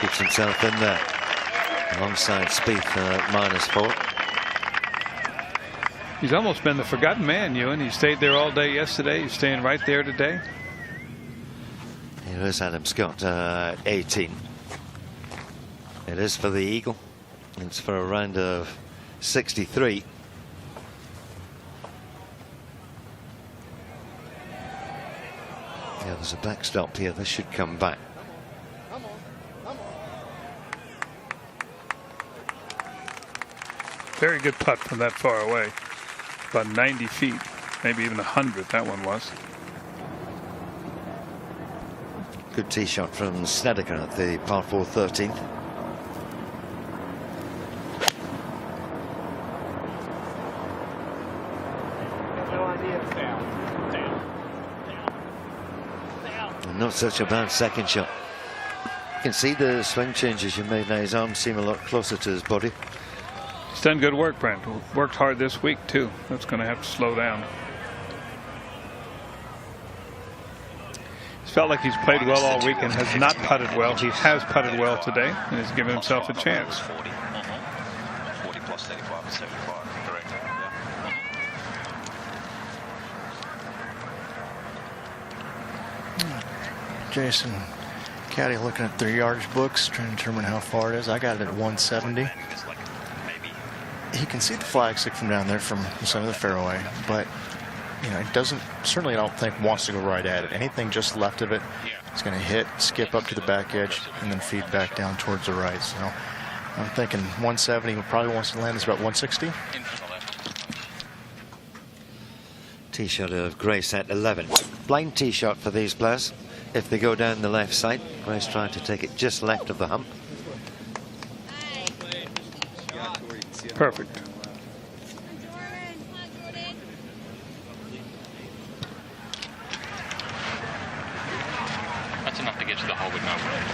[SPEAKER 1] Keeps himself in there alongside Spieth, -4.
[SPEAKER 9] He's almost been the forgotten man, Ewan. He stayed there all day yesterday. He's staying right there today.
[SPEAKER 1] Here is Adam Scott, 18. It is for the eagle. It's for a round of 63. Yeah, there's a backstop here. This should come back.
[SPEAKER 9] Very good putt from that far away. About 90 feet, maybe even 100, that one was.
[SPEAKER 1] Good tee shot from Snedeker at the par 4 13th. Not such a bad second shot. You can see the swing changes you made now. His arms seem a lot closer to his body.
[SPEAKER 9] He's done good work, Brent. Worked hard this week, too. That's going to have to slow down. He's felt like he's played well all week and has not putted well. He has putted well today and has given himself a chance.
[SPEAKER 5] 40 plus 35 and 75, correct?
[SPEAKER 12] Jason, caddy looking at their yardage books, trying to determine how far it is. I got it at 170. He can see the flagstick from down there from the center of the fairway, but you know, it doesn't, certainly I don't think wants to go right at it. Anything just left of it, it's going to hit, skip up to the back edge, and then feed back down towards the right. So I'm thinking 170 probably wants to land is about 160.
[SPEAKER 1] Tee shot of Grace at 11. Blind tee shot for these players. If they go down the left side, Grace trying to take it just left of the hump.
[SPEAKER 9] Perfect.
[SPEAKER 14] That's enough to get to the hole with no wind.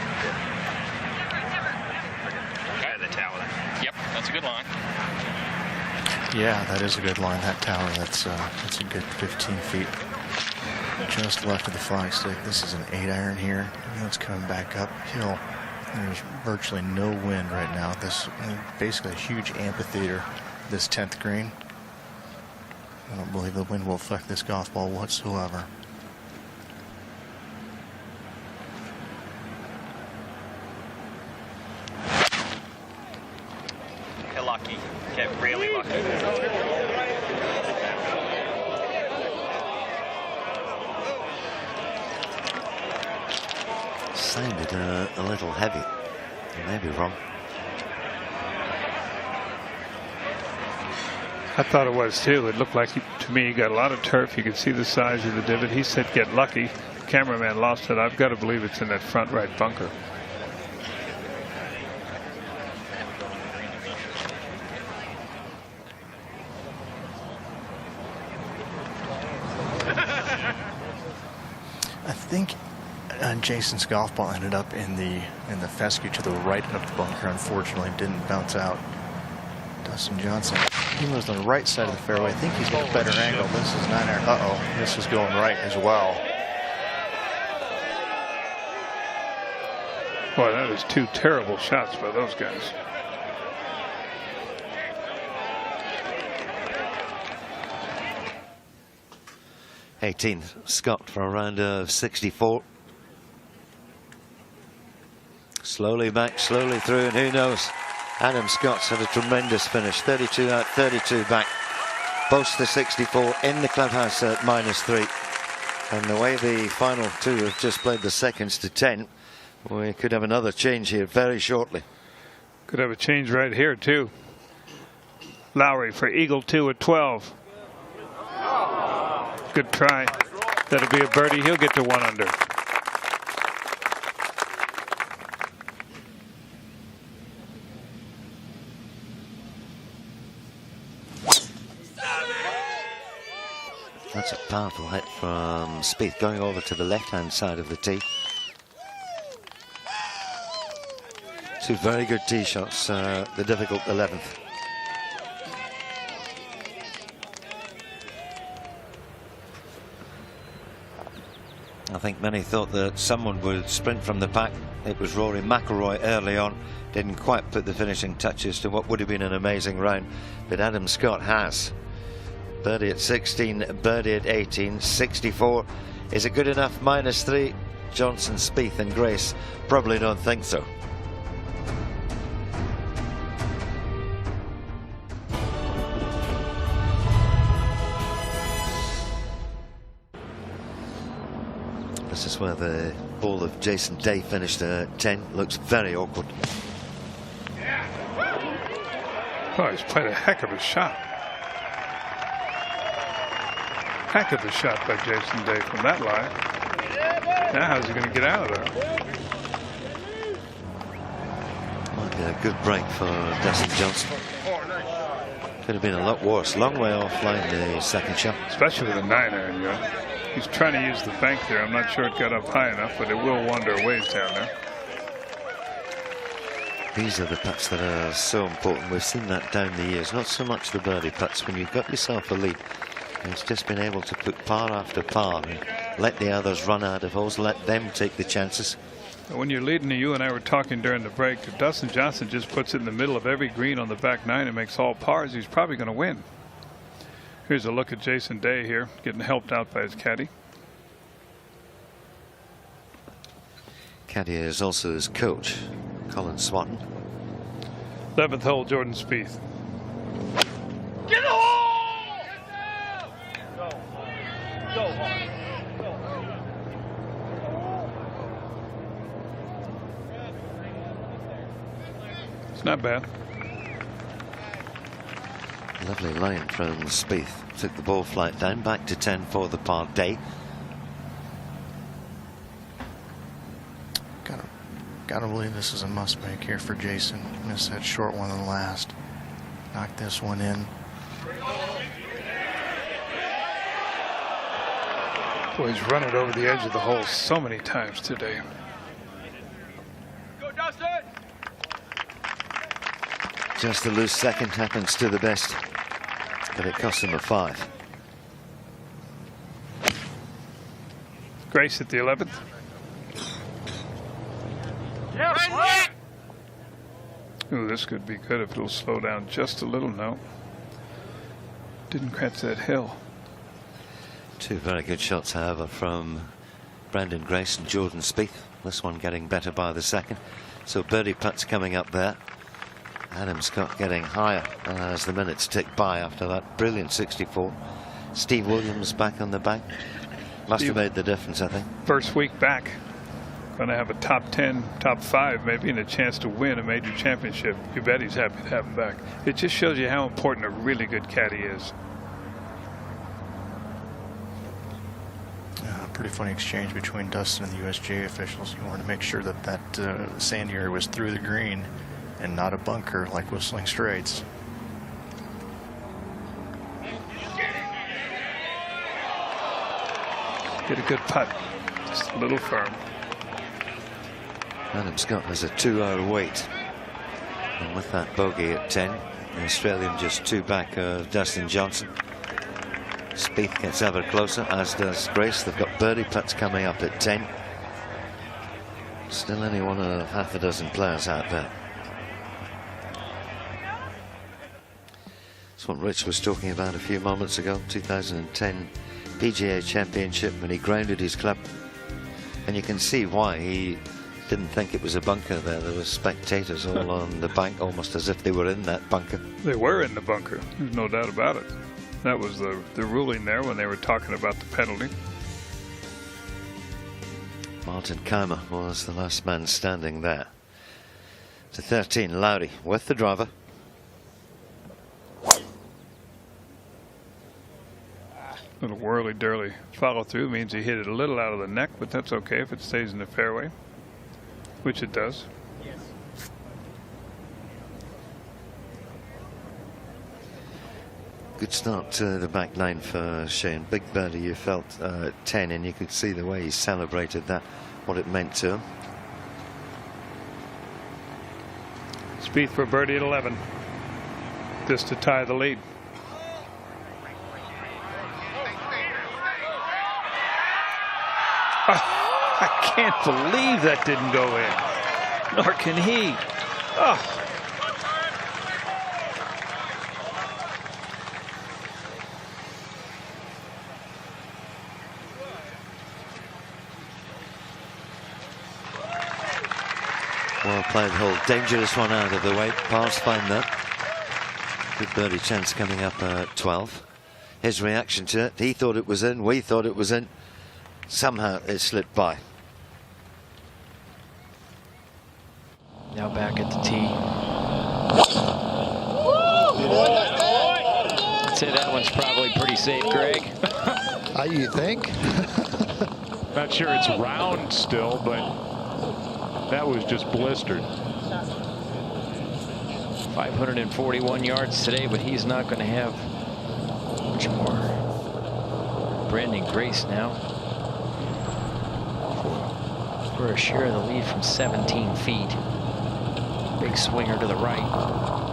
[SPEAKER 14] Okay, the tower there. Yep, that's a good line.
[SPEAKER 12] Yeah, that is a good line. That tower, that's a good 15 feet. Just left of the flagstick. This is an 8-iron here. You know, it's coming back uphill. There's virtually no wind right now. This basically a huge amphitheater, this 10th green. I don't believe the wind will affect this golf ball whatsoever.
[SPEAKER 5] Get lucky. Get really lucky.
[SPEAKER 1] Sounded a little heavy. I may be wrong.
[SPEAKER 9] I thought it was too. It looked like, to me, he got a lot of turf. You could see the size of the divot. He said get lucky. The cameraman lost it. I've got to believe it's in that front right bunker.
[SPEAKER 12] I think Jason's golf ball ended up in the fescue to the right of the bunker. Unfortunately, didn't bounce out. Dustin Johnson, he was on the right side of the fairway. I think he's got a better angle. This is 9-iron. Uh-oh, this is going right as well.
[SPEAKER 9] Boy, that is two terrible shots by those guys.
[SPEAKER 1] Scott for a round of 64. Slowly back, slowly through, and who knows? Adam Scott's had a tremendous finish. 32 out, 32 back. Boasts the 64 in the clubhouse at -3. And the way the final two have just played the seconds to 10, we could have another change here very shortly.
[SPEAKER 9] Could have a change right here, too. Lowry for Eagle 2 at 12. Good try. That'll be a birdie. He'll get to 1 under.
[SPEAKER 1] That's a powerful hit from Spieth, going over to the left-hand side of the tee. Two very good tee shots, the difficult 11th. I think many thought that someone would sprint from the pack. It was Rory McIlroy early on. Didn't quite put the finishing touches to what would have been an amazing round, but Adam Scott has. Birdie at 16, birdie at 18, 64. Is it good enough? -3. Johnson, Spieth and Grace probably don't think so. This is where the ball of Jason Day finished at 10. Looks very awkward.
[SPEAKER 9] Oh, he's played a heck of a shot. Heck of a shot by Jason Day from that line. Now how's he going to get out of there?
[SPEAKER 1] Might be a good break for Dustin Johnson. Could have been a lot worse. Long way offline the second shot.
[SPEAKER 9] Especially with a 9-iron, yeah. He's trying to use the bank there. I'm not sure it got up high enough, but it will wander a ways down there.
[SPEAKER 1] These are the putts that are so important. We've seen that down the years. Not so much the birdie putts. When you've got yourself a lead, it's just been able to put par after par and let the others run out of holes, let them take the chances.
[SPEAKER 9] When you're leading, you and I were talking during the break, if Dustin Johnson just puts it in the middle of every green on the back nine and makes all pars, he's probably going to win. Here's a look at Jason Day here, getting helped out by his caddy.
[SPEAKER 1] Caddy is also his coach, Colin Swatton.
[SPEAKER 9] 11th hole, Jordan Spieth.
[SPEAKER 15] Get the hole! Go.
[SPEAKER 9] It's not bad.
[SPEAKER 1] Lovely line from Spieth. Took the ball flight down, back to 10 for the par day.
[SPEAKER 12] Gotta believe this is a must make here for Jason. Missed that short one in the last. Knocked this one in.
[SPEAKER 9] Boy, he's run it over the edge of the hole so many times today.
[SPEAKER 15] Go, Dustin!
[SPEAKER 1] Just a loose second happens to the best, but it cost him a 5.
[SPEAKER 9] Grace at the 11th. Ooh, this could be good if it'll slow down just a little. No. Didn't catch that hill.
[SPEAKER 1] Two very good shots, however, from Brandon Grace and Jordan Spieth. This one getting better by the second. So birdie putts coming up there. Adam Scott getting higher as the minutes tick by after that brilliant 64. Steve Williams back on the bank. Must have made the difference, I think.
[SPEAKER 9] First week back. Going to have a top 10, top 5 maybe, and a chance to win a major championship. You bet he's happy to have him back. It just shows you how important a really good caddy is.
[SPEAKER 12] Pretty funny exchange between Dustin and the USGA officials. He wanted to make sure that sand area was through the green and not a bunker like Whistling Straits.
[SPEAKER 9] Get a good putt, just a little firm.
[SPEAKER 1] Adam Scott has a 2-hour wait, and with that bogey at 10, the Australian just 2 back of Dustin Johnson. Spieth gets ever closer, as does Grace. They've got birdie putts coming up at 10. Still only one of half a dozen players out there. That's what Rich was talking about a few moments ago. 2010 PGA Championship, when he grounded his club, and you can see why he didn't think it was a bunker there. There were spectators all on the bank, almost as if they were in that bunker.
[SPEAKER 9] They were in the bunker, there's no doubt about it. That was the ruling there when they were talking about the penalty.
[SPEAKER 1] Martin Keimer was the last man standing there. To 13, Lowry with the driver.
[SPEAKER 9] Little whirly-dirly follow-through means he hit it a little out of the neck, but that's okay if it stays in the fairway, which it does.
[SPEAKER 15] Yes.
[SPEAKER 1] Good start to the back nine for Shane. Big birdie, you felt 10, and you could see the way he celebrated that, what it meant to him.
[SPEAKER 9] Spieth for birdie at 11. Just to tie the lead. I can't believe that didn't go in. Nor can he. Oh.
[SPEAKER 1] Well played hole. Dangerous one out of the way. Pass fine that. Good birdie chance coming up at 12. His reaction to it. He thought it was in. We thought it was in. Somehow it slipped by.
[SPEAKER 18] Now back at the tee. I'd say that one's probably pretty safe, Greg.
[SPEAKER 12] You think?
[SPEAKER 19] Not sure it's round still, but that was just blistered.
[SPEAKER 18] 541 yards today, but he's not going to have much more. Brandon Grace now for a share of the lead from 17 feet. Big swinger to the right.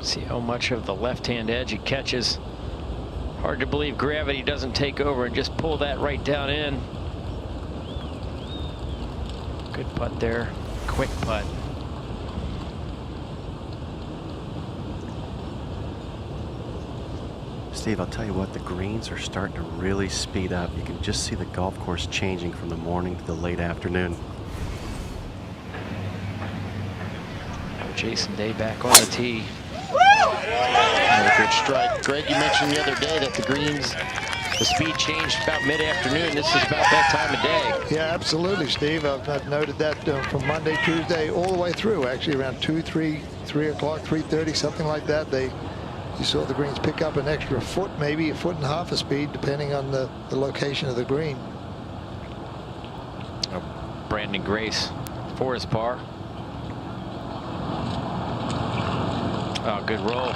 [SPEAKER 18] See how much of the left-hand edge he catches. Hard to believe gravity doesn't take over and just pull that right down in. Good putt there, quick putt.
[SPEAKER 20] Steve, I'll tell you what, the greens are starting to really speed up. You can just see the golf course changing from the morning to the late afternoon.
[SPEAKER 18] Jason Day back on the tee.
[SPEAKER 12] Another good strike. Greg, you mentioned the other day that the greens,
[SPEAKER 18] the speed changed about mid-afternoon. This is about that time of day.
[SPEAKER 21] Yeah, absolutely, Steve. I've noted that from Monday, Tuesday, all the way through. Actually, around 2, 3 o'clock, 3:30, something like that. You saw the greens pick up an extra foot, maybe a foot and a half of speed, depending on the location of the green.
[SPEAKER 18] Brandon Grace for his par. Oh, good roll.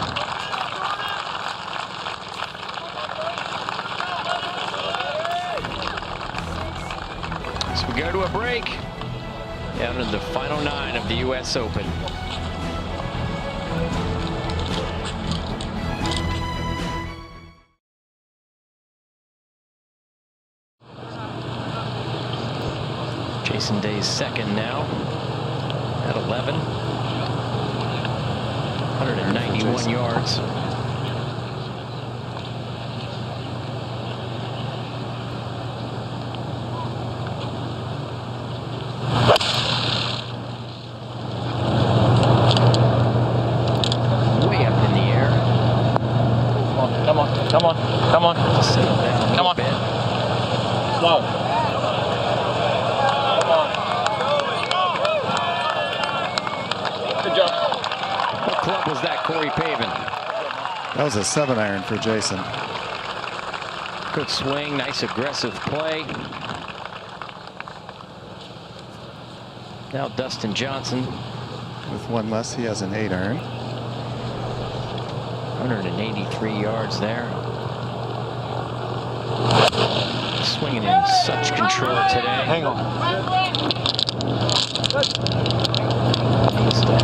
[SPEAKER 18] So we go to a break. Down to the final 9 of the U.S. Open. Jason Day's second now at 11. 191 yards. Way up in the air. Come on, come on, come on. Settle down a little bit. Slow. Club was that, Corey Pavin?
[SPEAKER 22] That was a 7-iron for Jason.
[SPEAKER 18] Good swing, nice aggressive play. Now Dustin Johnson.
[SPEAKER 22] With one less, he has an 8-iron.
[SPEAKER 18] 183 yards there. Swinging in such control today.
[SPEAKER 21] Hang on.
[SPEAKER 18] Needs to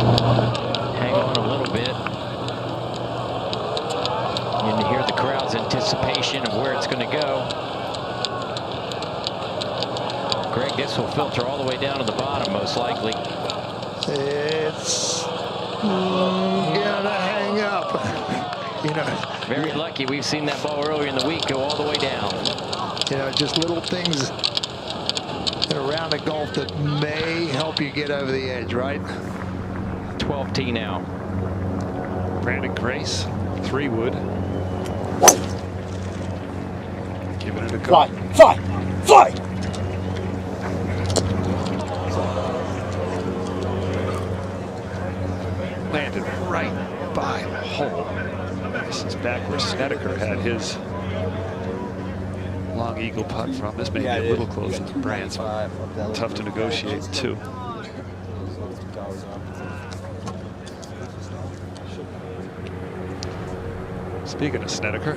[SPEAKER 18] hang on a little bit. And to hear the crowd's anticipation of where it's going to go. Greg, this will filter all the way down to the bottom, most likely.
[SPEAKER 21] It's gonna hang up. You know,
[SPEAKER 18] very lucky. We've seen that ball earlier in the week go all the way down.
[SPEAKER 21] You know, just little things around the golf that may help you get over the edge, right?
[SPEAKER 18] 12 tee now.
[SPEAKER 19] Brandon Grace, 3 wood. Giving it a go.
[SPEAKER 21] Fly!
[SPEAKER 19] Landed right by the hole. This is back where Snedeker had his long eagle putt from. This may be a little closer to Brand's. Tough to negotiate, too. Speaking of Snedeker,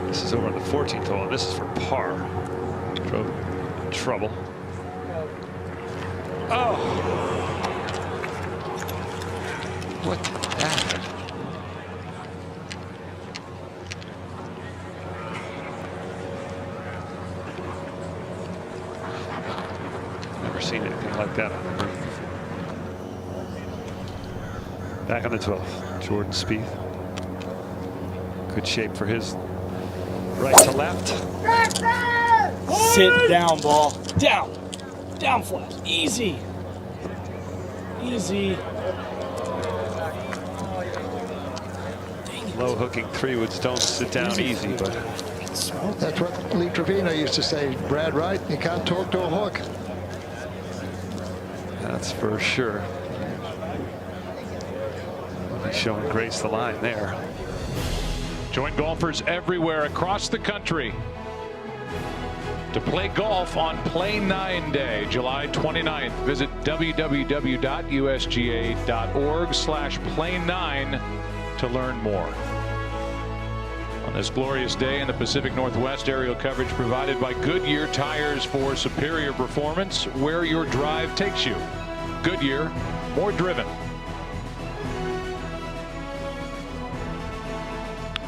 [SPEAKER 19] this is over on the 14th hole, and this is for par. Drove in trouble. Oh! What happened? seen anything like that on the green. Back on the 12th, Jordan Spieth. Good shape for his right to left.
[SPEAKER 15] Sit down, ball. Down. Down flat. Easy. Easy.
[SPEAKER 19] Low hooking 3-woods don't sit down easy, but
[SPEAKER 21] That's what Lee Trevino used to say, Brad, right? You can't talk to a hook.
[SPEAKER 19] that's for sure. He's showing Grace the line there.
[SPEAKER 2] Join golfers everywhere across the country to play golf on Play 9 Day, July 29th. Visit www.usga.org/play9 to learn more. On this glorious day in the Pacific Northwest, aerial coverage provided by Goodyear Tires for superior performance where your drive takes you. Goodyear, more driven.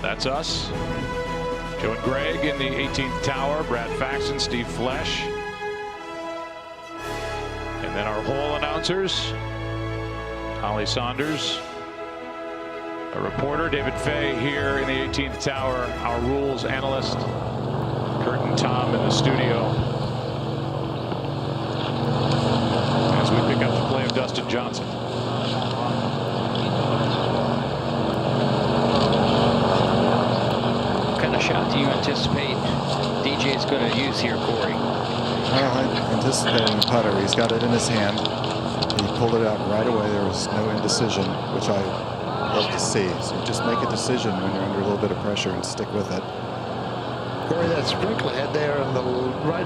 [SPEAKER 2] That's us. Joe and Greg in the 18th tower. Brad Faxon, Steve Flesh. And then our hole announcers. Holly Saunders. A reporter, David Fay, here in the 18th tower. Our rules analyst, Kurt and Tom in the studio. As we pick up the play of Dustin Johnson.
[SPEAKER 18] What kind of shot do you anticipate DJ is going to use here, Corey?
[SPEAKER 22] Well, I'm anticipating the putter. He's got it in his hand. He pulled it out right away. There was no indecision, which I love to see. So just make a decision when you're under a little bit of pressure and stick with it.
[SPEAKER 21] Corey, that sprinkler head there on the right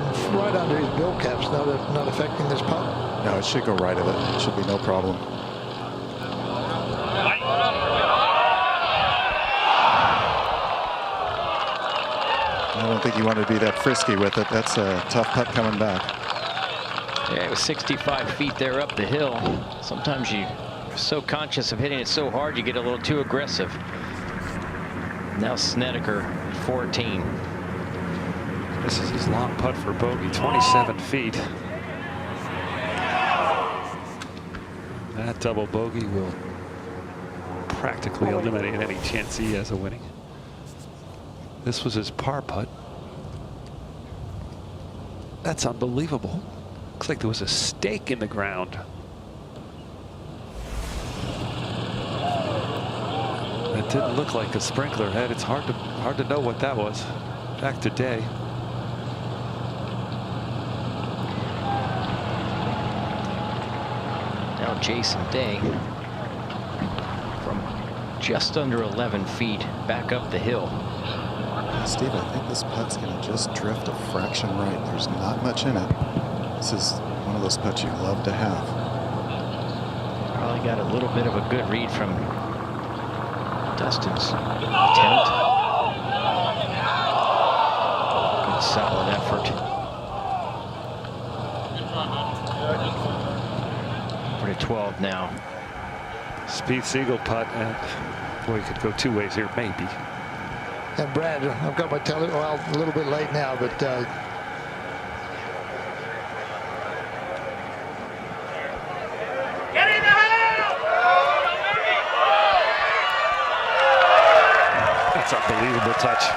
[SPEAKER 21] under his bill cap's not affecting this putt.
[SPEAKER 22] No, it should go right of it. It should be no problem. I don't think you want to be that frisky with it. That's a tough putt coming back.
[SPEAKER 18] Yeah, it was 65 feet there up the hill. Sometimes you're so conscious of hitting it so hard, you get a little too aggressive. Now Snedeker, 14.
[SPEAKER 19] this is his long putt for bogey, 27 feet. That double bogey will practically eliminate any chance he has of winning. This was his par putt. That's unbelievable. Looks like there was a stake in the ground. That didn't look like a sprinkler head. It's hard to know what that was. Back to Day.
[SPEAKER 18] Now Jason Day from just under 11 feet back up the hill.
[SPEAKER 22] Steve, I think this putt's going to just drift a fraction right. There's not much in it. This is one of those putts you love to have.
[SPEAKER 18] Probably got a little bit of a good read from Dustin's attempt. Good solid effort. For the 12 now.
[SPEAKER 19] Spieth's eagle putt, and boy, he could go two ways here, maybe.
[SPEAKER 21] And Brad, I've got my well, a little bit late now, but
[SPEAKER 19] That's unbelievable touch.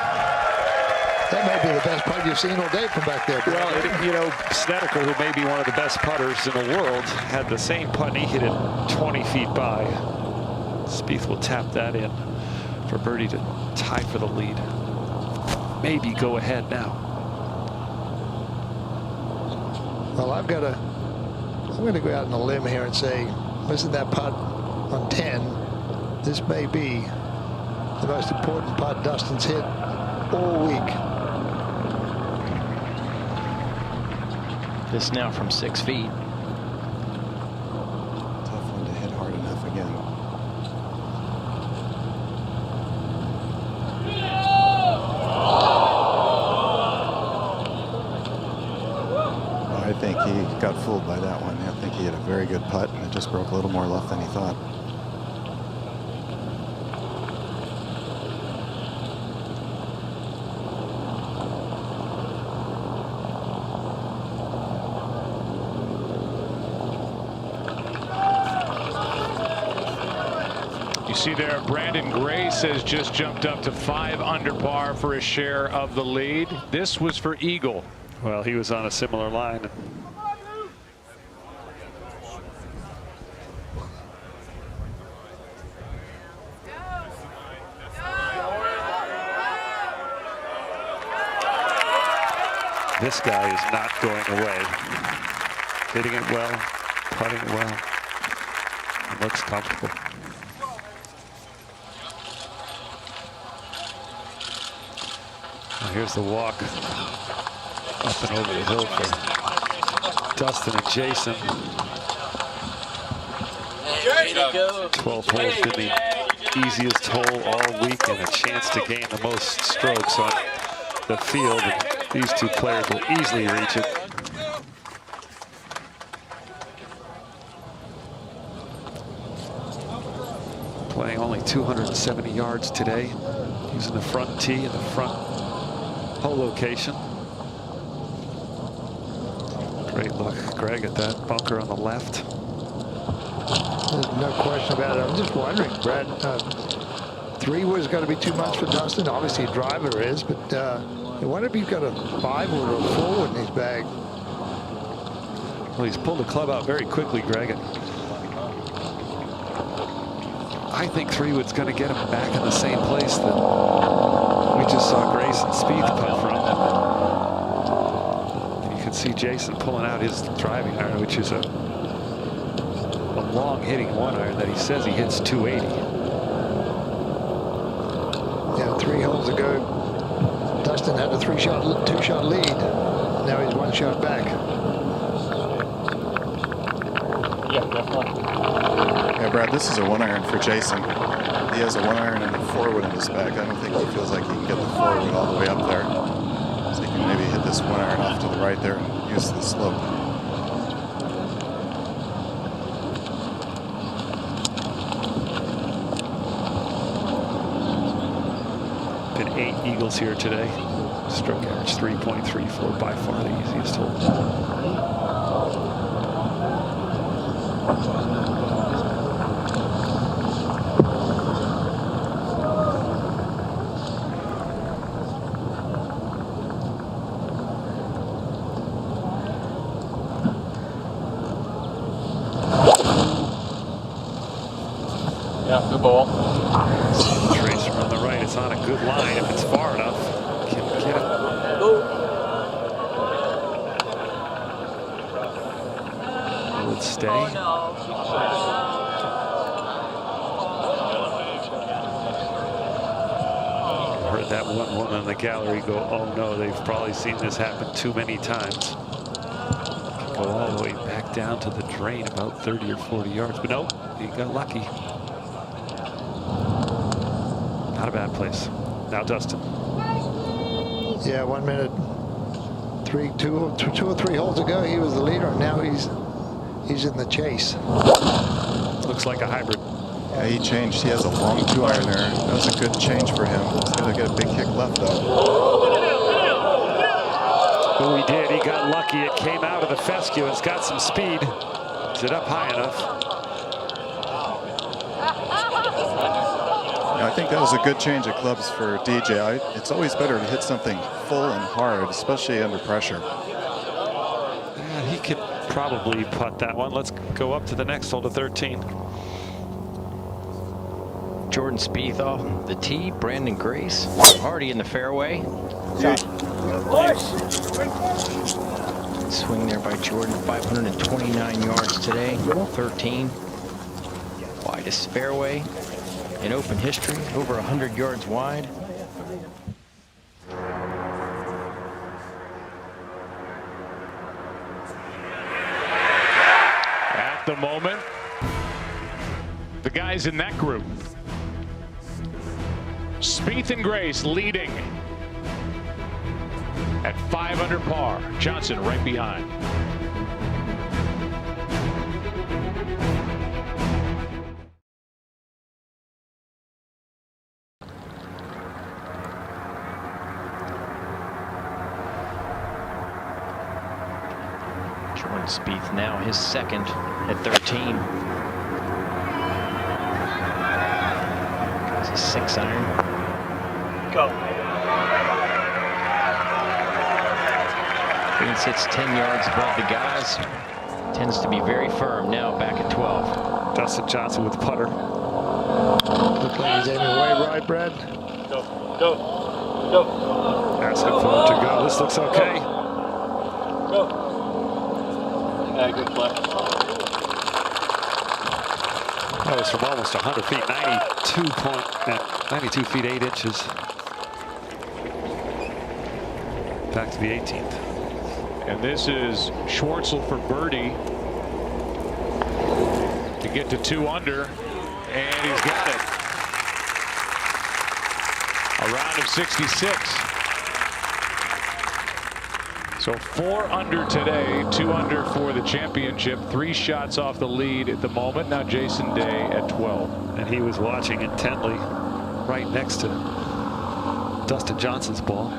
[SPEAKER 21] That may be the best putt you've seen all day from back there.
[SPEAKER 19] Well, you know, Snedeker, who may be one of the best putters in the world, had the same putt, and he hit it 20 feet by. Spieth will tap that in for birdie to tie for the lead. Maybe go ahead now.
[SPEAKER 21] Well, I'm going to go out on a limb here and say, listen, that putt on 10, this may be the most important putt Dustin's hit all week.
[SPEAKER 18] This now from 6 feet.
[SPEAKER 22] Tough one to hit hard enough again. I think he got fooled by that one. I think he had a very good putt, and it just broke a little more left than he thought.
[SPEAKER 2] see there, Brandon Grace has just jumped up to 5 under par for a share of the lead. This was for Eagle.
[SPEAKER 19] Well, he was on a similar line. This guy is not going away. Hitting it well, putting it well. It looks comfortable. Now here's the walk up and over the hill for Dustin and Jason. 12 holes been the easiest hole all week and a chance to gain the most strokes on the field. And these two players will easily reach it. Playing only 270 yards today, using the front tee and the front hole location. Great look, Greg, at that bunker on the left.
[SPEAKER 21] There's no question about it. I'm just wondering, Brad, 3 wood's got to be too much for Dustin. Obviously, a driver is, but I wonder if he's got a 5 wood or a 4 wood in his bag.
[SPEAKER 19] Well, he's pulled the club out very quickly, Greg. And I think 3 wood's going to get him back in the same place that we just saw Grace and Spieth putt from. And you can see Jason pulling out his driving iron, which is a long hitting 1-iron that he says he hits 280.
[SPEAKER 21] Yeah, 3 holes ago, Dustin had a 2-shot lead. Now he's 1 shot back.
[SPEAKER 12] Yeah, definitely. Yeah, Brad, this is a 1-iron for Jason. He has a 1-iron and a 4 wood in his bag. I don't think he feels like he can get the 4 wood all the way up there. So he can maybe hit this 1-iron off to the right there and use the slope.
[SPEAKER 19] Been 8 eagles here today. Stroke average 3.34, by far the easiest hole.
[SPEAKER 11] Yeah, good ball.
[SPEAKER 19] Trace from the right. It's on a good line if it's far enough. Can get it. Will it stay? Heard that one woman in the gallery go, oh no, they've probably seen this happen too many times. Can go all the way back down to the drain, about 30 or 40 yards. But nope, he got lucky. Not a bad place. Now Dustin.
[SPEAKER 21] Yeah, 1 minute, 2 or 3 holes ago, he was the leader, and now he's in the chase.
[SPEAKER 19] Looks like a hybrid.
[SPEAKER 22] Yeah, he changed. He has a long 2-iron there. That was a good change for him. He's going to get a big kick left, though.
[SPEAKER 19] Oh, he did. He got lucky. It came out of the fescue. It's got some speed. Is it up high enough?
[SPEAKER 22] Yeah, I think that was a good change of clubs for DJ. It's always better to hit something full and hard, especially under pressure.
[SPEAKER 19] Yeah, he could probably putt that one. Let's go up to the next hole to 13.
[SPEAKER 18] Jordan Spieth off the tee. Brandon Grace. Hardy in the fairway. Swing there by Jordan. 529 yards today. 13. Widest fairway in Open history. Over 100 yards wide.
[SPEAKER 2] At the moment, the guys in that group, Spieth and Grace leading at 5 under par. Johnson right behind.
[SPEAKER 18] Jordan Spieth now his second at 13. a 6-iron.
[SPEAKER 15] Go.
[SPEAKER 18] Green sits 10 yards above the guys. Tends to be very firm. Now back at 12.
[SPEAKER 19] Dustin Johnson with the putter.
[SPEAKER 21] Looks like he's aiming way right, Brad.
[SPEAKER 15] Go. Go. Go.
[SPEAKER 19] Asking for him to go. This looks okay.
[SPEAKER 15] Go. Good play.
[SPEAKER 19] That was from almost 100 feet, 92 feet 8 inches. Back to the 18th.
[SPEAKER 2] And this is Schwartzel for birdie to get to 2 under, and he's got it. A round of 66. So 4 under today, 2 under for the championship, 3 shots off the lead at the moment. Now Jason Day at 12.
[SPEAKER 19] And he was watching intently right next to Dustin Johnson's ball.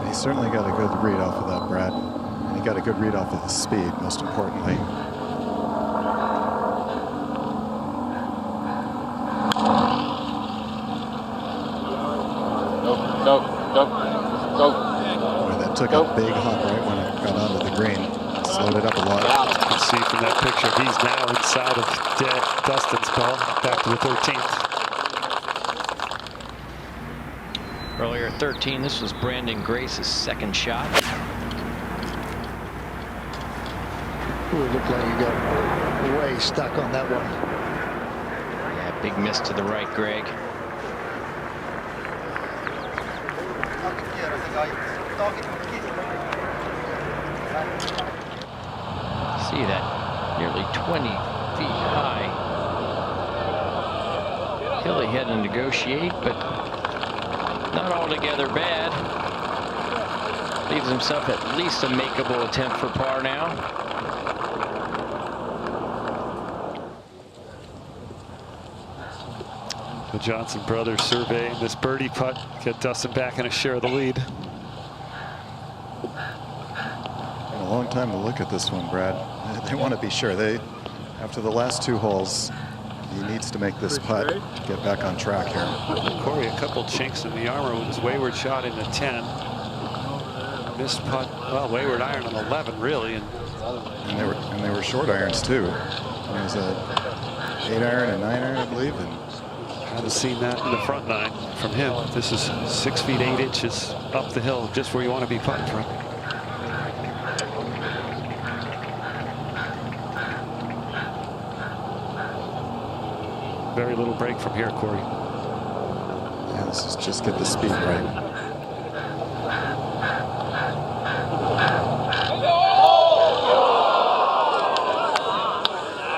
[SPEAKER 22] He certainly got a good read off of that, Brad. And he got a good read off of the speed, most importantly.
[SPEAKER 15] Go.
[SPEAKER 22] Boy, that took a big hop right when it got onto the green. Slowed it up a lot.
[SPEAKER 19] You can see from that picture, he's now inside of Dustin's ball, back to the 13th.
[SPEAKER 18] Earlier at 13, this was Brandon Grace's second shot.
[SPEAKER 21] Ooh, it looked like he got way stuck on that one.
[SPEAKER 18] Yeah, big miss to the right, Greg. See that nearly 20 feet high hill he had to negotiate, but not altogether bad. Leaves himself at least a makeable attempt for par now.
[SPEAKER 19] The Johnson brothers surveying this birdie putt, get Dustin back in a share of the lead.
[SPEAKER 22] A long time to look at this one, Brad. They want to be sure. After the last 2 holes, he needs to make this putt, get back on track here.
[SPEAKER 19] Corey, a couple chinks in the armor with his wayward shot in the 10. Missed putt, well, wayward iron on 11, really. And
[SPEAKER 22] they were short irons, too. It was a 8-iron and 9-iron, I believe. And
[SPEAKER 19] haven't seen that in the front 9 from him. This is 6 feet 8 inches up the hill, just where you want to be putting from. Very little break from here, Corey.
[SPEAKER 22] Yeah, this is just get the speed right.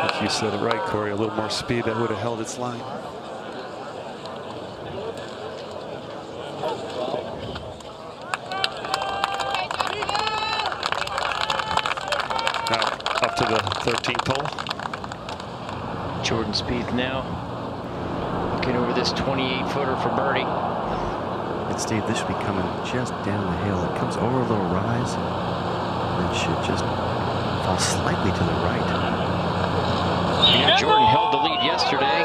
[SPEAKER 19] Like you said it right, Corey, a little more speed that would have held its line. Now up to the 13th hole.
[SPEAKER 18] Jordan Spieth now looking over this 28-footer for birdie.
[SPEAKER 20] And Steve, this should be coming just down the hill. It comes over a little rise and should just fall slightly to the right.
[SPEAKER 18] Yeah, Jordan held the lead yesterday.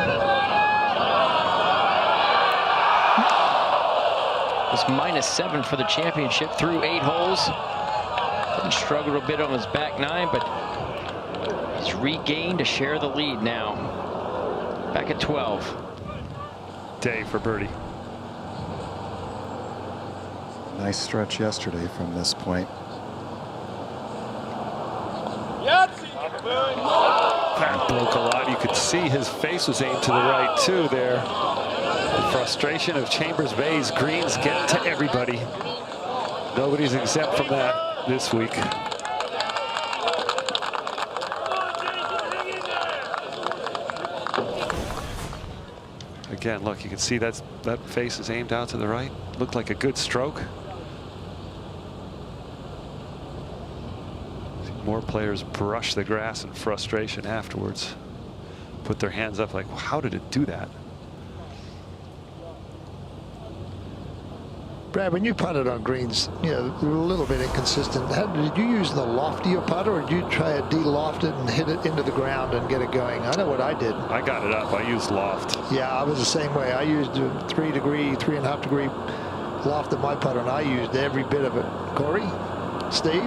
[SPEAKER 18] It was -7 for the championship through 8 holes. Then struggled a bit on his back 9, but he's regained a share of the lead now. Back at 12.
[SPEAKER 19] Day for birdie.
[SPEAKER 22] Nice stretch yesterday from this point.
[SPEAKER 19] That broke a lot. You could see his face was aimed to the right, too, there. The frustration of Chambers Bay's greens get to everybody. Nobody's exempt from that this week. Again, look, you can see that face is aimed out to the right. Looked like a good stroke. More players brush the grass in frustration afterwards. Put their hands up like, how did it do that?
[SPEAKER 21] Brad, when you putted on greens, you know, they were a little bit inconsistent. Did you use the loftier putter, or did you try to de-loft it and hit it into the ground and get it going? I know what I did.
[SPEAKER 19] I got it up. I used loft.
[SPEAKER 21] Yeah, I was the same way. I used a 3.5 degree loft at my putter, and I used every bit of it. Corey? Steve?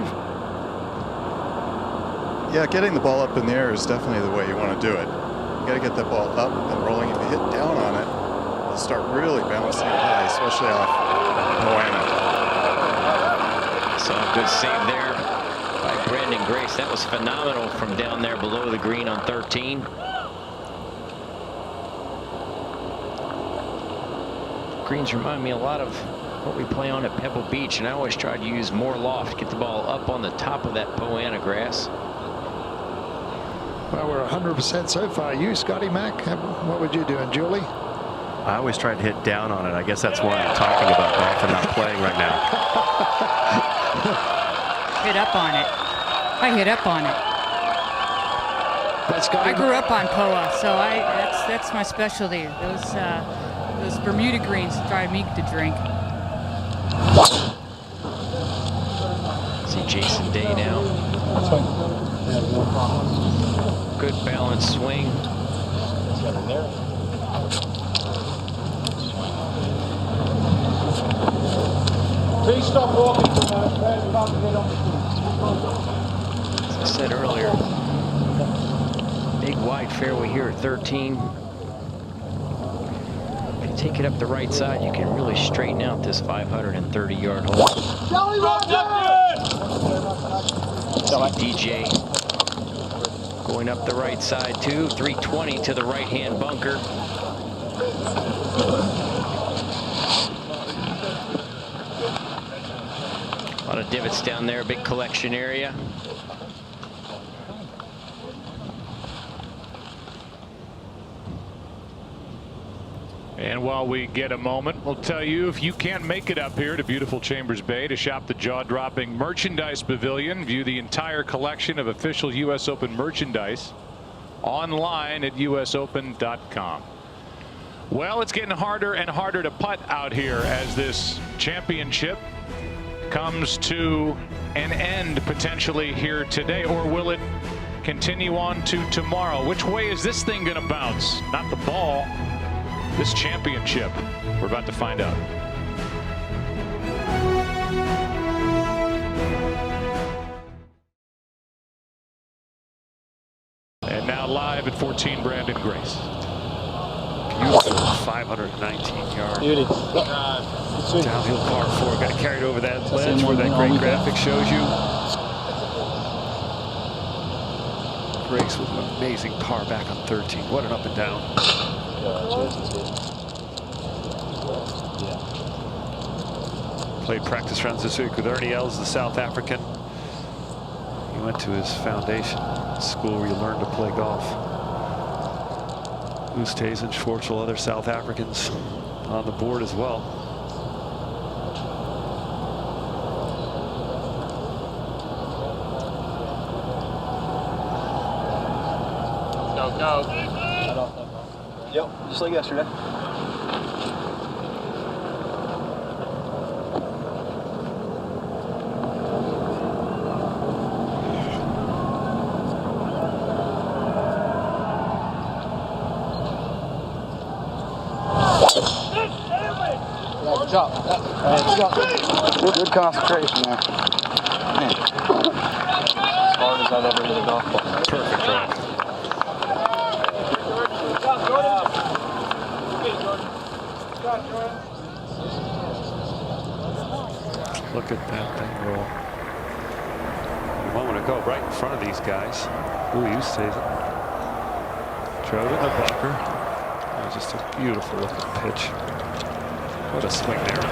[SPEAKER 22] Yeah, getting the ball up in the air is definitely the way you want to do it. You got to get that ball up and rolling. If you hit down on it, it'll start really bouncing high, especially off Moana.
[SPEAKER 18] So a good save there by Brandon Grace. That was phenomenal from down there below the green on 13. Greens remind me a lot of what we play on at Pebble Beach, and I always try to use more loft, get the ball up on the top of that Moana grass.
[SPEAKER 21] Well, we're 100% so far. You, Scotty Mac, what would you do? And Julie?
[SPEAKER 20] I always try to hit down on it. I guess that's why I'm talking about golf and not playing right now.
[SPEAKER 3] Hit up on it. I hit up on it. I grew up on POA, so that's my specialty. Those Bermuda greens drive me to drink.
[SPEAKER 18] See Jason Day now. Good balanced swing.
[SPEAKER 15] Please stop walking from
[SPEAKER 18] As I said earlier, big wide fairway here at 13. If you take it up the right side, you can really straighten out this 530-yard hole. DJ going up the right side too. 320 to the right-hand bunker. A lot of divots down there, big collection area.
[SPEAKER 2] And while we get a moment, we'll tell you, if you can't make it up here to beautiful Chambers Bay to shop the jaw-dropping merchandise pavilion, view the entire collection of official U.S. Open merchandise online at usopen.com. Well, it's getting harder and harder to putt out here as this championship comes to an end potentially here today. Or will it continue on to tomorrow? Which way is this thing going to bounce? Not the ball. This championship. We're about to find out. And now live at 14, Brandon Grace.
[SPEAKER 19] Beautiful 519 yard.
[SPEAKER 15] Beauty.
[SPEAKER 19] Downhill par 4. Got carried over that ledge where that great graphic shows you. Grace with an amazing par back on 13. What an up and down. Played practice rounds this week with Ernie Els, the South African. He went to his foundation school where you learn to play golf. Oosthuizen, Schwartzel, other South Africans on the board as well.
[SPEAKER 15] Go.
[SPEAKER 5] Yep, just like yesterday. Good job. Good concentration there. Man. As hard as I've ever hit a golf ball.
[SPEAKER 19] Perfect drive. Look at that thing roll. A moment ago, right in front of these guys. Ooh, Oosthuizen. Drove in the bunker. Oh, just a beautiful looking pitch. What a swing there.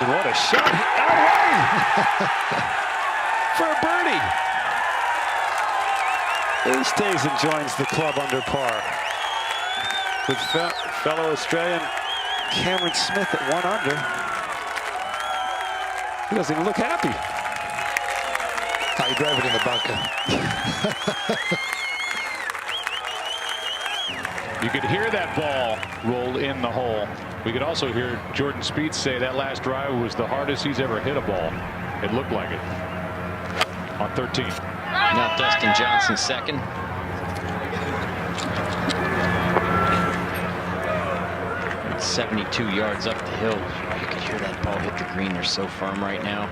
[SPEAKER 19] And what a shot. Away! For a birdie. Oosthuizen joins the club under par. With fellow Australian Cameron Smith at 1 under. He doesn't even look happy.
[SPEAKER 21] Oh, he drove it in the bunker.
[SPEAKER 2] You could hear that ball roll in the hole. We could also hear Jordan Spieth say that last drive was the hardest he's ever hit a ball. It looked like it on 13.
[SPEAKER 18] Now Dustin Johnson second. It's 72 yards up the hill. You could hear that ball hit the green. They're so firm right now.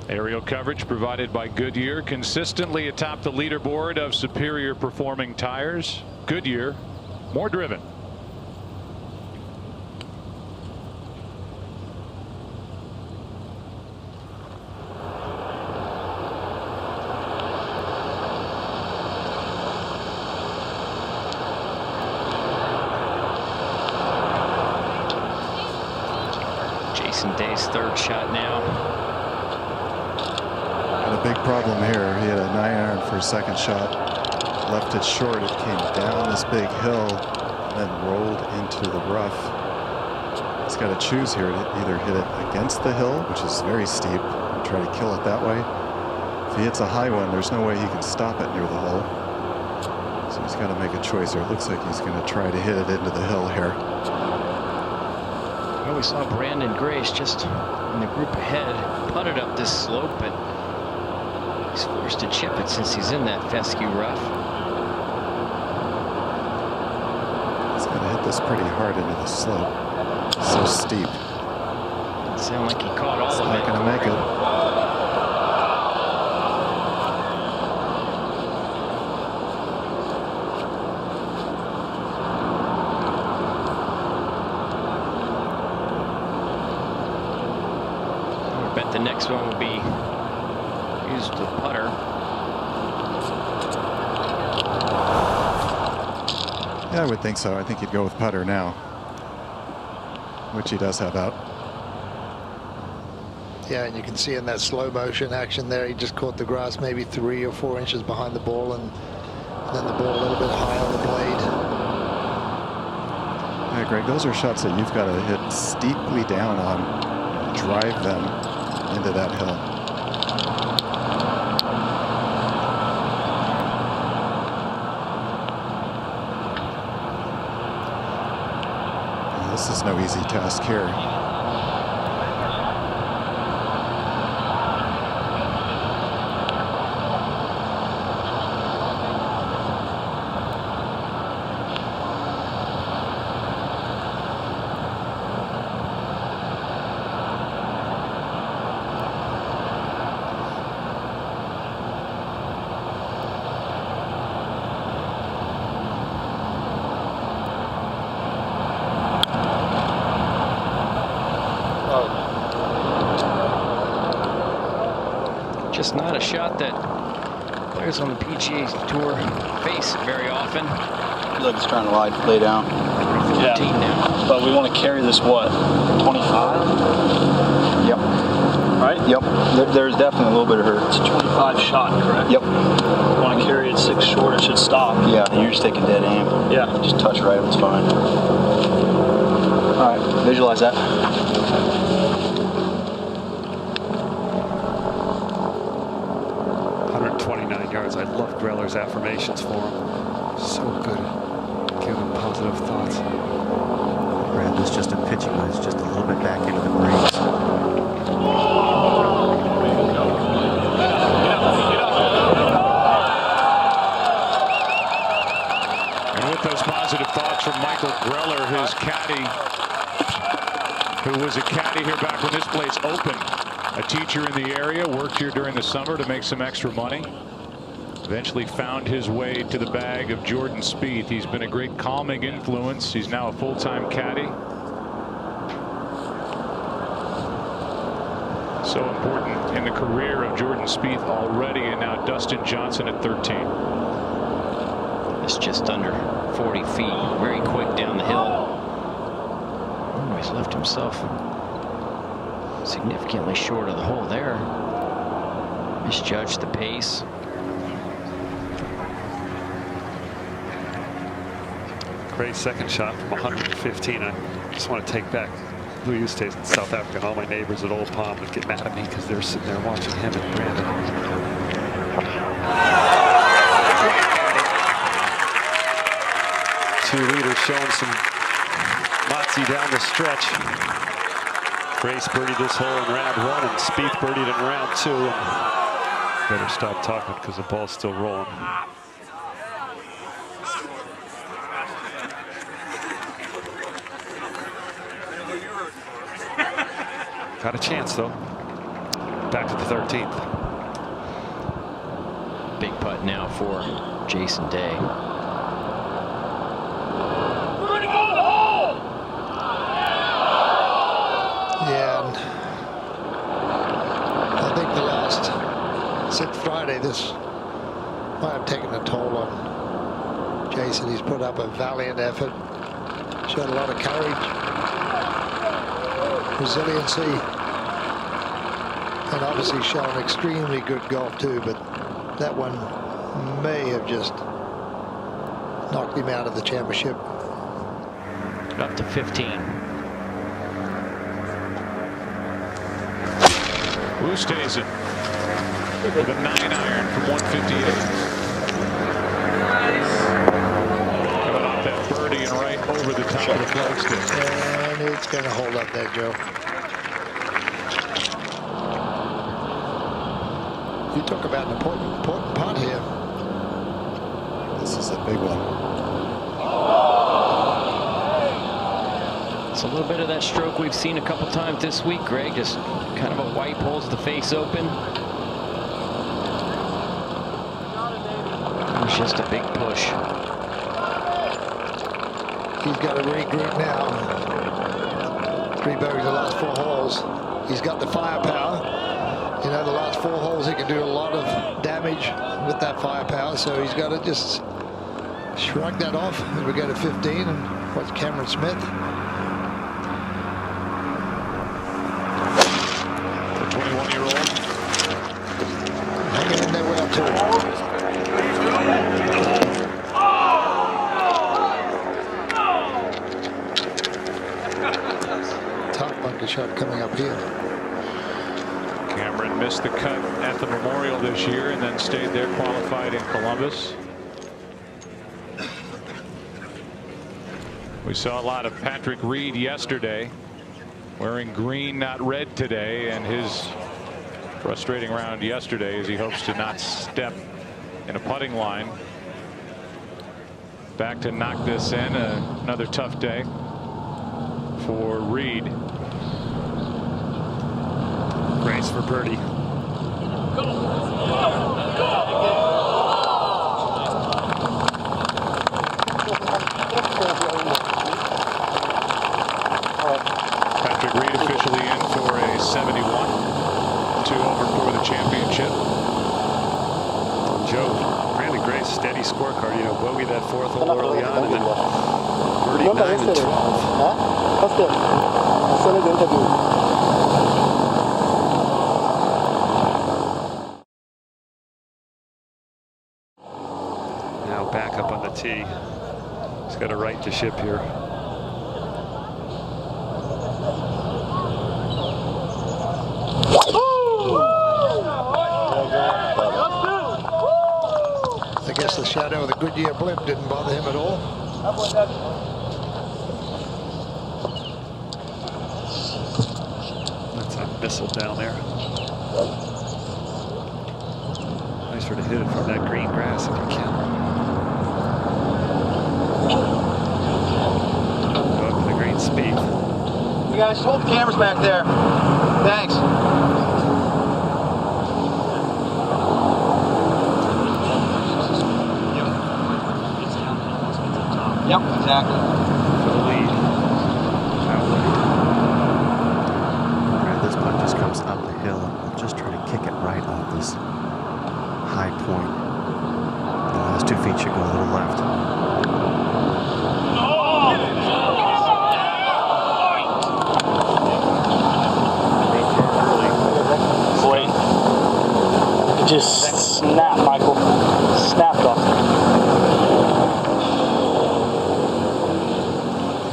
[SPEAKER 2] Aerial coverage provided by Goodyear, consistently atop the leaderboard of superior performing tires. Goodyear, more driven.
[SPEAKER 18] Jason Day's third shot now.
[SPEAKER 22] A big problem here. He had a 9-iron for a second shot, left it short. It came down this big hill and then rolled into the rough. He's got to choose here to either hit it against the hill, which is very steep, and try to kill it that way. If he hits a high one, there's no way he can stop it near the hole. So he's got to make a choice here. It looks like he's going to try to hit it into the hill here.
[SPEAKER 18] Well, we saw Brandon Grace just in the group ahead, putted up this slope, but he's forced to chip it since he's in that fescue rough.
[SPEAKER 22] He's going to hit this pretty hard into the slope. So steep.
[SPEAKER 18] Doesn't sound like he caught all of it.
[SPEAKER 22] Not going to make it.
[SPEAKER 18] I bet the next one will be used the putter.
[SPEAKER 22] Yeah, I would think so. I think he'd go with putter now, which he does have out.
[SPEAKER 21] Yeah, and you can see in that slow motion action there, he just caught the grass maybe 3 or 4 inches behind the ball, and then the ball a little bit high on the blade.
[SPEAKER 22] Yeah, Greg, those are shots that you've got to hit steeply down on, drive them into that hill. This is no easy task here.
[SPEAKER 18] Just not a shot that players on the PGA Tour face very often.
[SPEAKER 5] Look, it's trying to lay down.
[SPEAKER 18] 14 now.
[SPEAKER 15] But we want to carry this, what, 25?
[SPEAKER 5] Yep.
[SPEAKER 15] Right?
[SPEAKER 5] Yep. There's definitely a little bit of hurt.
[SPEAKER 15] It's a 25 shot, correct?
[SPEAKER 5] Yep.
[SPEAKER 15] You want to carry it 6 short, it should stop.
[SPEAKER 5] Yeah, you're just taking dead aim.
[SPEAKER 15] Yeah.
[SPEAKER 5] Just touch right, it's fine. All right, visualize that.
[SPEAKER 19] 129 yards. I love Greller's affirmations for him. So good. Give him positive thoughts.
[SPEAKER 20] Brad, this is just a pitching one. It's just a little bit back into the breeze.
[SPEAKER 2] And with those positive thoughts from Michael Greller, his caddy, who was a caddy here back when this place opened. A teacher in the area, worked here during the summer to make some extra money. Eventually found his way to the bag of Jordan Spieth. He's been a great calming influence. He's now a full-time caddy. So important in the career of Jordan Spieth already, and now Dustin Johnson at 13.
[SPEAKER 18] It's just under 40 feet, very quick down the hill. Oh, he's left himself significantly short of the hole there. Misjudged the pace.
[SPEAKER 19] Great second shot from 115. I just want to take back Oosthuizen, South Africa. All my neighbors at Old Palm would get mad at me because they're sitting there watching him and Brandon. Two leaders showing some moxie down the stretch. Grace birdied this hole in round 1, and Spieth birdied in round 2. And better stop talking because the ball's still rolling. Got a chance though. Back to the 13th.
[SPEAKER 18] Big putt now for Jason Day.
[SPEAKER 21] Yeah, and I think the last since Friday, this might have taken a toll on Jason. He's put up a valiant effort, showed a lot of courage, resiliency, and obviously shown extremely good golf too, but that one may have just knocked him out of the championship.
[SPEAKER 18] Up to 15.
[SPEAKER 2] Oosthuizen with a 9-iron from 158. Coming off that birdie and right over the top of the flagstick.
[SPEAKER 21] And it's going to hold up there, Joe. You talk about an important putt here.
[SPEAKER 22] This is a big one.
[SPEAKER 18] It's a little bit of that stroke we've seen a couple times this week, Greg. Just kind of a wipe, holds the face open. It's just a big push.
[SPEAKER 21] He's got to regroup now. 3 birdies the last 4 holes. He's got the firepower. You know, the last 4 holes he can do a lot of damage with that firepower. So he's got to just shrug that off as we go to 15 and watch Cameron Smith.
[SPEAKER 2] The 21-year-old
[SPEAKER 21] hanging in there well too. Top bunker shot coming up here.
[SPEAKER 2] Cameron missed the cut at the Memorial this year and then stayed there, qualified in Columbus. We saw a lot of Patrick Reed yesterday, wearing green, not red today, and his frustrating round yesterday as he hopes to not step in a putting line. Back to knock this in, another tough day for Reed.
[SPEAKER 19] Grace for birdie.
[SPEAKER 2] Patrick Reed officially in for a 71. 2 over for the championship.
[SPEAKER 19] Joe, Brandon Grace, steady scorecard. You know, bogey that 4th hole early on, and then birdie 9 and 12. Now back up on the tee. He's got to right the ship here.
[SPEAKER 21] I guess the shadow of the Goodyear blimp didn't bother him at all.
[SPEAKER 19] That's a missile down there. Nice for to hit it from that green grass if you can. Go up to the green Spieth.
[SPEAKER 5] You guys hold the cameras back there. Thanks. Yep, exactly.
[SPEAKER 19] For the lead.
[SPEAKER 20] Right, this putt just comes up the hill. I'm just trying to kick it right off this high point. The last 2 feet should go a little left.
[SPEAKER 15] Boy, it just snapped, Michael. Snapped off.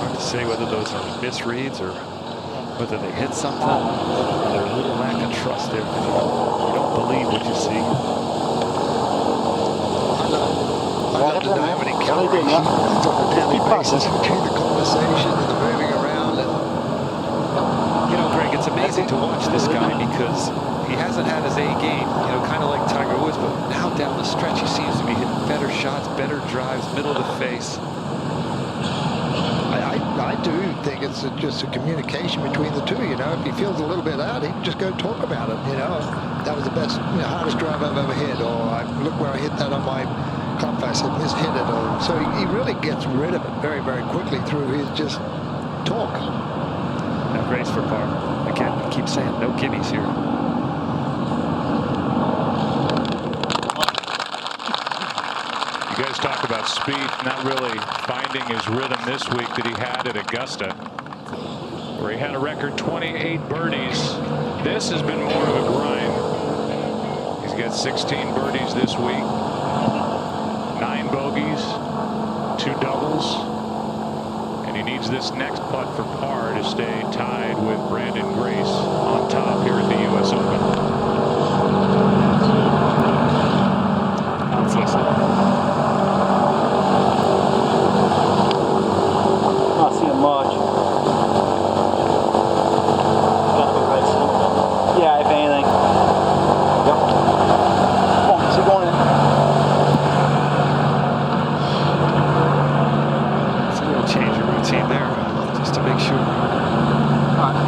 [SPEAKER 19] Hard to say whether those are misreads or whether they hit something, there's a little lack of trust there because you don't believe what you see.
[SPEAKER 21] I'd love to know how many calories he runs on a daily basis between the conversation and the moving around. And
[SPEAKER 19] you know, Greg, it's amazing to watch this guy because he hasn't had his A game, you know, kind of like Tiger Woods, but now down the stretch he seems to be hitting better shots, better drives, middle of the face.
[SPEAKER 21] I do think it's just a communication between the two. You know, if he feels a little bit out, he can just go talk about it. You know, that was the best, hardest drive I've ever hit, or look where I hit that on my club face, I mishit it. Or so he really gets rid of it very, very quickly through his just talk.
[SPEAKER 19] Now Grace for par. Again, I keep saying no gimmies here.
[SPEAKER 2] You guys talk about Spieth not really finding his rhythm this week that he had at Augusta, where he had a record 28 birdies. This has been more of a grind. He's got 16 birdies this week, 9 bogeys, 2 doubles, and he needs this next putt for par to stay tied with Brandon Grace on top here at the U.S. Open. Let's listen.
[SPEAKER 6] Not seeing much. Yeah, if anything. Yep. Come on, keep going in.
[SPEAKER 19] So we'll change your routine there just to make sure.
[SPEAKER 6] All right.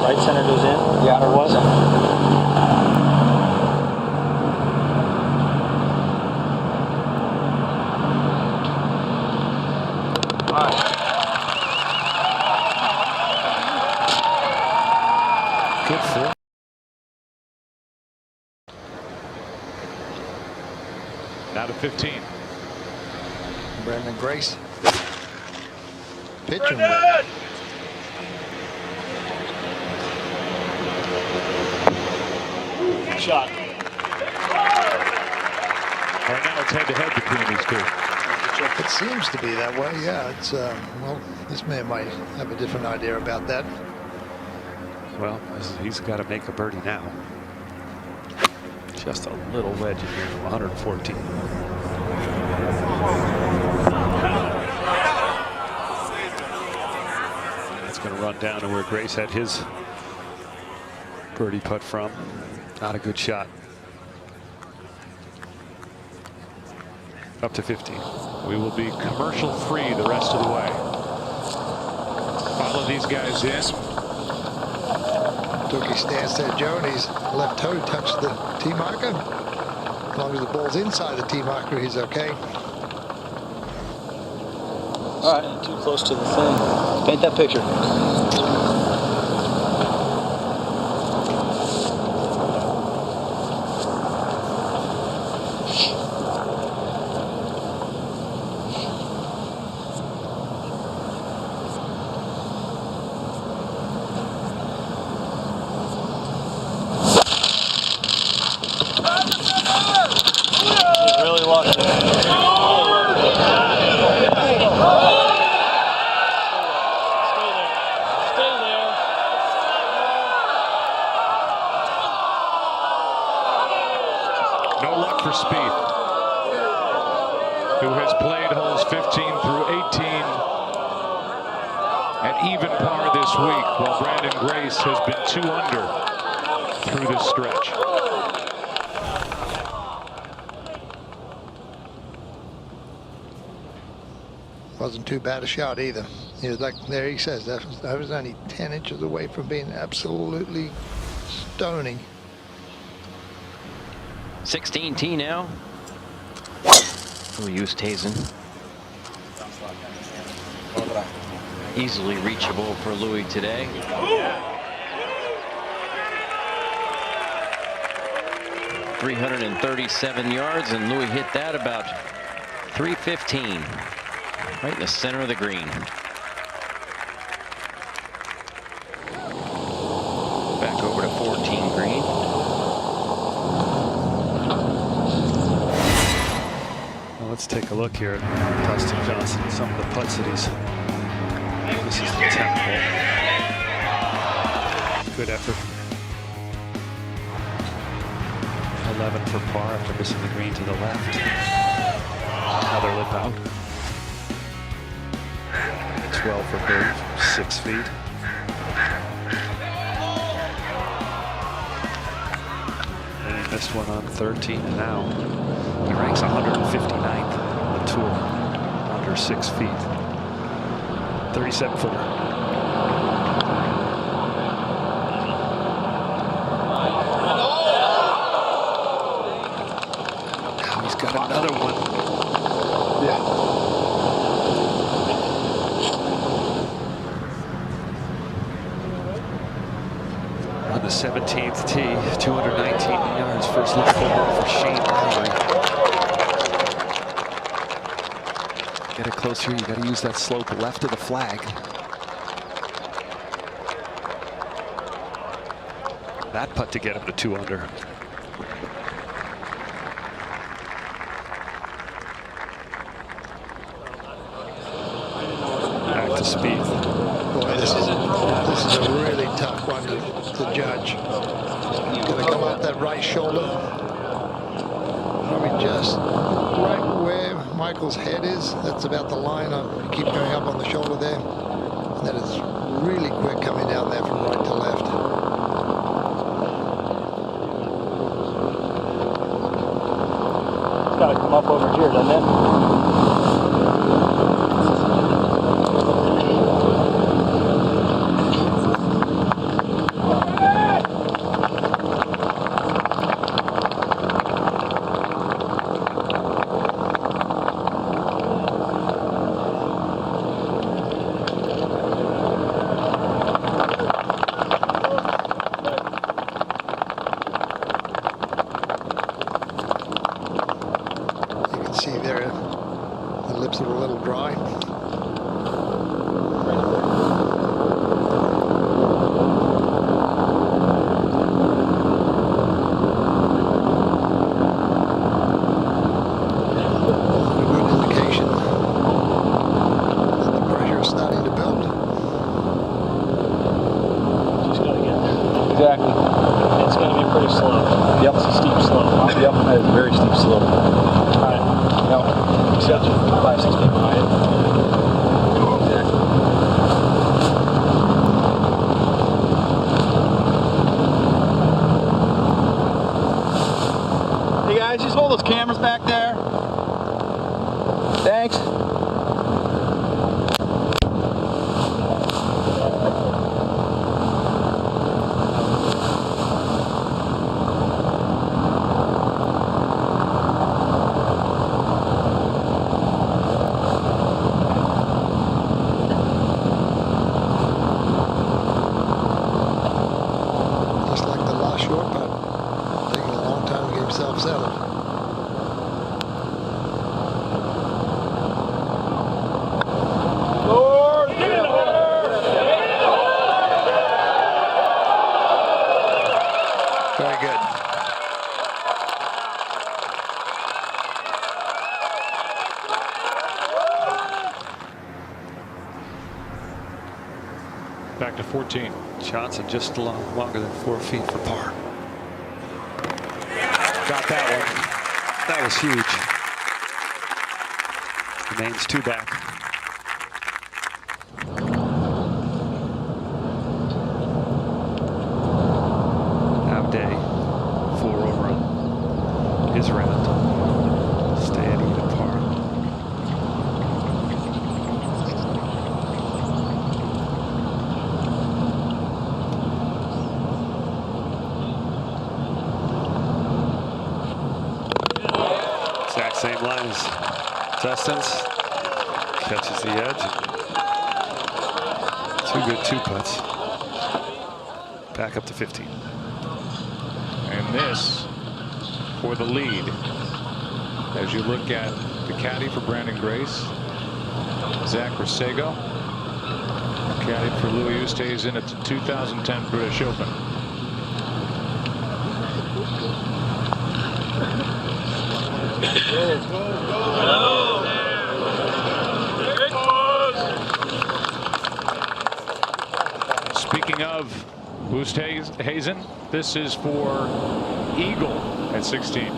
[SPEAKER 6] Right center goes in? Yeah, or was it?
[SPEAKER 19] Good for.
[SPEAKER 2] Now to 15.
[SPEAKER 21] Brandon Grace. Pitching.
[SPEAKER 15] Shot.
[SPEAKER 2] Right now it's head-to-head between these two.
[SPEAKER 21] It seems to be that way, yeah. It's well, this man might have a different idea about that.
[SPEAKER 19] Well, he's got to make a birdie now. Just a little wedge in here, 114. It's going to run down to where Grace had his birdie putt from. Not a good shot. Up to 15.
[SPEAKER 2] We will be commercial free the rest of the way. Follow these guys in.
[SPEAKER 21] Took his stance there, Joe, and his left toe touched the tee marker. As long as the ball's inside the tee marker, he's okay.
[SPEAKER 6] All right, too close to the thing. Paint that picture. Really lucky.
[SPEAKER 2] No luck for Spieth, who has played holes 15 through 18 at even par this week, while Brandon Grace has been 2 under through this stretch.
[SPEAKER 21] Wasn't too bad a shot either. He was like, there he says, that was only 10 inches away from being absolutely stoning.
[SPEAKER 18] 16 tee now. For Oosthuizen. Easily reachable for Louis today. .337 yards, and Louis hit that about 315. Right in the center of the green.
[SPEAKER 19] Let's take a look here at Dustin Johnson and some of the putts that he's. This is the 10th hole. Good effort. 11 for par after missing the green to the left. Another lip out. 12 for birdie, 6 feet. And he missed one on 13, and now he ranks 159th on the tour, under 6 feet. 37-footer. Now he's got another one. Yeah. On the 17th tee, 219 yards, first look for Shane Lowry. Get it closer, you got to use that slope left of the flag. That putt to get him to 2 under. Back to Spieth.
[SPEAKER 21] Boy, this is a really tough one to judge. He's going to come up that right shoulder. Probably just right where Michael's head is. That's about the line. You keep going up on the shoulder there. And then it's really quick coming down there from right to left.
[SPEAKER 6] It's got to come up over here, doesn't it?
[SPEAKER 2] Back to 14.
[SPEAKER 19] Johnson just longer than 4 feet for par. Got that one. That was huge. Remains 2 back. Now Day 4 over on his round. Stay at even par. Same line as Dustin's. Catches the edge. 2 good 2 putts. Back up to 15.
[SPEAKER 2] And this for the lead. As you look at the caddy for Brandon Grace, Zach Rosego. Caddy for Louis Oosthuizen at the 2010 British Open.
[SPEAKER 6] Go.
[SPEAKER 2] Speaking of Oosthuizen, this is for eagle at 16.
[SPEAKER 18] Yeah,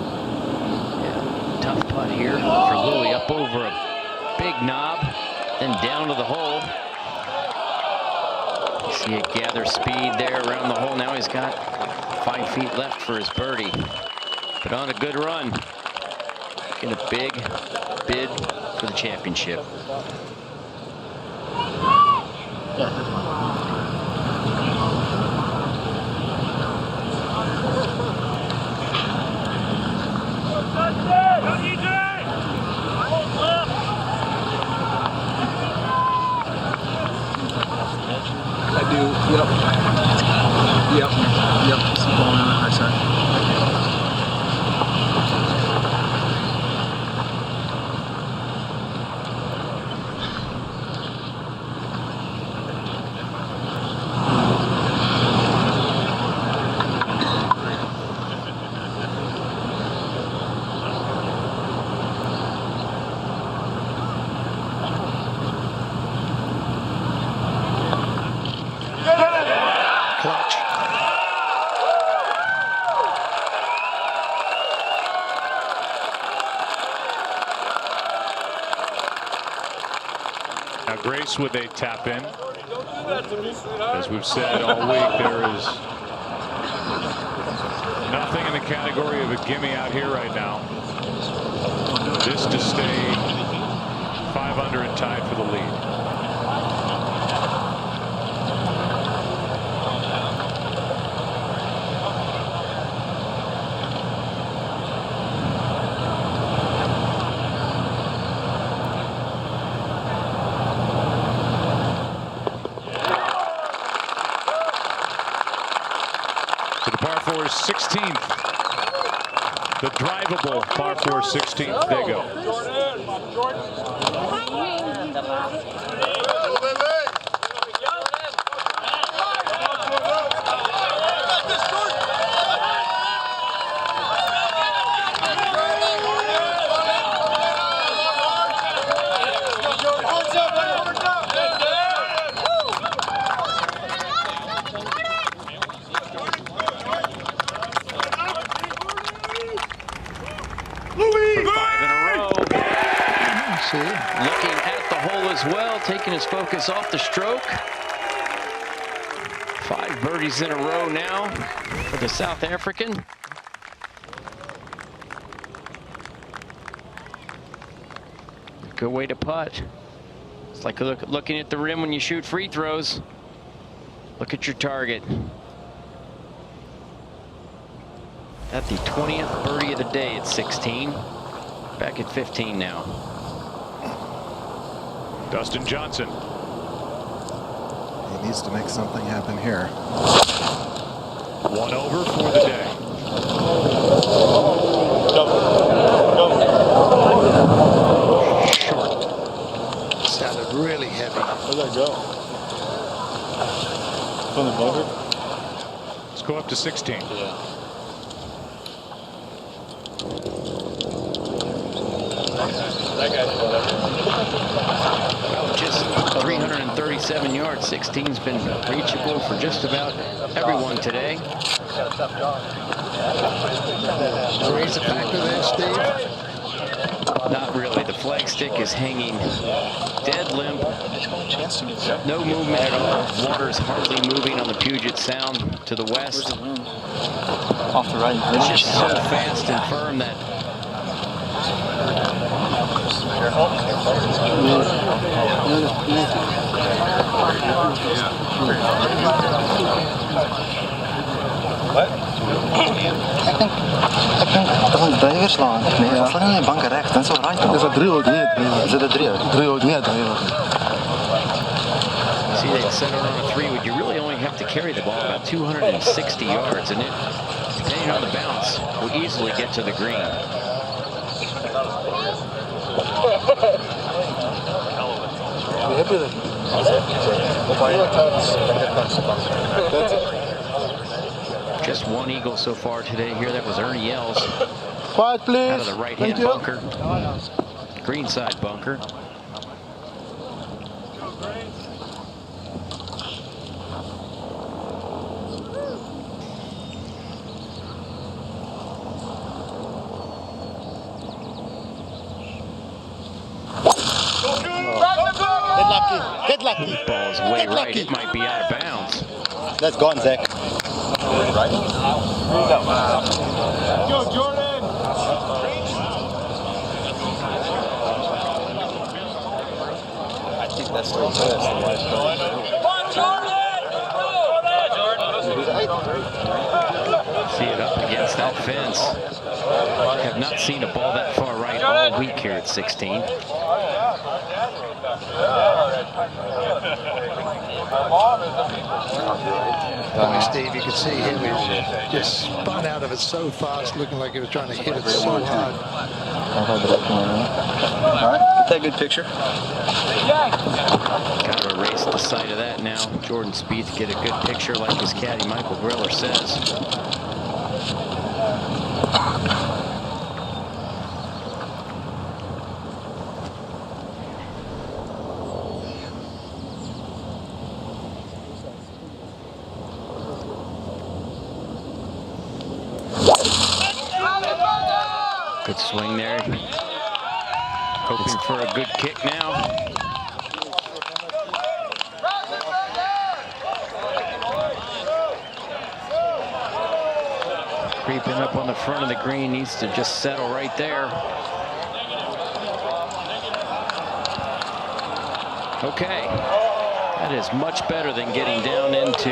[SPEAKER 18] tough putt here for Louis, up over a big knob, then down to the hole. You see it gather speed there around the hole. Now he's got 5 feet left for his birdie, but on a good run. In a big bid for the championship.
[SPEAKER 5] I do, yep. Keep going on the high side.
[SPEAKER 2] Now Grace with a tap in. As we've said all week, there is nothing in the category of a gimme out here right now. This to stay 5 under and tied for the lead. To the par 4 16th. The drivable par 4 16th. There you go.
[SPEAKER 18] Looking at the hole as well, taking his focus off the stroke. 5 birdies in a row now for the South African. Good way to putt. It's like looking at the rim when you shoot free throws. Look at your target. At the 20th birdie of the day at 16. Back at 15 now.
[SPEAKER 2] Dustin Johnson.
[SPEAKER 22] He needs to make something happen here.
[SPEAKER 2] 1 over for the day.
[SPEAKER 21] Short. Sounded really heavy.
[SPEAKER 6] Where'd that go? From the bunker?
[SPEAKER 2] Let's go up to 16.
[SPEAKER 6] Yeah.
[SPEAKER 18] Just 337 yards. 16's been reachable for just about everyone today.
[SPEAKER 21] Raise the factor there, Steve?
[SPEAKER 18] Not really. The flagstick is hanging dead limp. No movement at all. Water's hardly moving on the Puget Sound to the west.
[SPEAKER 5] Off the right.
[SPEAKER 18] It's just so fast and firm that
[SPEAKER 5] Ik denk dat is een driver slaan. Nee, dat is niet een banken recht. Dat is wel right. Dat is een driehoek niet. Is het een driehoek niet?
[SPEAKER 18] see they set it on a 3. Would you really only have to carry the ball about 260 yards, and it, depending on the bounce, will easily get to the green. Just 1 eagle so far today here. That was Ernie Els.
[SPEAKER 5] Quiet, please.
[SPEAKER 18] Out of the right-hand bunker. Greenside bunker. like it might be out of bounds.
[SPEAKER 6] That's gone, Zach.
[SPEAKER 15] Go, Jordan!
[SPEAKER 6] I think that's still good.
[SPEAKER 18] See it up against that fence. Have not seen a ball that far right all week here at 16.
[SPEAKER 21] Steve, you can see him, he just spun out of it so fast, looking like he was trying to hit it so hard.
[SPEAKER 6] Take a good picture.
[SPEAKER 18] Got to erase the sight of that now. Jordan Spieth get a good picture like his caddy Michael Griller says. Good swing there. Hoping for a good kick now. Creeping up on the front of the green, needs to just settle right there. Okay, that is much better than getting down into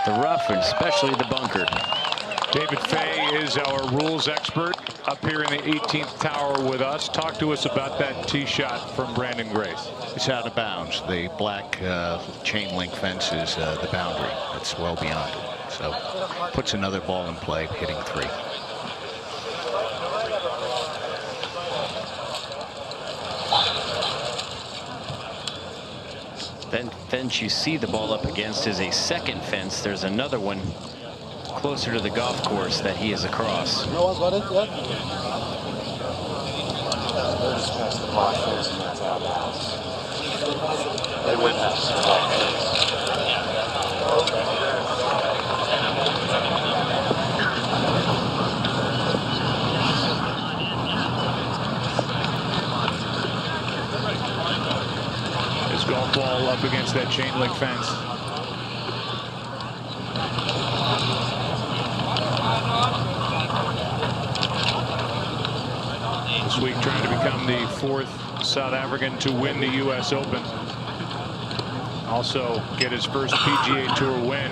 [SPEAKER 18] the rough, and especially the bunker.
[SPEAKER 2] David Fay is our rules expert up here in the 18th tower with us. Talk to us about that tee shot from Brandon Grace.
[SPEAKER 7] It's out of bounds. The black chain link fence is the boundary. It's well beyond it. So puts another ball in play, hitting 3.
[SPEAKER 18] Then fence you see the ball up against is a second fence. There's another one closer to the golf course that he is across.
[SPEAKER 6] No one's got it yet? They're just past the black fence and that's out of bounds. They went past the black fence.
[SPEAKER 2] His golf ball up against that chain link fence. This week trying to become the 4th South African to win the U.S. Open. Also get his first PGA Tour win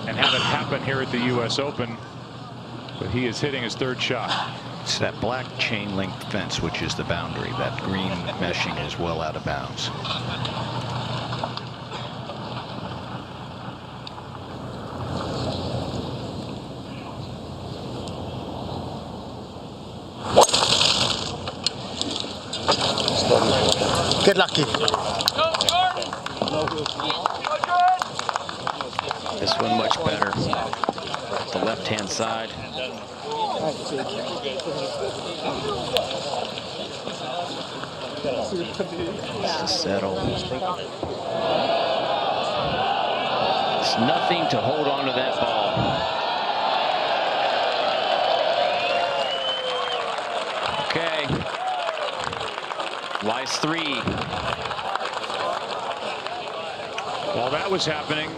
[SPEAKER 2] and have it happen here at the U.S. Open. But he is hitting his 3rd shot.
[SPEAKER 7] It's that black chain link fence, which is the boundary. That green meshing is well out of bounds.
[SPEAKER 6] Get lucky.
[SPEAKER 18] This one much better. The left-hand side. Just to settle. It's nothing to hold on to that ball. Okay. Lies 3.
[SPEAKER 2] While that was happening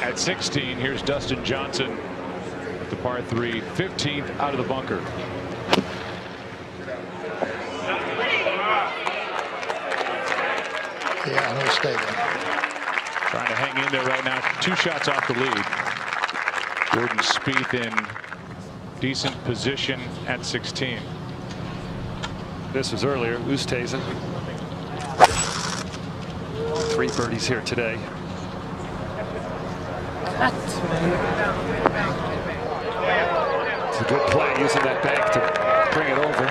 [SPEAKER 2] at 16, here's Dustin Johnson at the par 3, 15th out of the bunker.
[SPEAKER 21] Yeah, no stay there.
[SPEAKER 2] Trying to hang in there right now. 2 shots off the lead. Jordan Spieth in decent position at 16.
[SPEAKER 19] This was earlier. Oosthuizen. 3 birdies here today. It's a good play using that bank to bring it over.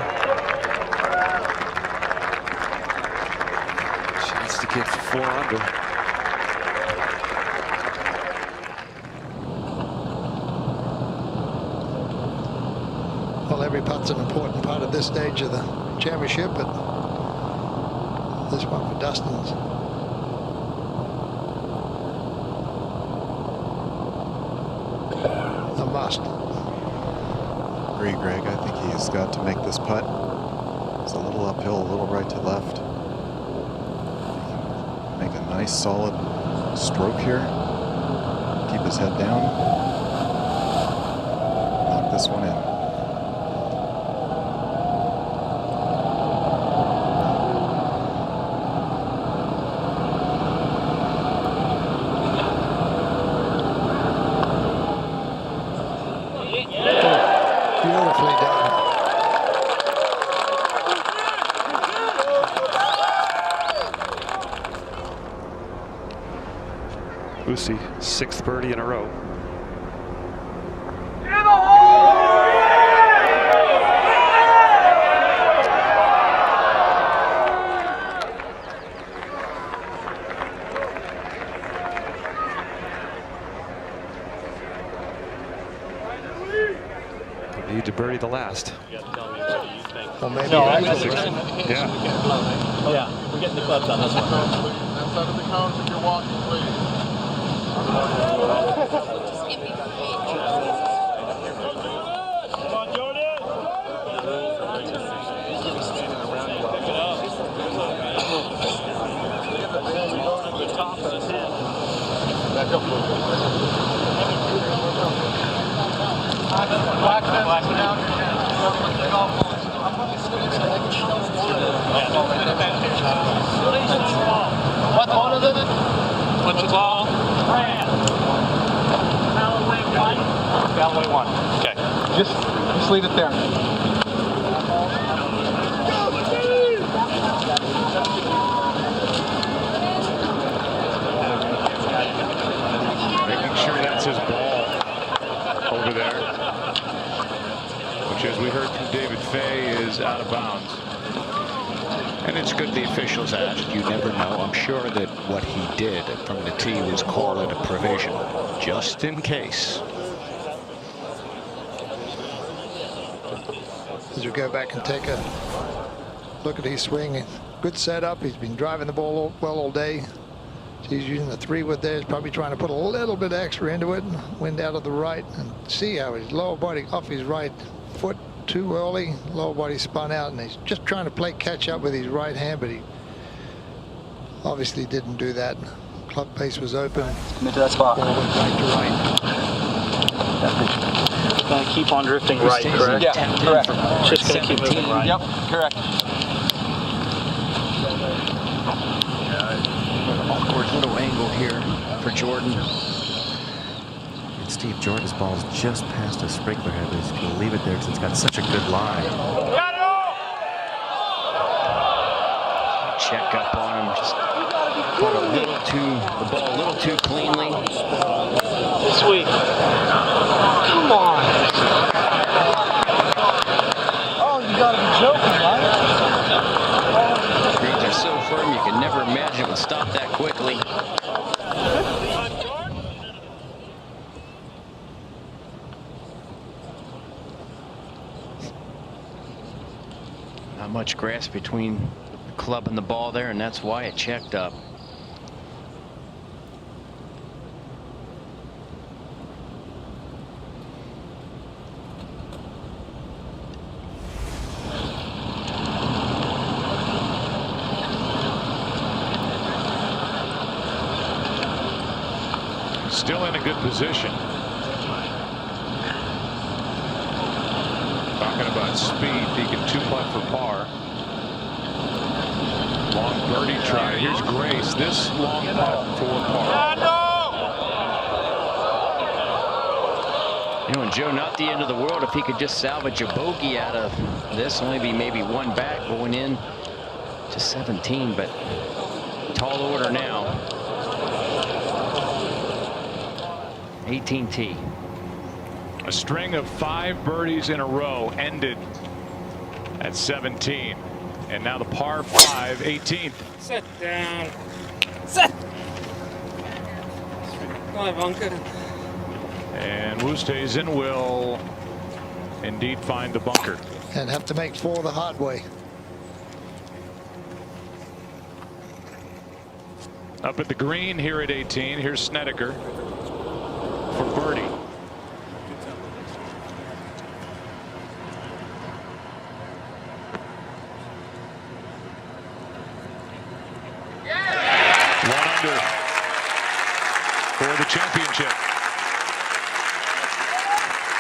[SPEAKER 19] Chance to get 4 under.
[SPEAKER 21] Well, every putt's an important part of this stage of the championship, but this one for Dustin's a must.
[SPEAKER 22] Agree, Greg. I think he's got to make this putt. It's a little uphill, a little right to left. Make a nice solid stroke here. Keep his head down. Knock this one in.
[SPEAKER 21] Beautifully done.
[SPEAKER 19] Lucy, 6th birdie in a row. They need to birdie the last.
[SPEAKER 21] Well, maybe
[SPEAKER 19] No,
[SPEAKER 21] yeah.
[SPEAKER 10] Yeah, we're getting the clubs on this one.
[SPEAKER 6] Outside of the cones if you're walking, please.
[SPEAKER 10] What ball is it? What's the ball? Galloway 1. Okay. Just leave it there.
[SPEAKER 2] Making sure that's his ball over there, which, as we heard from David Fay, is out of bounds.
[SPEAKER 7] And it's good the officials asked. You never know. I'm sure that what he did from the tee was call it a provision, just in case.
[SPEAKER 21] As we go back and take a look at his swing, good setup. He's been driving the ball well all day. He's using the 3-wood there. He's probably trying to put a little bit extra into it. Wind out of the right, and see how his lower body off his right foot too early. Lower body spun out, and he's just trying to play catch up with his right hand, but he obviously didn't do that. Club face was open.
[SPEAKER 10] Into that spot.
[SPEAKER 21] Ball went right to right.
[SPEAKER 10] It's going to keep on drifting right, correct? Yeah, correct. Just going to keep moving right. Yep, correct.
[SPEAKER 18] Awkward little angle here for Jordan.
[SPEAKER 20] And Steve, Jordan's ball's just past a sprinkler head, but he's going to leave it there because it's got such a good line.
[SPEAKER 18] Check up on him. Just put the ball a little too cleanly.
[SPEAKER 10] Sweet. Come on. Oh, you got to be joking, right?
[SPEAKER 18] Greens are so firm, you can never imagine it would stop that quickly. Not much grass between the club and the ball there, and that's why it checked up.
[SPEAKER 2] Still in a good position. Talking about Spieth, he can 2-putt for par. Long birdie try. Here's Grace. This long putt for par.
[SPEAKER 18] You know, and Joe, not the end of the world if he could just salvage a bogey out of this. Only be maybe one back going in to 17, but tall order now. 18T.
[SPEAKER 2] A string of 5 birdies in a row ended at 17. And now the par 5, 18th.
[SPEAKER 3] Sit down. Sit. Come on, bunker.
[SPEAKER 2] And Oosthuizen will indeed find the bunker.
[SPEAKER 21] And have to make 4 the hard way.
[SPEAKER 2] Up at the green here at 18. Here's Snedeker for birdie. Championship.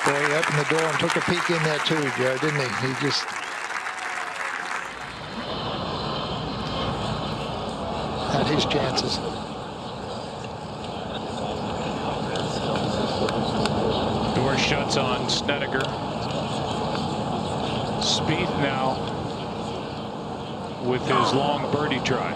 [SPEAKER 21] Boy, he opened the door and took a peek in there too, Joe, didn't he? He just had his chances.
[SPEAKER 2] Door shuts on Snedeker. Spieth now with his long birdie try.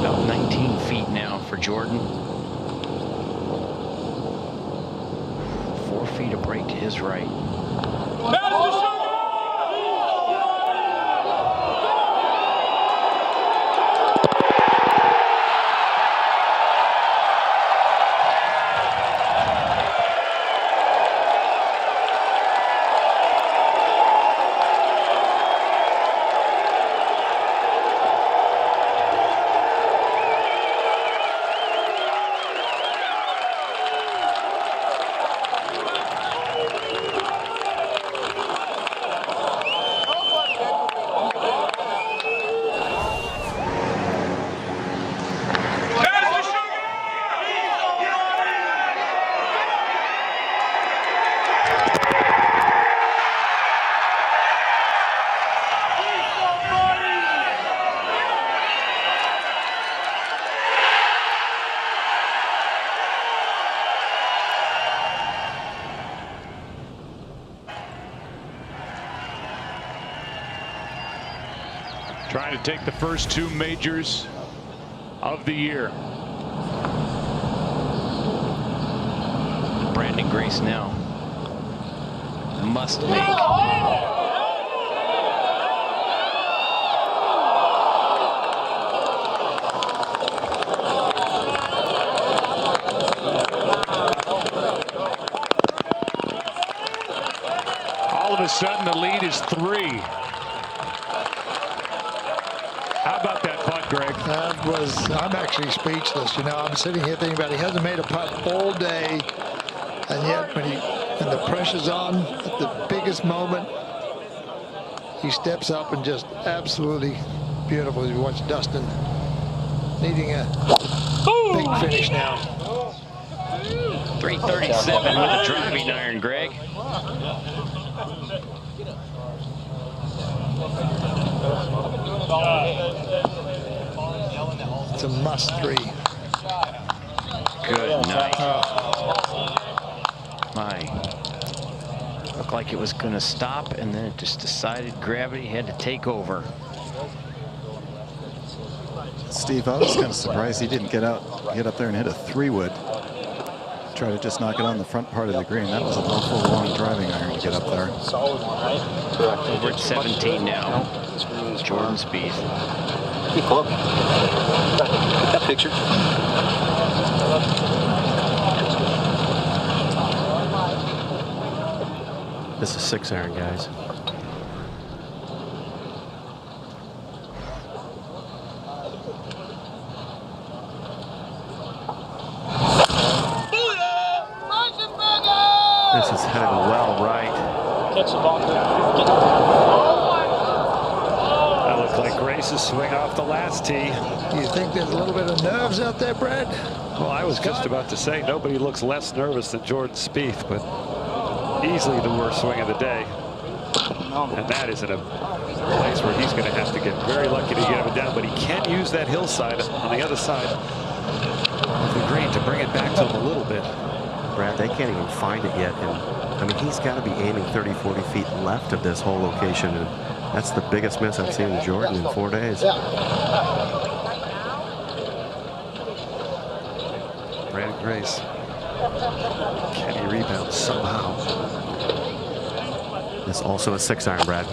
[SPEAKER 18] About 19 feet now for Jordan. 4 feet of break to his right.
[SPEAKER 2] Trying to take the first 2 majors of the year.
[SPEAKER 18] Brandon Grace now must make.
[SPEAKER 2] All of a sudden the lead is 3. How about that putt, Greg?
[SPEAKER 21] I'm actually speechless. You know, I'm sitting here thinking about he hasn't made a putt all day, and yet when the pressure's on at the biggest moment, he steps up and just absolutely beautiful. You watch Dustin needing a big finish now.
[SPEAKER 18] 337 with a driving iron, Greg.
[SPEAKER 21] It's a must 3.
[SPEAKER 18] Good night. My, looked like it was going to stop, and then it just decided gravity had to take over.
[SPEAKER 22] Steve, I was kind of surprised he didn't get up there and hit a 3-wood. Try to just knock it on the front part of the green. That was an awful long driving iron to get up there.
[SPEAKER 18] Over at 17 now. Jordan Spieth.
[SPEAKER 10] Hey, pull up. That picture.
[SPEAKER 20] This is 6-iron, guys. This is headed well right.
[SPEAKER 15] Catch the ball.
[SPEAKER 19] That looked like Grace's swing off the last tee.
[SPEAKER 21] You think there's a little bit of nerves out there, Brad?
[SPEAKER 19] Well, I was just about to say nobody looks less nervous than Jordan Spieth, but easily the worst swing of the day. And that is in a place where he's going to have to get very lucky to get it down, but he can use that hillside on the other side of the green to bring it back to him a little bit.
[SPEAKER 20] Brad, they can't even find it yet. And I mean, he's got to be aiming 30, 40 feet left of this whole location. And that's the biggest miss I've seen in Jordan in 4 days.
[SPEAKER 19] Brandon Grace. Can he rebound somehow?
[SPEAKER 20] This also a 6-iron, Brad.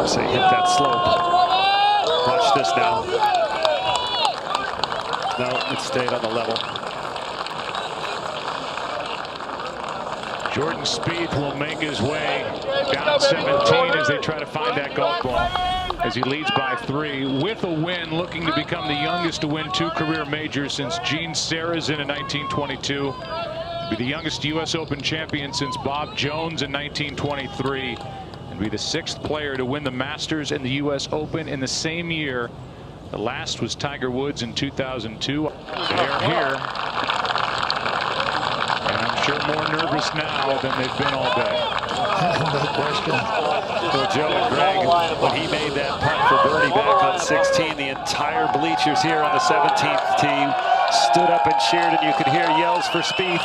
[SPEAKER 19] Say hit that slope. Watch this now. No, it stayed on the level.
[SPEAKER 2] Jordan Spieth will make his way down 17 as they try to find that golf ball. as he leads by 3 with a win, looking to become the youngest to win 2 career majors since Gene Sarazen in 1922. Be the youngest U.S. Open champion since Bob Jones in 1923, and be the 6th player to win the Masters and the U.S. Open in the same year. The last was Tiger Woods in 2002. They're here, and I'm sure more nervous now than they've been all day.
[SPEAKER 21] No question.
[SPEAKER 19] Well, Joe and Greg, when he made that putt for birdie back on 16, the entire bleachers here on the 17th tee stood up and cheered, and you could hear yells for Spieth.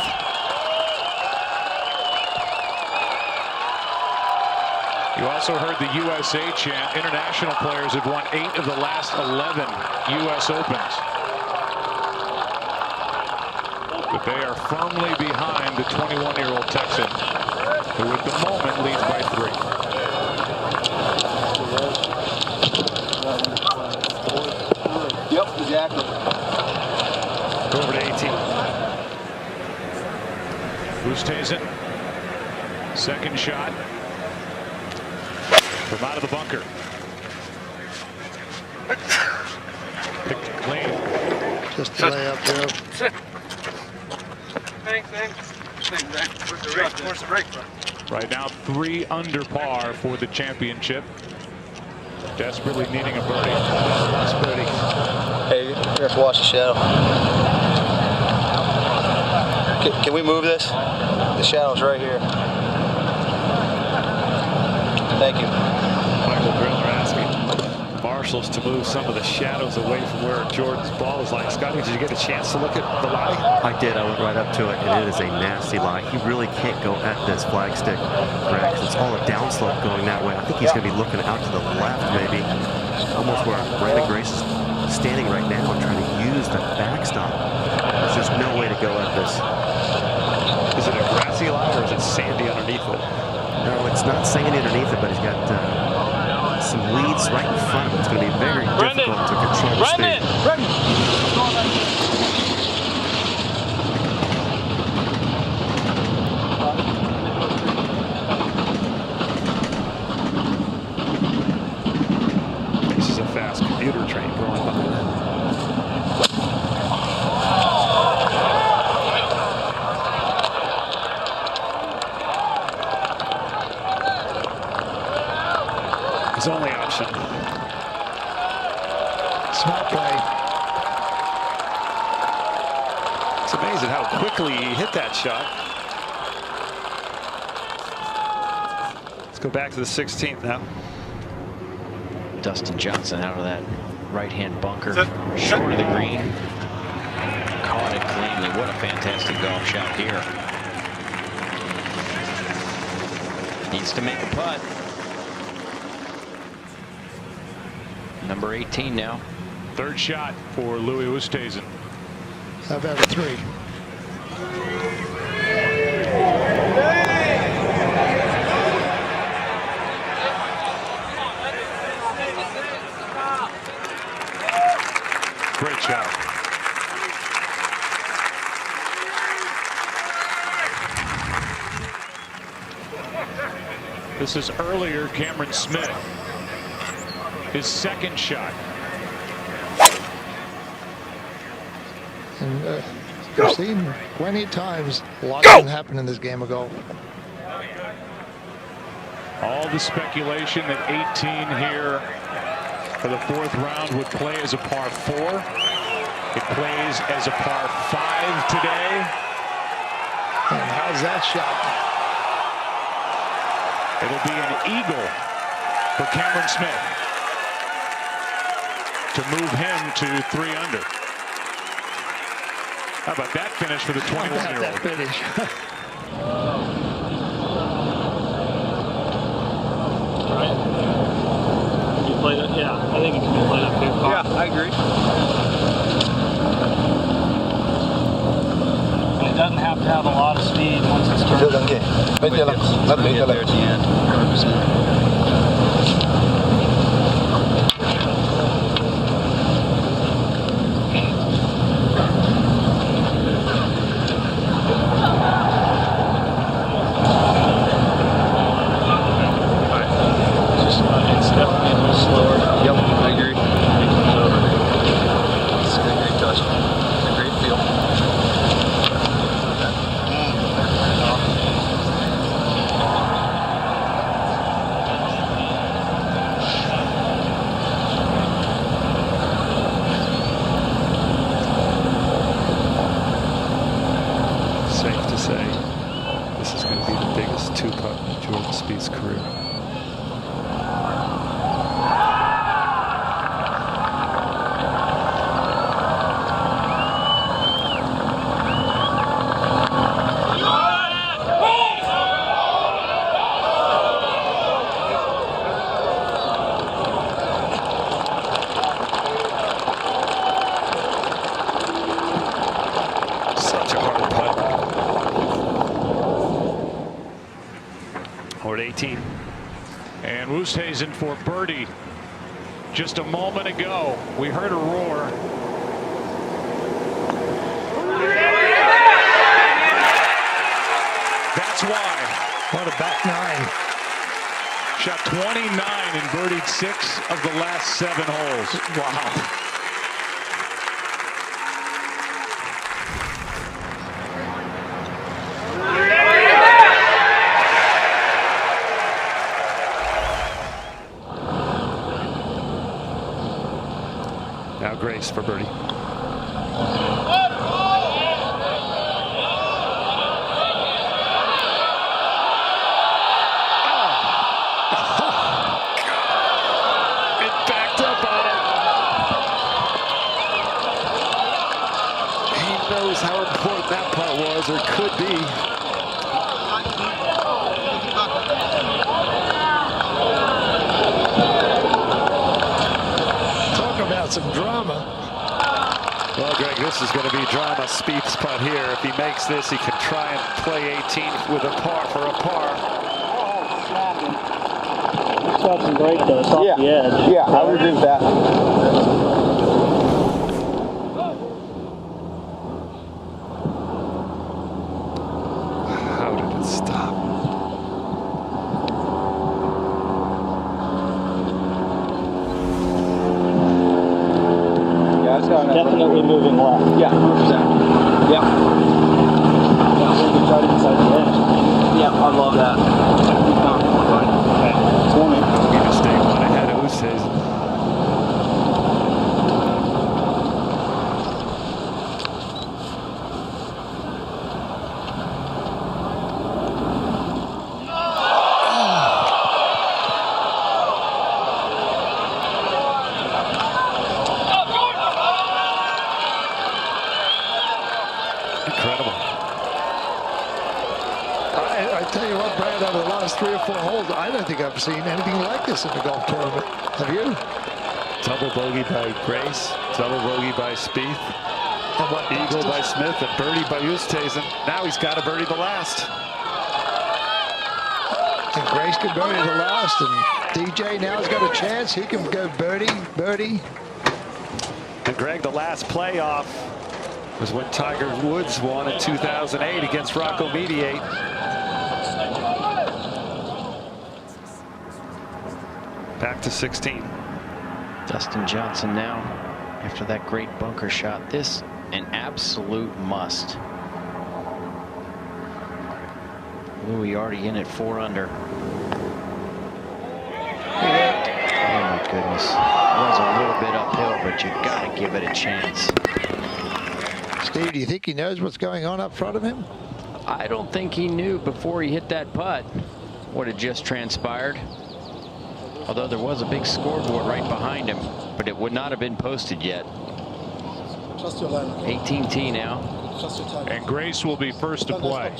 [SPEAKER 2] You also heard the USA chant. International players have won 8 of the last 11 U.S. Opens. But they are firmly behind the 21-year-old Texan, who at the moment leads by 3.
[SPEAKER 5] Yep, exactly.
[SPEAKER 19] Go over to 18.
[SPEAKER 2] Oosthuizen, second shot from out of the bunker. Picked it clean.
[SPEAKER 21] Just a layup, Joe.
[SPEAKER 5] Where's the break?
[SPEAKER 2] Right now, 3 under par for the championship. Desperately needing a birdie. Nice birdie.
[SPEAKER 5] Hey, you're gonna have to watch the shadow. Can we move this? The shadow's right here. Thank you.
[SPEAKER 19] Michael Griller asking marshals to move some of the shadows away from where Jordan's ball is like. Scotty, did you get a chance to look at the lie?
[SPEAKER 20] I did. I went right up to it, and it is a nasty lie. He really can't go at this flagstick, Brad, because it's all a downslope going that way. I think he's going to be looking out to the left, maybe, almost where Brandon Grace is standing right now and trying to use the backstop. There's just no way to go at this.
[SPEAKER 19] Is it a grassy lie, or is it sandy underneath it?
[SPEAKER 20] No, it's not sandy underneath it, but he's got some weeds right in front of him. It's going to be very difficult to control the speed.
[SPEAKER 19] This is a fast commuter train going by that. His only option.
[SPEAKER 21] Smart play.
[SPEAKER 19] It's amazing how quickly he hit that shot. Let's go back to the 16th now.
[SPEAKER 18] Dustin Johnson out of that right-hand bunker, short of the green. Caught it cleanly. What a fantastic golf shot here. Needs to make a putt. Number 18 now.
[SPEAKER 2] Third shot for Louis Oosthuizen.
[SPEAKER 21] How about a 3?
[SPEAKER 2] Great shot. This is earlier Cameron Smith. His second shot.
[SPEAKER 21] And we've seen plenty of times lots can happen in this game of golf.
[SPEAKER 2] All the speculation that 18 here for the 4th round would play as a par 4. It plays as a par 5 today.
[SPEAKER 21] And how's that shot?
[SPEAKER 2] It'll be an eagle for Cameron Smith to move him to 3 under. How about that finish for the 21-year-old?
[SPEAKER 21] That finish.
[SPEAKER 10] You played it? Yeah, I think it can be played up here.
[SPEAKER 5] Yeah, I agree.
[SPEAKER 10] And it doesn't have to have a lot of speed once it's turned.
[SPEAKER 5] Get there at the end. 100%.
[SPEAKER 10] It's definitely a little slower.
[SPEAKER 2] Oosthuizen for birdie. Just a moment ago, we heard a roar. That's why.
[SPEAKER 21] What a back nine.
[SPEAKER 2] Shot 29 and birdied 6 of the last 7 holes. Wow.
[SPEAKER 19] Now Grace for birdie.
[SPEAKER 22] How important that putt was, or could be.
[SPEAKER 21] Talk about some drama.
[SPEAKER 19] Well, Greg, this is going to be drama. Spieth's putt here. If he makes this, he can try and play 18 with a par for a par.
[SPEAKER 10] Shot some great though. It's off the edge.
[SPEAKER 5] Yeah, I would agree with that.
[SPEAKER 10] Definitely moving left. Yeah, 100%. Yeah. Yeah, I love that. Okay. 20.
[SPEAKER 19] We just stay one ahead of Oosthuizen.
[SPEAKER 21] Over the last 3 or 4 holes, I don't think I've seen anything like this in the golf tournament. Have you?
[SPEAKER 19] Double bogey by Grace, double bogey by Spieth, eagle by Smith, and birdie by Oosthuizen. Now he's got to birdie the last.
[SPEAKER 21] And Grace can birdie the last, and DJ now has got a chance. He can go birdie.
[SPEAKER 19] And Greg, the last playoff was when Tiger Woods won in 2008 against Rocco Mediate. Back to 16.
[SPEAKER 18] Dustin Johnson now, after that great bunker shot. This an absolute must. Louis already in at 4 under. Oh my goodness. It was a little bit uphill, but you got to give it a chance.
[SPEAKER 21] Steve, do you think he knows what's going on up front of him?
[SPEAKER 18] I don't think he knew before he hit that putt what had just transpired. Although there was a big scoreboard right behind him, but it would not have been posted yet. 18T now.
[SPEAKER 2] And Grace will be first to play.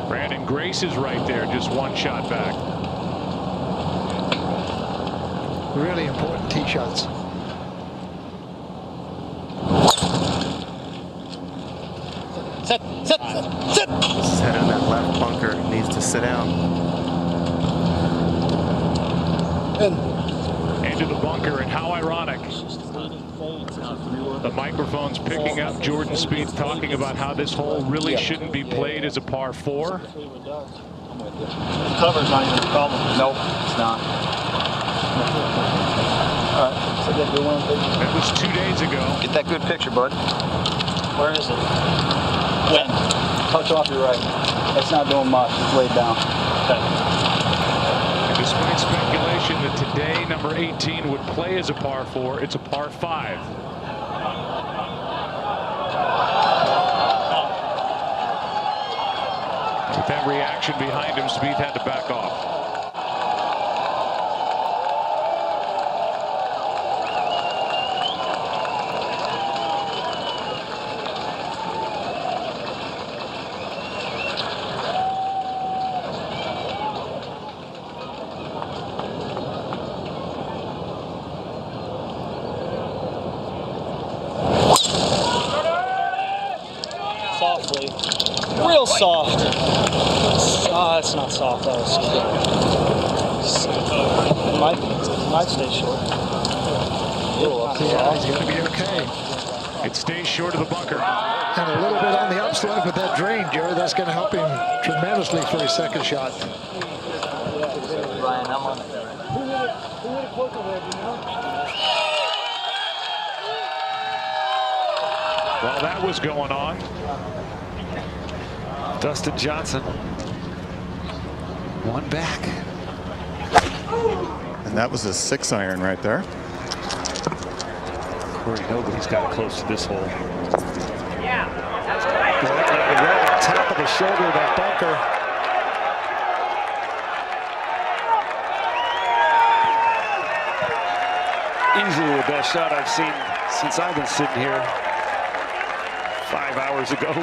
[SPEAKER 2] Brandon Grace is right there, just 1 shot back.
[SPEAKER 21] Really important tee shots.
[SPEAKER 20] Sit. This is headed in that left bunker. Needs to sit down.
[SPEAKER 2] Into the bunker, and how ironic. The microphone's picking up Jordan Spieth talking about how this hole really shouldn't be played as a par 4.
[SPEAKER 10] Cover's not even a problem.
[SPEAKER 5] Nope, it's not.
[SPEAKER 10] All right, so get good one.
[SPEAKER 2] That was 2 days ago.
[SPEAKER 5] Get that good picture, bud.
[SPEAKER 10] Where is it? When?
[SPEAKER 5] Touch off your right. It's not doing much. It's laid down.
[SPEAKER 10] Okay.
[SPEAKER 2] And despite speculation that today number 18 would play as a par 4, it's a par 5. With that reaction behind him, Spieth had to back off.
[SPEAKER 15] feels soft. It's not soft. That was might stay short.
[SPEAKER 21] Yeah, he's going to be okay.
[SPEAKER 2] It stays short of the bunker.
[SPEAKER 21] And a little bit on the upslope with that drain, Jerry. That's going to help him tremendously for his second shot.
[SPEAKER 5] Ryan, I'm on it.
[SPEAKER 2] While that was going on,
[SPEAKER 19] Dustin Johnson, one back.
[SPEAKER 22] And that was a 6-iron right there.
[SPEAKER 19] Corey Hogan's got close to this hole. Right top of the shoulder of that bunker. Easily the best shot I've seen since I've been sitting here 5 hours ago.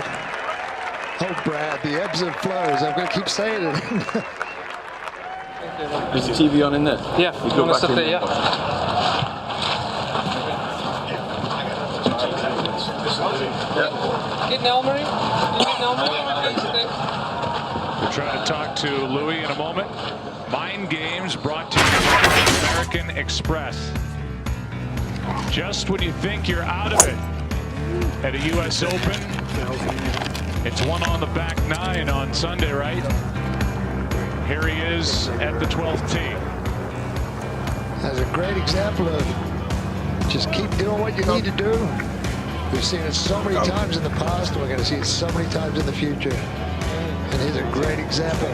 [SPEAKER 21] Oh, Brad, the ebbs and flows. I'm going to keep saying it.
[SPEAKER 5] Is the TV on in there?
[SPEAKER 15] Yeah,
[SPEAKER 5] you
[SPEAKER 15] want to sit there, yeah. Getting Elmery?
[SPEAKER 2] We're trying to talk to Louis in a moment. Mind Games brought to you by American Express. Just when you think you're out of it at a U.S. Open, it's one on the back 9 on Sunday, right? Here he is at the 12th tee.
[SPEAKER 21] That's a great example of just keep doing what you need to do. We've seen it so many times in the past, and we're going to see it so many times in the future. And here's a great example.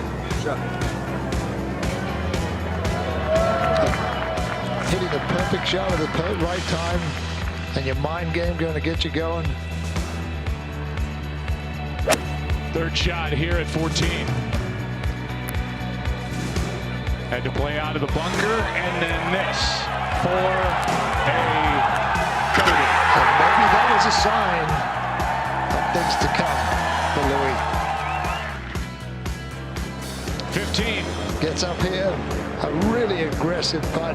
[SPEAKER 21] Hitting the perfect shot at the right time, and your mind game going to get you going.
[SPEAKER 2] Third shot here at 14. Had to play out of the bunker, and then this for a birdie.
[SPEAKER 21] And maybe that was a sign of things to come for Louis.
[SPEAKER 2] 15.
[SPEAKER 21] Gets up here, a really aggressive putt.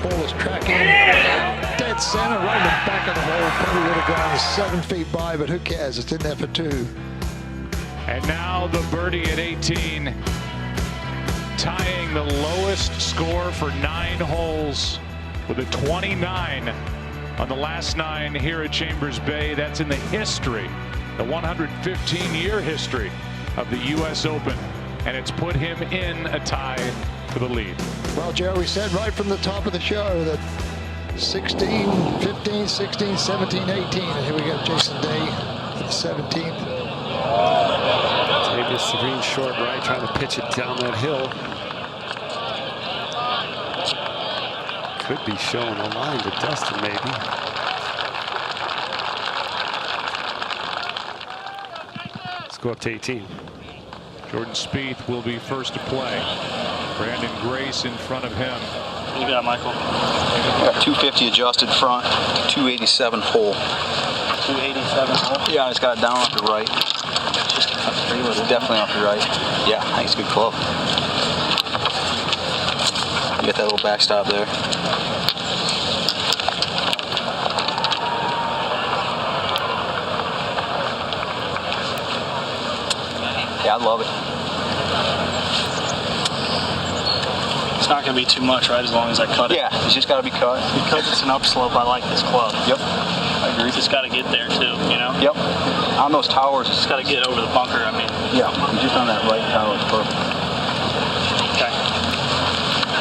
[SPEAKER 21] Ball is tracking dead center, right in the back of the hole. Probably would have gone 7 feet by, but who cares? It's in there for 2.
[SPEAKER 2] And now the birdie at 18, tying the lowest score for 9 holes with a 29 on the last 9 here at Chambers Bay. That's in the history, the 115-year history of the U.S. Open, and it's put him in a tie for the lead.
[SPEAKER 21] Well, Joe, we said right from the top of the show that 16, 15, 16, 17, 18, and here we got Jason Day at the 17th.
[SPEAKER 19] Maybe it's the green short right, trying to pitch it down that hill. Could be showing a line to Dustin, maybe. Let's go up to 18.
[SPEAKER 2] Jordan Spieth will be first to play. Brandon Grace in front of him.
[SPEAKER 10] You got Michael.
[SPEAKER 5] Got 250 adjusted front, 287 hole.
[SPEAKER 10] 287 hole?
[SPEAKER 5] Yeah, I just got it down off the right. It's definitely off the right. Yeah, I think it's a good club. You got that little backstop there. Yeah, I love it.
[SPEAKER 10] It's not going to be too much, right, as long as I cut it?
[SPEAKER 5] Yeah, it's just got to be cut.
[SPEAKER 10] Because it's an upslope, I like this club.
[SPEAKER 5] Yep, I agree.
[SPEAKER 10] It's just got to get there, too, you know?
[SPEAKER 5] Yep. On those towers,
[SPEAKER 10] it's got to get over the bunker, I mean.
[SPEAKER 5] Yeah, just on that right tower, it's perfect.
[SPEAKER 10] Okay.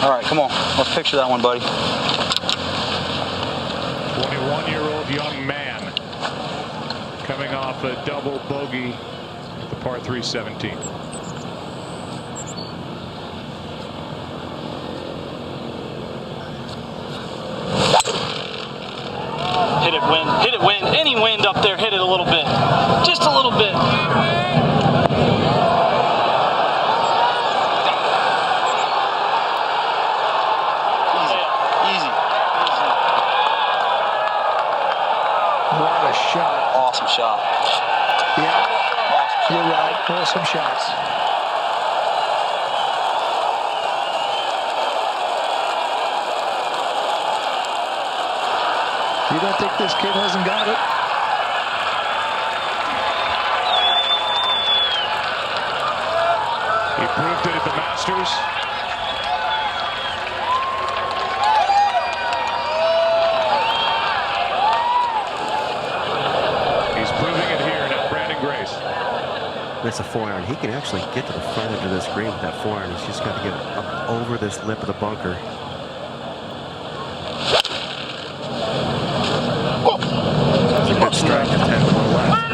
[SPEAKER 5] All right, come on. Let's picture that one, buddy.
[SPEAKER 2] 21-year-old young man coming off a double bogey at the par 3 17.
[SPEAKER 10] Hit it, wind. Hit it, wind. Any wind up there, hit it a little bit. Just a little bit.
[SPEAKER 5] Easy.
[SPEAKER 21] What a shot.
[SPEAKER 5] Awesome shot.
[SPEAKER 21] Yeah, you're right. Awesome shots. You don't think this kid hasn't got it?
[SPEAKER 2] proved it at the Masters. He's proving it here now, Brandon Grace.
[SPEAKER 20] It's a 4-iron. He can actually get to the front edge of this green with that 4-iron. He's just got to get up over this lip of the bunker. That's a good strike. Just had one left.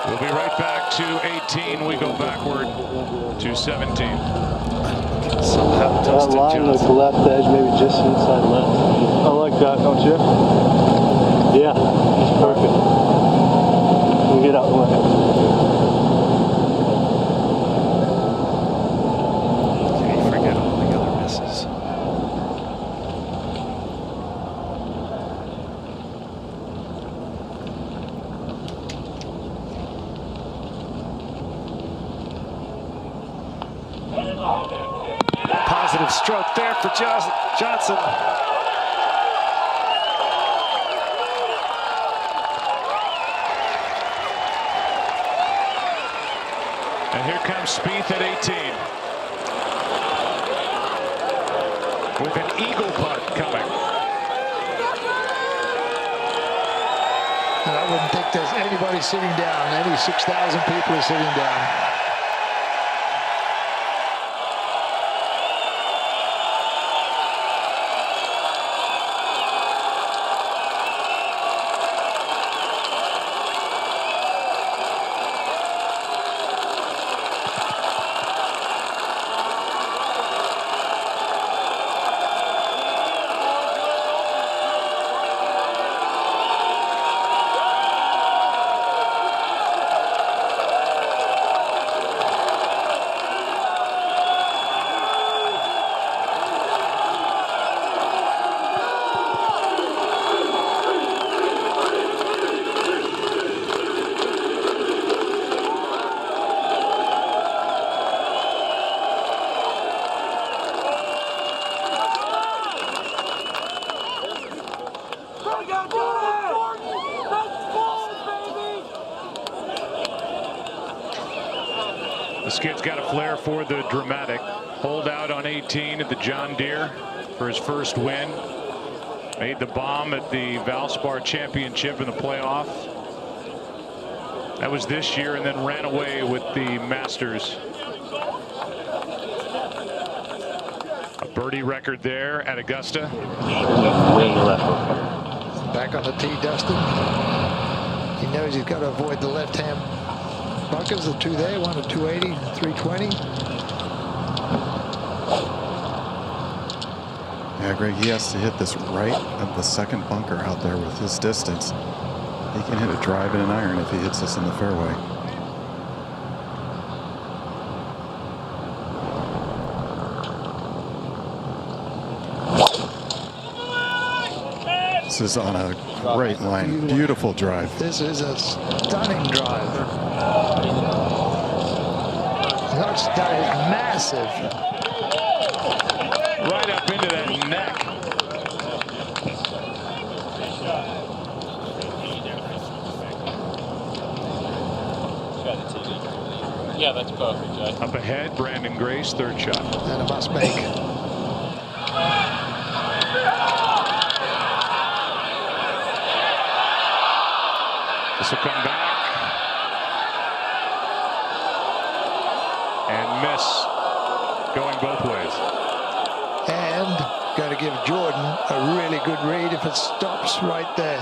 [SPEAKER 2] We'll be right back to 18. We go backward to 17.
[SPEAKER 5] Somehow that line with the left edge, maybe just inside left. I like that, don't you? Yeah, it's perfect. We'll get out the way.
[SPEAKER 12] Can you forget all the other misses?
[SPEAKER 19] Positive stroke there for Johnson.
[SPEAKER 2] And here comes Spieth at 18. With an eagle putt coming.
[SPEAKER 21] And I wouldn't think there's anybody sitting down. Any 6,000 people are sitting down.
[SPEAKER 2] The Skid's got a flair for the dramatic. Hold out on 18 at the John Deere for his first win. Made the bomb at the Valspar Championship in the playoff. That was this year, and then ran away with the Masters. A birdie record there at Augusta.
[SPEAKER 21] Back on the tee, Dustin. He knows he's got to avoid the left-hand bunkers. The two there, one at 280, 320.
[SPEAKER 22] Yeah, Greg, he has to hit this right of the second bunker out there with his distance. He can hit a drive and an iron if he hits this in the fairway. This is on a great line. Beautiful drive.
[SPEAKER 21] This is a stunning drive. Not stunning, it's massive.
[SPEAKER 2] Right up into that neck.
[SPEAKER 11] Yeah, that's perfect, Jay.
[SPEAKER 2] Up ahead, Brandon Grace, third shot.
[SPEAKER 21] And a must make.
[SPEAKER 2] This will come back. And miss. Going both ways.
[SPEAKER 21] And got to give Jordan a really good read if it stops right there.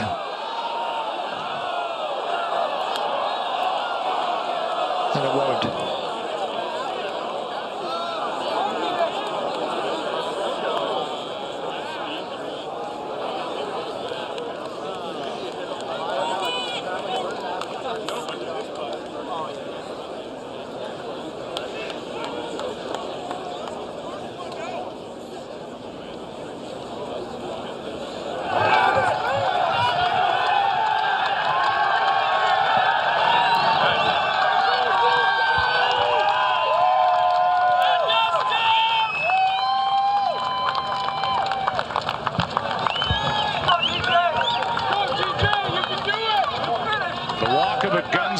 [SPEAKER 21] And it won't.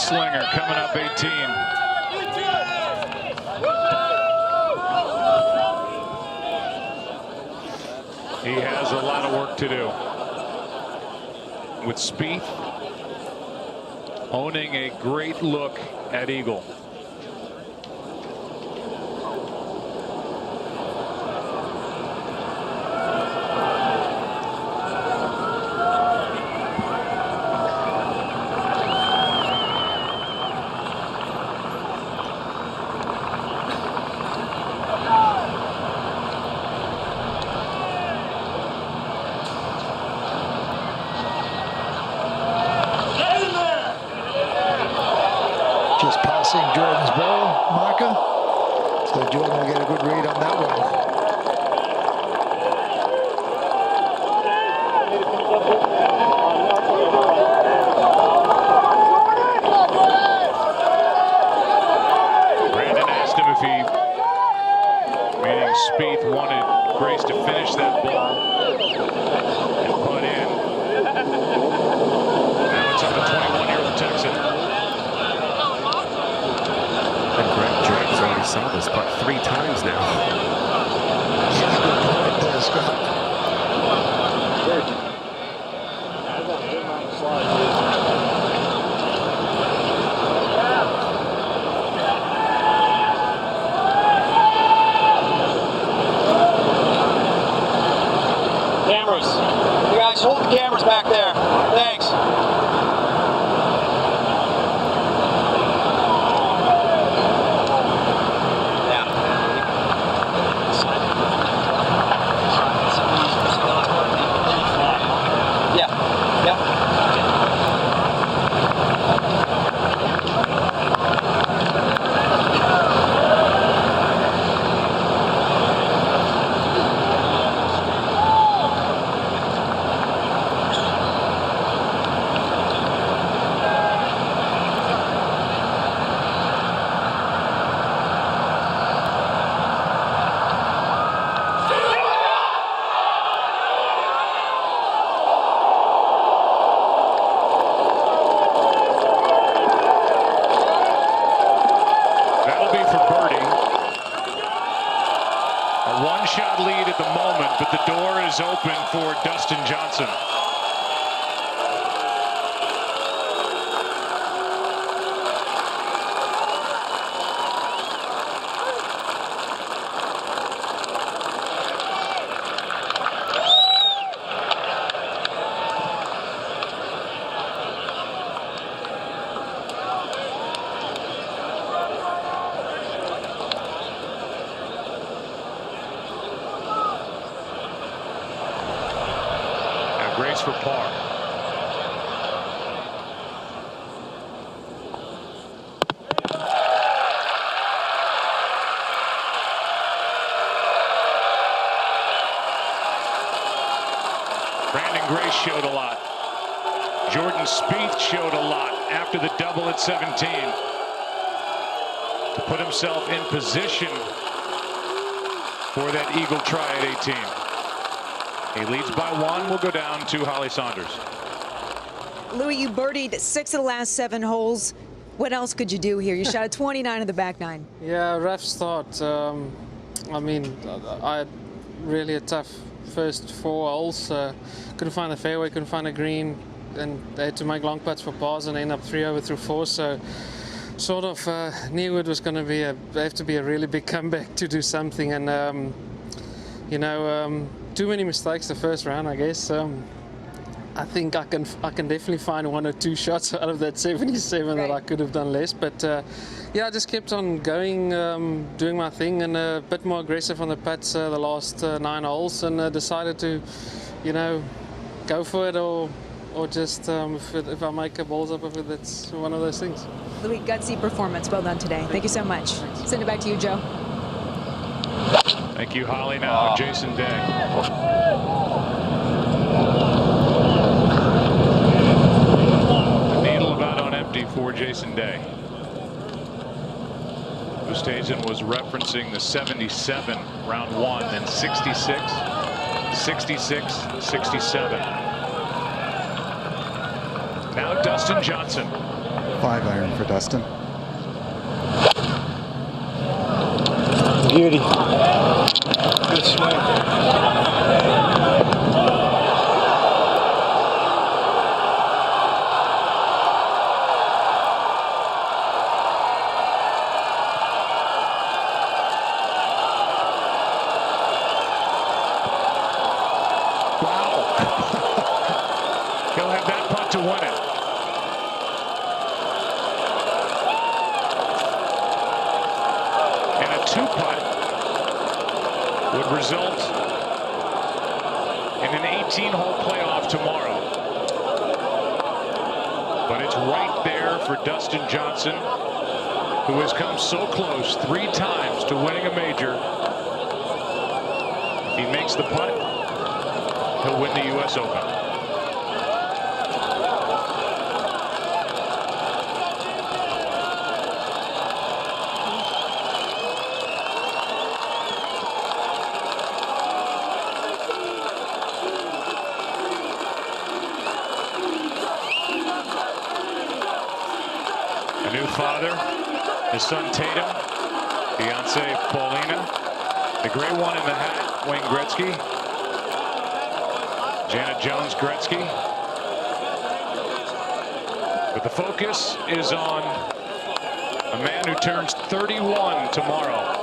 [SPEAKER 2] Slinger coming up 18. He has a lot of work to do. With Spieth owning a great look at eagle.
[SPEAKER 21] Just passing Jordan's ball marker. So Jordan will get a good read on that one.
[SPEAKER 2] Brandon asked him if he, meaning Spieth, wanted Grace to finish that ball and put in. Now it's on the 21-year-old Texan.
[SPEAKER 20] Already saw this putt 3 times now.
[SPEAKER 21] Good point there, Scott.
[SPEAKER 6] Cameras. You guys hold the cameras back there. Thanks.
[SPEAKER 2] One-shot lead at the moment, but the door is open for Dustin Johnson. Grace for par. Brandon Grace showed a lot. Jordan Spieth showed a lot after the double at 17 to put himself in position for that eagle try at 18. He leads by 1. We'll go down to Holly Saunders.
[SPEAKER 4] Louis, you birdied 6 of the last 7 holes. What else could you do here? You shot a 29 of the back 9.
[SPEAKER 16] Yeah, rough start. I mean, I had really a tough first 4 holes. Couldn't find the fairway, couldn't find a green, and they had to make long putts for pars and end up 3 over through 4. So sort of knew it was going to have to be a really big comeback to do something. And you know. Too many mistakes the first round, I guess. I think I can definitely find 1 or 2 shots out of that 77 that I could have done less. But yeah, I just kept on going, doing my thing, and a bit more aggressive on the putts the last 9 holes, and decided to, you know, go for it or just if I make a balls up of it, that's one of those things.
[SPEAKER 4] Louis, gutsy performance. Well done today. Thank you so much. Send it back to you, Joe.
[SPEAKER 2] Thank you, Holly. Now, Jason Day. The needle about on empty for Jason Day. Oosthuizen was referencing the 77 round 1, then 66, 66, 67. Now Dustin Johnson.
[SPEAKER 22] 5-iron for Dustin.
[SPEAKER 15] Beauty. Good swing.
[SPEAKER 2] He'll have that putt to win it. And a 2-putt would result in an 18-hole playoff tomorrow. But it's right there for Dustin Johnson, who has come so close 3 times to winning a major. If he makes the putt, he'll win the U.S. Open. A new father, his son Tatum, fiance Paulina, the gray one in the hat, Wayne Gretzky, Janet Jones Gretzky. But the focus is on a man who turns 31 tomorrow.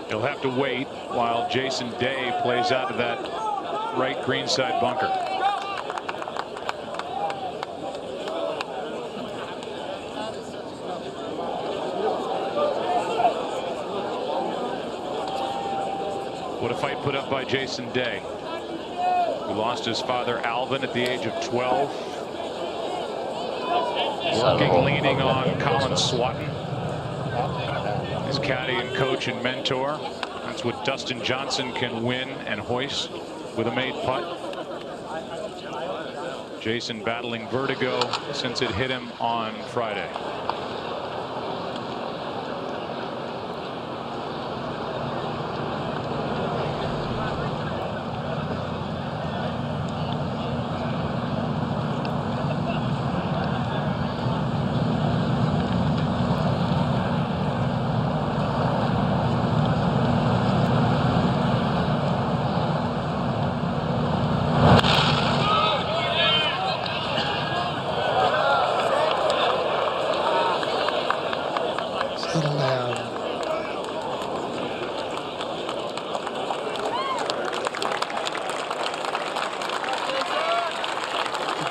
[SPEAKER 2] He'll have to wait while Jason Day plays out of that right greenside bunker. What a fight put up by Jason Day, who lost his father Alvin at the age of 12. Working, leaning on Colin Swatton, his caddy and coach and mentor. That's what Dustin Johnson can win and hoist with a made putt. Jason battling vertigo since it hit him on Friday.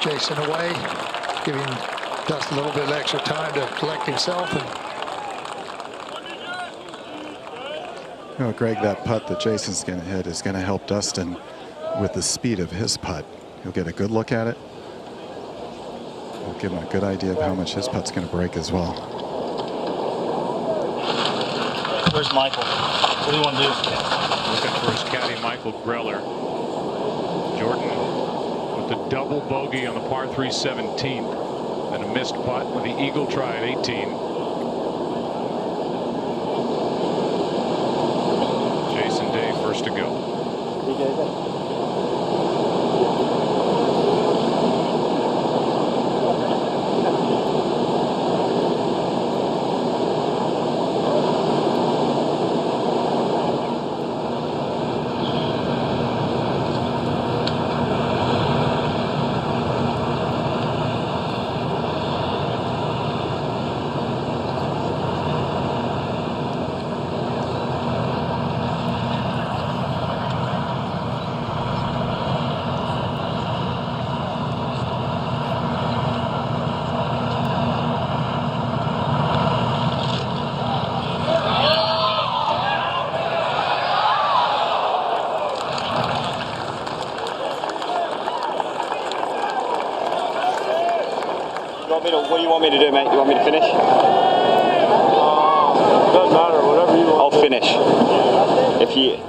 [SPEAKER 21] Jason away, giving Dustin a little bit of extra time to collect himself. And
[SPEAKER 22] You know, Greg, that putt that Jason's going to hit is going to help Dustin with the speed of his putt. He'll get a good look at it. He'll give him a good idea of how much his putt's going to break as well.
[SPEAKER 10] Where's Michael? What do you want to do?
[SPEAKER 2] Looking for his caddy, Michael Greller. Jordan with the double bogey on the par 3 17th. And a missed putt with the eagle try at 18. Jason Day first to go.
[SPEAKER 13] want me to do, mate? You want me to finish?
[SPEAKER 5] Doesn't matter, whatever you want.
[SPEAKER 13] I'll finish. If you...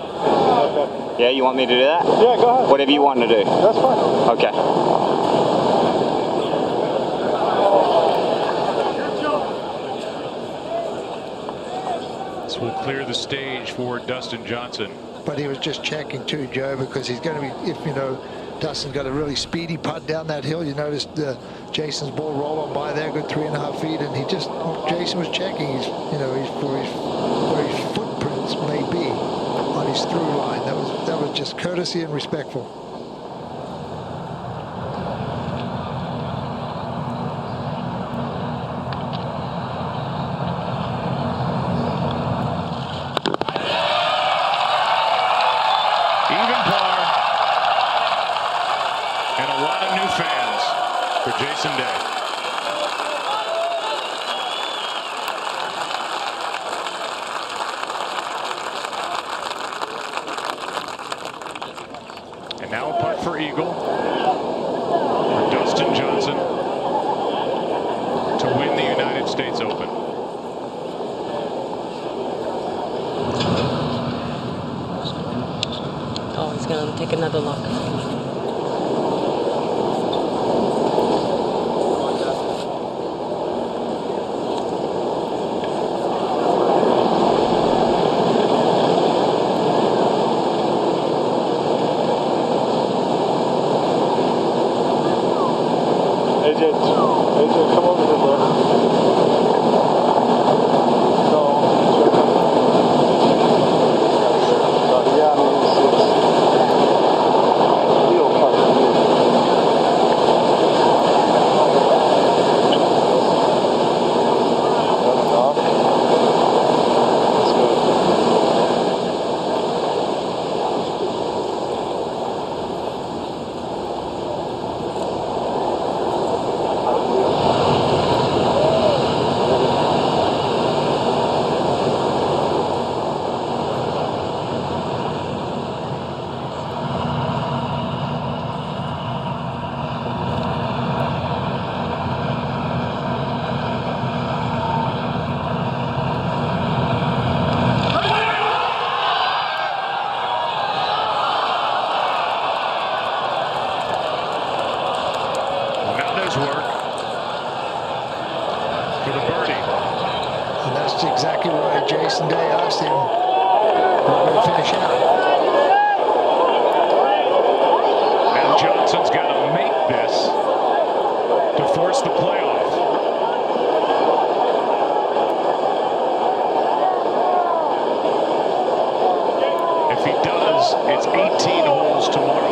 [SPEAKER 13] Yeah, you want me to do that?
[SPEAKER 5] Yeah, go ahead.
[SPEAKER 13] Whatever you want to do.
[SPEAKER 5] That's fine.
[SPEAKER 13] Okay.
[SPEAKER 2] This will clear the stage for Dustin Johnson.
[SPEAKER 21] But he was just checking too, Joe, because he's going to be, if you know, Dustin's got a really speedy putt down that hill. You noticed Jason's ball roll on by there, good 3.5 feet, and he just, Jason was checking. He's, you know, he's where his footprints may be on his through line. That was just courtesy and respectful.
[SPEAKER 2] Jason Day. And now a putt for eagle for Dustin Johnson to win the United States Open.
[SPEAKER 17] Oh, he's going to take another look.
[SPEAKER 21] Exactly right. Jason Day asked him, "We're going to finish out."
[SPEAKER 2] Now Johnson's got to make this to force the playoff. If he does, it's 18 holes tomorrow.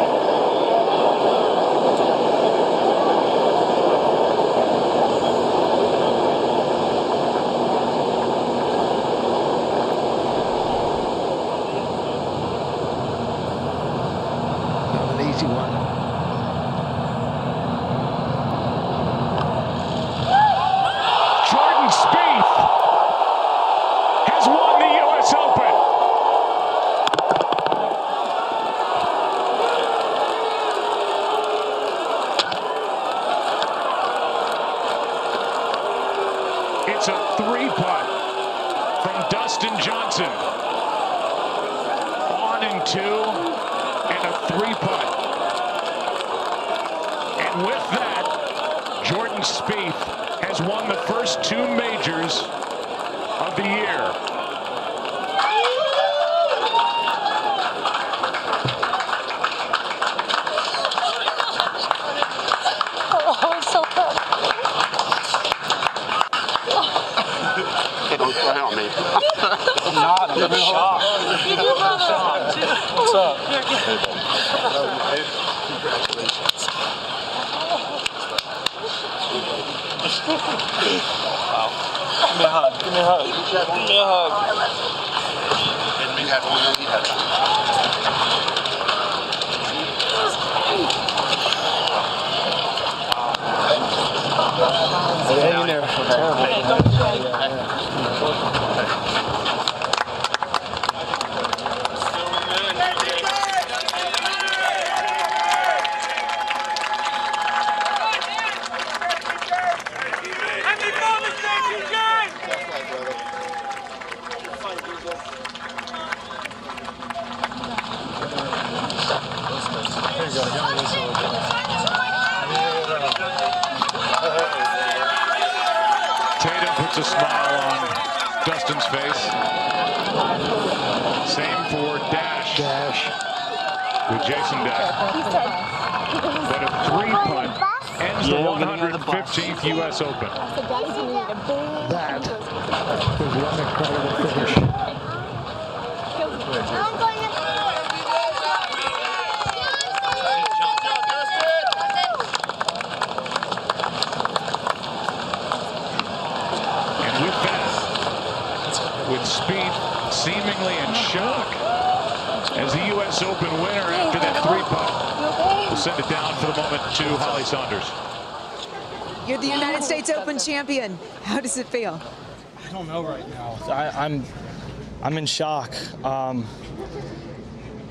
[SPEAKER 2] Jordan Spieth has won the U.S. Open. It's a 3-putt from Dustin Johnson. On and 2, and a 3-putt. And with that, Jordan Spieth has won the first 2 majors of the year.
[SPEAKER 17] Oh, I'm so proud.
[SPEAKER 13] Don't cry on me.
[SPEAKER 17] I'm not. I'm
[SPEAKER 13] really shocked.
[SPEAKER 17] You do have a too. What's up?
[SPEAKER 13] Congratulations.
[SPEAKER 17] Wow. Give me a hug. Give me a hug. Give me a hug.
[SPEAKER 13] And we had one. We had that.
[SPEAKER 17] Hang in there.
[SPEAKER 2] smile on Dustin's face. Same for Dash. With Jason Day. But a 3-putt ends the 115th U.S. Open.
[SPEAKER 21] That was one incredible finish.
[SPEAKER 2] And with that, with Spieth seemingly in shock as the U.S. Open winner after that 3-putt, we'll send it down for the moment to Holly Saunders.
[SPEAKER 4] You're the United States Open champion. How does it feel?
[SPEAKER 8] I don't know right now. I'm in shock.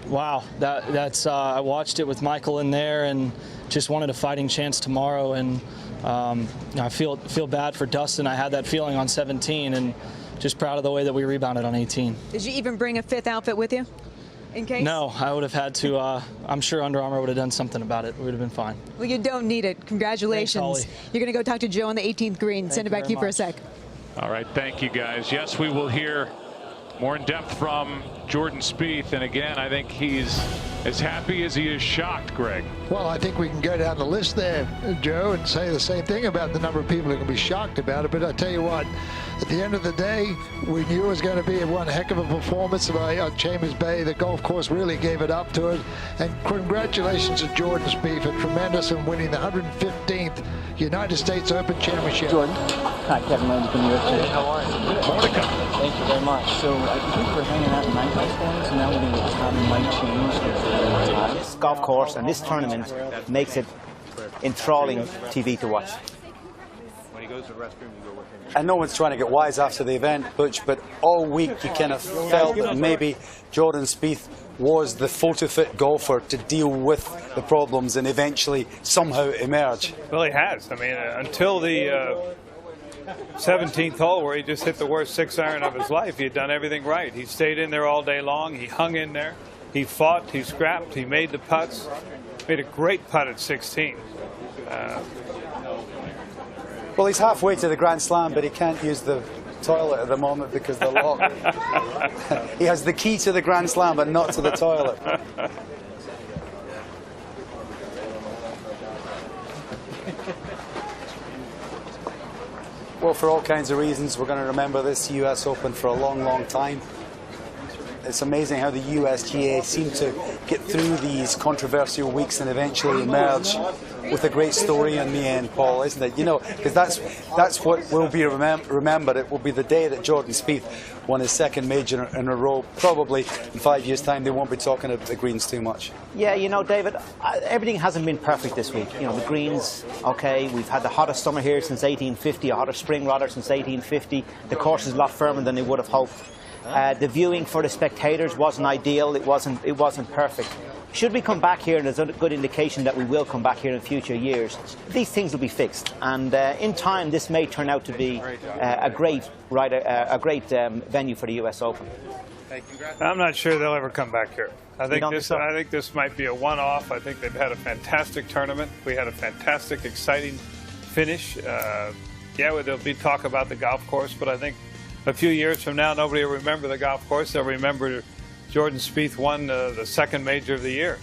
[SPEAKER 8] Wow, that's I watched it with Michael in there and just wanted a fighting chance tomorrow. And I feel bad for Dustin. I had that feeling on 17, and just proud of the way that we rebounded on 18.
[SPEAKER 4] Did you even bring a 5th outfit with you? In case?
[SPEAKER 8] No, I would have had to. I'm sure Under Armour would have done something about it. We would have been fine.
[SPEAKER 4] Well, you don't need it. Congratulations.
[SPEAKER 8] Thanks,
[SPEAKER 4] You're going to go talk to Joe on the 18th green. Send it back to you for a sec.
[SPEAKER 2] All right, thank you, guys. Yes, we will hear more in depth from Jordan Spieth. And again, I think he's as happy as he is shocked, Greg.
[SPEAKER 21] Well, I think we can go down the list there, Joe, and say the same thing about the number of people who can be shocked about it. But I tell you what, at the end of the day, we knew it was going to be one heck of a performance by Chambers Bay. The golf course really gave it up to it. And congratulations to Jordan Spieth, a tremendous in winning the 115th United States Open Championship.
[SPEAKER 14] Jordan. Hi, Kevin Landy from USA. How are you? Thank you very much. So I think we're hanging out in night days, and now we're going to time might change.
[SPEAKER 23] This golf course and this tournament makes it enthralling TV to watch.
[SPEAKER 24] When he goes to the restroom, you go with him. And no one's trying to get wise after the event, Butch, but all week you kind of felt that maybe Jordan Spieth was the photo-fit golfer to deal with the problems and eventually somehow emerge.
[SPEAKER 9] Well, he has. I mean, until the 17th hole where he just hit the worst 6-iron of his life, he had done everything right. He stayed in there all day long. He hung in there. He fought. He scrapped. He made the putts. Made a great putt at 16.
[SPEAKER 24] Well, he's halfway to the Grand Slam, but he can't use the toilet at the moment because the lock. He has the key to the Grand Slam, but not to the toilet. Well, for all kinds of reasons, we're going to remember this U.S. Open for a long, long time. It's amazing how the USGA seem to get through these controversial weeks and eventually emerge with a great story in the end, Paul, isn't it? You know, because that's what will be remembered. It will be the day that Jordan Spieth won his 2nd major in a row. Probably in 5 years' time, they won't be talking about the greens too much.
[SPEAKER 23] Yeah, you know, David, everything hasn't been perfect this week. You know, the greens, okay, we've had the hottest summer here since 1850, a hotter spring rather since 1850. The course is a lot firmer than they would have hoped. The viewing for the spectators wasn't ideal. It wasn't perfect. Should we come back here, and there's a good indication that we will come back here in future years, these things will be fixed. And in time, this may turn out to be a great venue for the U.S. Open.
[SPEAKER 9] I'm not sure they'll ever come back here. I think this might be a one-off. I think they've had a fantastic tournament. We had a fantastic, exciting finish. Yeah, there'll be talk about the golf course, but I think a few years from now, nobody will remember the golf course. They'll remember Jordan Spieth won the 2nd major of the year.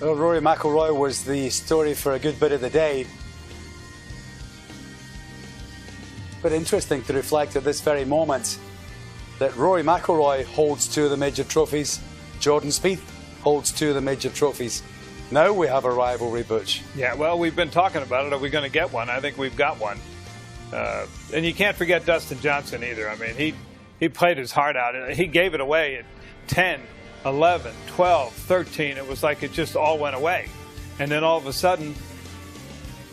[SPEAKER 24] Well, Rory McIlroy was the story for a good bit of the day. But interesting to reflect at this very moment that Rory McIlroy holds 2 of the major trophies. Jordan Spieth holds 2 of the major trophies. Now we have a rivalry, Butch.
[SPEAKER 9] Yeah, well, we've been talking about it. Are we going to get one? I think we've got one. And you can't forget Dustin Johnson either. I mean, he played his heart out. He gave it away at 10, 11, 12, 13. It was like it just all went away. And then all of a sudden,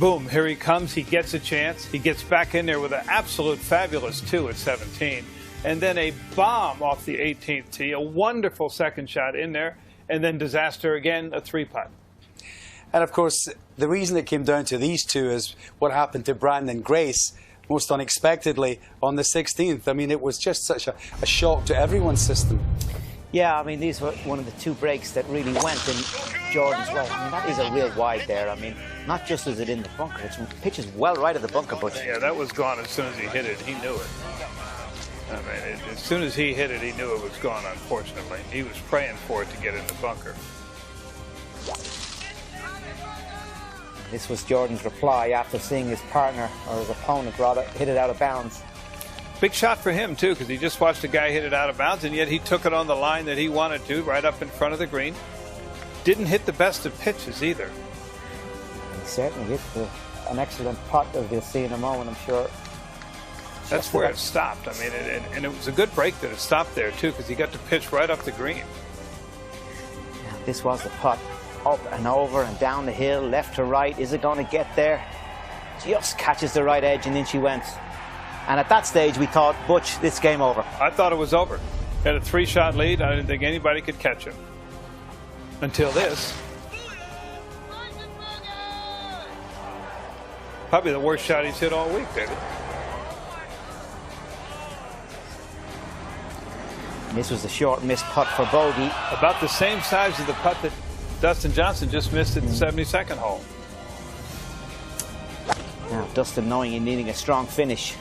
[SPEAKER 9] boom, here he comes. He gets a chance. He gets back in there with an absolute fabulous 2 at 17. And then a bomb off the 18th tee, a wonderful 2nd shot in there, and then disaster again, a 3-putt.
[SPEAKER 24] And of course, the reason it came down to these 2 is what happened to Brandon Grace most unexpectedly on the 16th. I mean, it was just such a shock to everyone's system.
[SPEAKER 23] Yeah, I mean, these were one of the 2 breaks that really went. And Jordan's way. I mean, that is a real wide there. I mean, not just is it in the bunker, it's pitches well right at the bunker, but
[SPEAKER 9] yeah, that was gone as soon as he hit it. He knew it. I mean, as soon as he hit it, he knew it was gone, unfortunately. He was praying for it to get in the bunker.
[SPEAKER 23] this was Jordan's reply after seeing his partner, or his opponent rather, hit it out of bounds.
[SPEAKER 9] Big shot for him, too, because he just watched a guy hit it out of bounds, and yet he took it on the line that he wanted to, right up in front of the green. Didn't hit the best of pitches, either.
[SPEAKER 23] He certainly hit an excellent putt, as we'll see in a moment, I'm sure.
[SPEAKER 9] That's where it stopped. I mean, and it was a good break that it stopped there, too, because he got to pitch right up the green.
[SPEAKER 23] Now, this was the putt. Up and over and down the hill, left to right. Is it going to get there? Just catches the right edge, and in she went. And at that stage, we thought, Butch, this game over.
[SPEAKER 9] I thought it was over. Had a 3-shot lead. I didn't think anybody could catch him. Until this. Probably the worst shot he's hit all week, David.
[SPEAKER 23] This was a short missed putt for bogey.
[SPEAKER 9] About the same size as the putt that Dustin Johnson just missed at the 72nd hole.
[SPEAKER 23] Now, Dustin, knowing he needing a strong finish,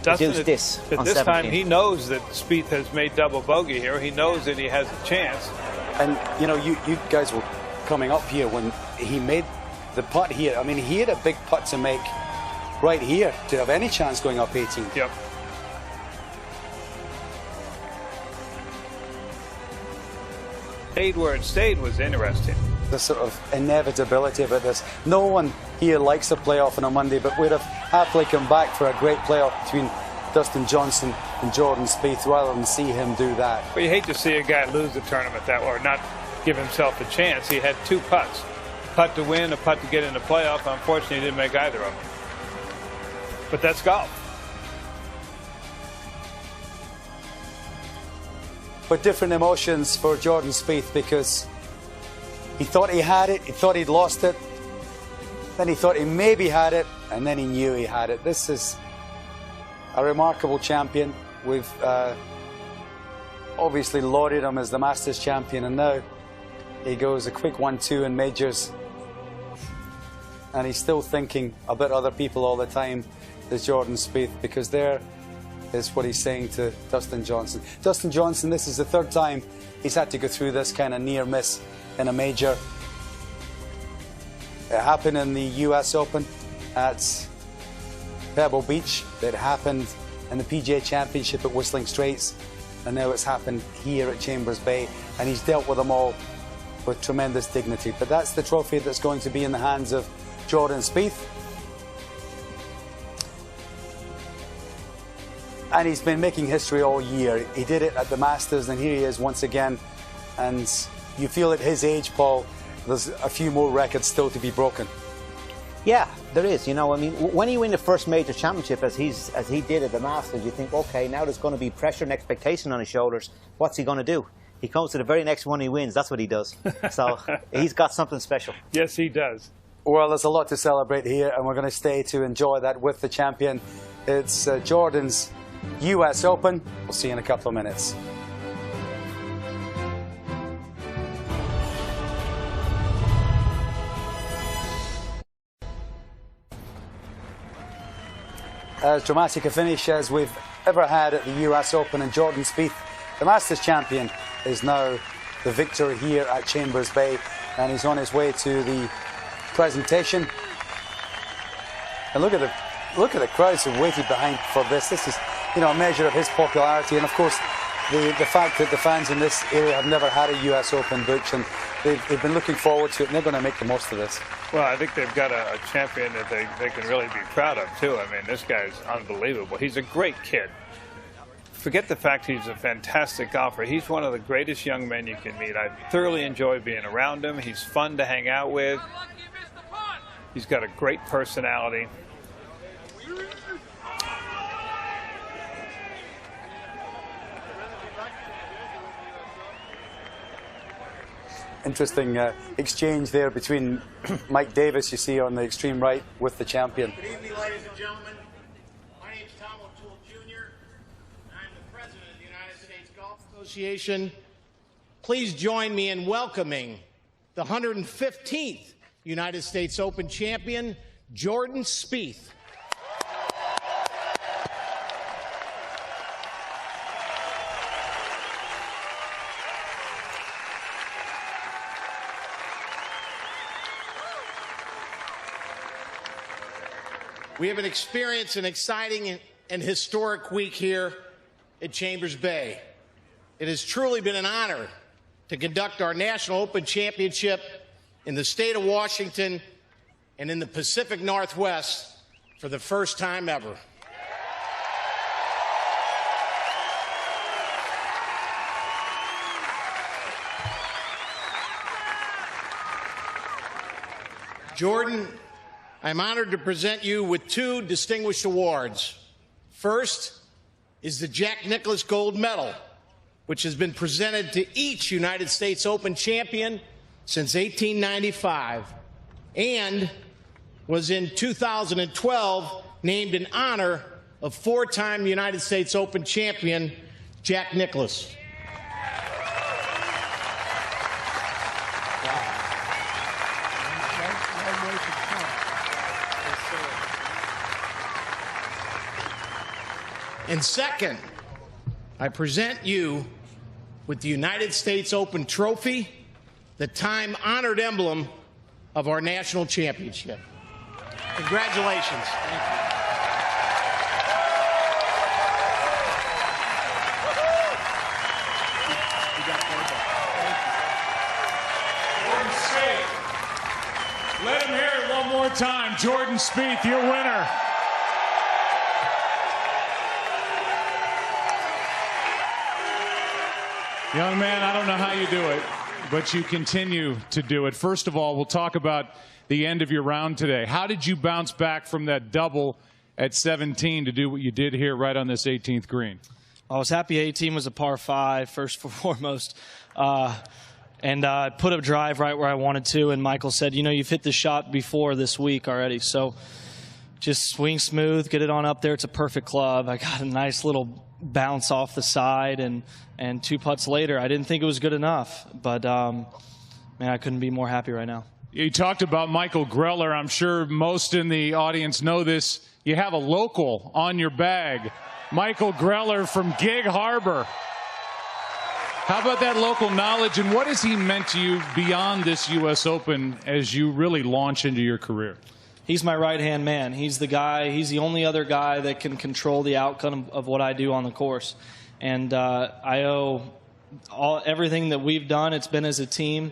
[SPEAKER 9] Dustin,
[SPEAKER 23] at this
[SPEAKER 9] time, he knows that Spieth has made double bogey here. He knows that he has a chance.
[SPEAKER 24] And, you know, you guys were coming up here when he made the putt here. I mean, he had a big putt to make right here to have any chance going up 18.
[SPEAKER 9] Yep. Stayed where it stayed was interesting.
[SPEAKER 24] The sort of inevitability about this. No one here likes a playoff on a Monday, but we'd have happily come back for a great playoff between Dustin Johnson and Jordan Spieth rather than see him do that.
[SPEAKER 9] But you hate to see a guy lose the tournament that way or not give himself a chance. He had 2 putts. A putt to win, a putt to get in the playoff. Unfortunately, he didn't make either of them. But that's golf.
[SPEAKER 24] But different emotions for Jordan Spieth because he thought he had it, he thought he'd lost it, then he thought he maybe had it, and then he knew he had it. This is a remarkable champion. We've obviously lauded him as the Masters champion, and now he goes a quick 1-2 in majors. And he's still thinking about other people all the time, there's Jordan Spieth, because there is what he's saying to Dustin Johnson. Dustin Johnson, this is the 3rd time he's had to go through this kind of near miss in a major. It happened in the U.S. Open at Pebble Beach. It happened in the PGA Championship at Whistling Straits. And now it's happened here at Chambers Bay. And he's dealt with them all with tremendous dignity. But that's the trophy that's going to be in the hands of Jordan Spieth. And he's been making history all year. He did it at the Masters, and here he is once again. And you feel at his age, Paul, there's a few more records still to be broken.
[SPEAKER 23] Yeah, there is. You know, I mean, when you win the first major championship, as he did at the Masters, you think, okay, now there's going to be pressure and expectation on his shoulders. What's he going to do? He comes to the very next one he wins. That's what he does. So he's got something special.
[SPEAKER 9] Yes, he does.
[SPEAKER 24] Well, there's a lot to celebrate here, and we're going to stay to enjoy that with the champion. It's Jordan's U.S. Open. We'll see you in a couple of minutes. As dramatic a finish as we've ever had at the U.S. Open, and Jordan Spieth, the Masters champion, is now the victor here at Chambers Bay, and he's on his way to the presentation. And look at the crowds who waited behind for this. This is, you know, a measure of his popularity, and of course the fact that the fans in this area have never had a U.S. Open, Butch, and they've been looking forward to it, and they're going to make the most of this.
[SPEAKER 9] Well, I think they've got a champion that they can really be proud of, too. I mean, this guy's unbelievable. He's a great kid. Forget the fact he's a fantastic golfer. He's one of the greatest young men you can meet. I thoroughly enjoy being around him. He's fun to hang out with. He's got a great personality.
[SPEAKER 24] Interesting exchange there between Mike Davis, you see on the extreme right, with the champion.
[SPEAKER 1] Good evening, ladies and gentlemen. My name is Tom O'Toole Jr. I'm the president of the United States Golf Association. Please join me in welcoming the 115th United States Open champion, Jordan Spieth. We have experienced an exciting and historic week here at Chambers Bay. It has truly been an honor to conduct our National Open Championship in the state of Washington and in the Pacific Northwest for the first time ever. Jordan, I'm honored to present you with two distinguished awards. First is the Jack Nicklaus Gold Medal, which has been presented to each United States Open champion since 1895 and was in 2012 named in honor of four-time United States Open champion Jack Nicklaus. And second, I present you with the United States Open Trophy, the time-honored emblem of our national championship. Congratulations. Thank you.
[SPEAKER 2] Jordan Spieth. Let him hear it one more time. Jordan Spieth, your winner. Young man, I don't know how you do it, but you continue to do it. First of all, we'll talk about the end of your round today. How did you bounce back from that double at 17 to do what you did here right on this 18th green?
[SPEAKER 8] I was happy 18 was a par 5, first and foremost. And I put a drive right where I wanted to, and Michael said, you know, you've hit the shot before this week already, so just swing smooth, get it on up there. It's a perfect club. I got a nice little bounce off the side, and 2 putts later, I didn't think it was good enough. But, man, I couldn't be more happy right now.
[SPEAKER 2] You talked about Michael Greller. I'm sure most in the audience know this. You have a local on your bag, Michael Greller from Gig Harbor. How about that local knowledge, and what has he meant to you beyond this U.S. Open as you really launch into your career?
[SPEAKER 8] He's my right-hand man. He's the guy, he's the only other guy that can control the outcome of what I do on the course. And I owe everything that we've done, it's been as a team.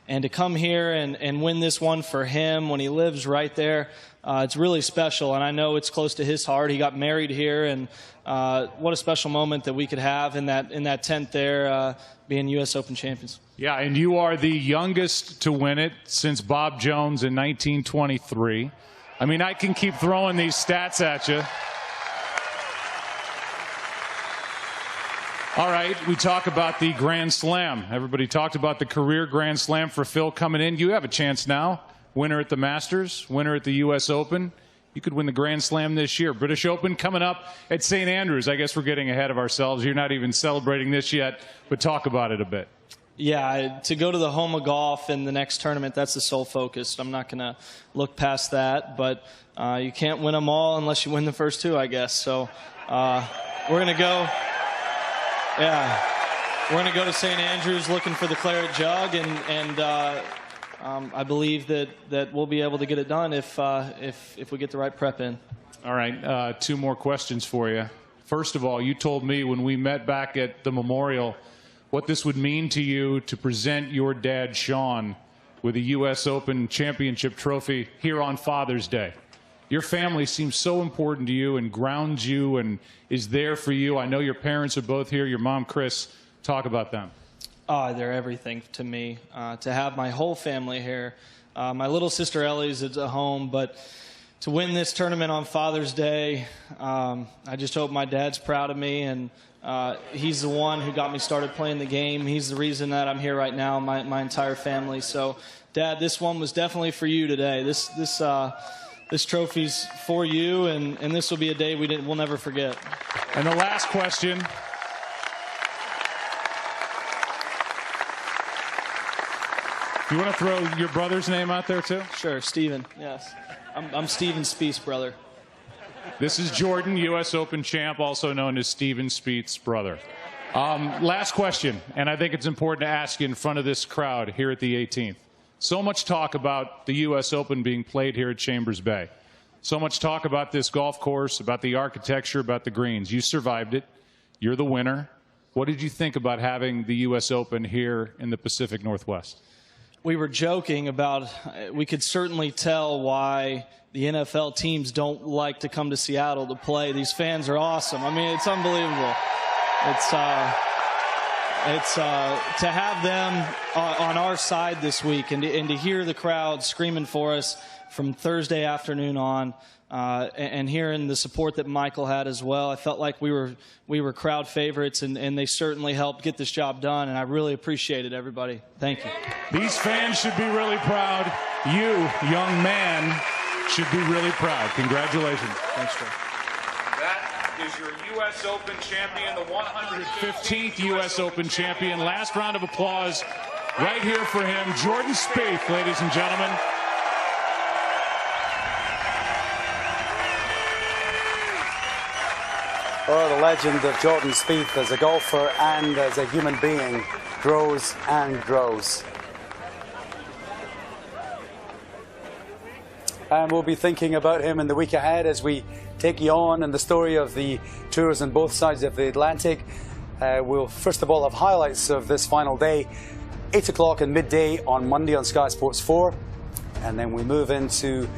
[SPEAKER 8] And to come here and win this one for him when he lives right there, it's really special. And I know it's close to his heart. He got married here, and what a special moment that we could have in that tent there, being U.S. Open champions.
[SPEAKER 2] Yeah, and you are the youngest to win it since Bob Jones in 1923. I mean, I can keep throwing these stats at you. All right, we talk about the Grand Slam. Everybody talked about the career Grand Slam for Phil coming in. You have a chance now. Winner at the Masters, winner at the U.S. Open. You could win the Grand Slam this year. British Open coming up at St. Andrews. I guess we're getting ahead of ourselves. You're not even celebrating this yet, but talk about it a bit.
[SPEAKER 8] Yeah, to go to the home of golf in the next tournament, that's the sole focus. I'm not going to look past that, but you can't win them all unless you win the first 2, I guess. So we're going to go, we're going to go to St. Andrews looking for the claret jug, and I believe that we'll be able to get it done if we get the right prep in.
[SPEAKER 2] All right, 2 more questions for you. First of all, you told me when we met back at the Memorial what this would mean to you to present your dad, Sean, with a U.S. Open championship trophy here on Father's Day. Your family seems so important to you and grounds you and is there for you. I know your parents are both here. Your mom, Chris. Talk about them.
[SPEAKER 8] Oh, they're everything to me. To have my whole family here. My little sister Ellie's at home, but to win this tournament on Father's Day, I just hope my dad's proud of me, and he's the one who got me started playing the game. He's the reason that I'm here right now, my entire family. So, Dad, this one was definitely for you today. This trophy's for you, and this will be a day we'll never forget.
[SPEAKER 2] And the last question. You want to throw your brother's name out there, too?
[SPEAKER 8] Sure, Steven, yes. I'm Steven Spieth's brother.
[SPEAKER 2] This is Jordan, U.S. Open champ, also known as Steven Spieth's brother. Last question, and I think it's important to ask you in front of this crowd here at the 18th. So much talk about the U.S. Open being played here at Chambers Bay. So much talk about this golf course, about the architecture, about the greens. You survived it. You're the winner. What did you think about having the U.S. Open here in the Pacific Northwest?
[SPEAKER 8] We were joking about, we could certainly tell why the NFL teams don't like to come to Seattle to play. These fans are awesome. I mean, it's unbelievable. It's to have them on our side this week and to hear the crowd screaming for us from Thursday afternoon on, and hearing the support that Michael had as well. I felt like we were crowd favorites, and they certainly helped get this job done, and I really appreciate it, everybody. Thank you.
[SPEAKER 2] These fans should be really proud. You, young man, should be really proud. Congratulations.
[SPEAKER 8] Thanks, Joe.
[SPEAKER 2] That is your U.S. Open champion, the 115th U.S. Open champion. Last round of applause right here for him, Jordan Spieth, ladies and gentlemen.
[SPEAKER 24] Oh, the legend of Jordan Spieth as a golfer and as a human being grows and grows. And we'll be thinking about him in the week ahead as we take you on in the story of the tours on both sides of the Atlantic. We'll first of all have highlights of this final day, 8 o'clock and midday on Monday on Sky Sports 4. And then we move into,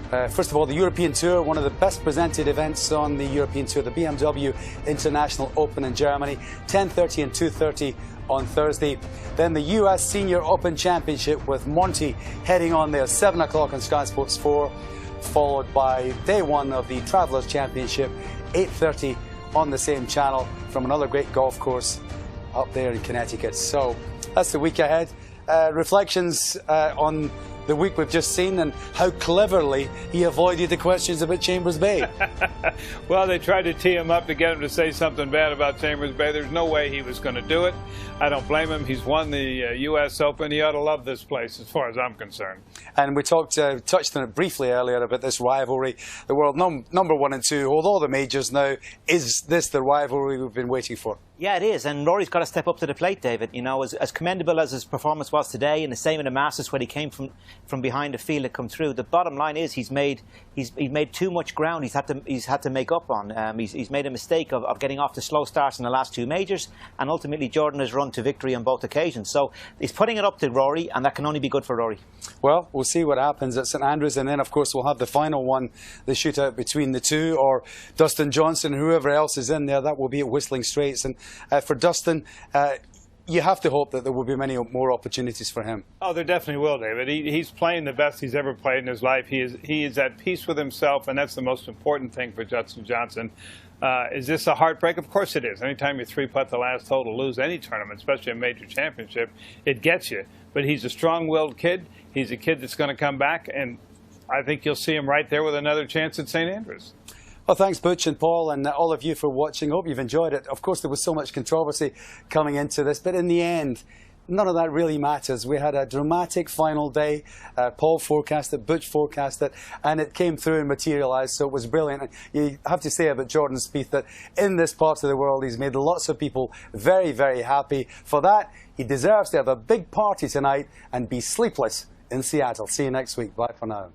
[SPEAKER 24] first of all, the European Tour, one of the best presented events on the European Tour, the BMW International Open in Germany, 10:30 and 2:30 on Thursday. Then the US Senior Open Championship with Monty heading on there, 7 o'clock on Sky Sports 4, followed by day one of the Travelers Championship, 8:30 on the same channel from another great golf course up there in Connecticut. So that's the week ahead. Reflections on the week we've just seen and how cleverly he avoided the questions about Chambers Bay.
[SPEAKER 9] Well, they tried to tee him up to get him to say something bad about Chambers Bay. There's no way he was going to do it. I don't blame him. He's won the U.S. Open. He ought to love this place as far as I'm concerned.
[SPEAKER 24] And we touched on it briefly earlier about this rivalry. The world number 1 and 2, although the majors now, is this the rivalry we've been waiting for?
[SPEAKER 23] Yeah, it is, and Rory's got to step up to the plate, David. You know, as commendable as his performance was today, and the same in the Masters when he came from behind the field to come through. The bottom line is he's made too much ground. He's had to make up on. He's made a mistake of getting off to slow starts in the last 2 majors, and ultimately Jordan has run to victory on both occasions. So he's putting it up to Rory, and that can only be good for Rory.
[SPEAKER 24] Well, we'll see what happens at St Andrews, and then of course we'll have the final one, the shootout between the two, or Dustin Johnson, whoever else is in there. That will be at Whistling Straits, and for Dustin, you have to hope that there will be many more opportunities for him.
[SPEAKER 9] Oh, there definitely will, David. He's playing the best he's ever played in his life. He is at peace with himself, and that's the most important thing for Dustin Johnson. Is this a heartbreak? Of course it is. Anytime you 3-putt the last hole to lose any tournament, especially a major championship, it gets you. But he's a strong-willed kid. He's a kid that's going to come back, and I think you'll see him right there with another chance at St Andrews.
[SPEAKER 24] Well, thanks, Butch and Paul, and all of you for watching. Hope you've enjoyed it. Of course, there was so much controversy coming into this, but in the end, none of that really matters. We had a dramatic final day. Paul forecast it, Butch forecast it, and it came through and materialized, so it was brilliant. And you have to say about Jordan Spieth that in this part of the world, he's made lots of people very, very happy. For that, he deserves to have a big party tonight and be sleepless in Seattle. See you next week. Bye for now.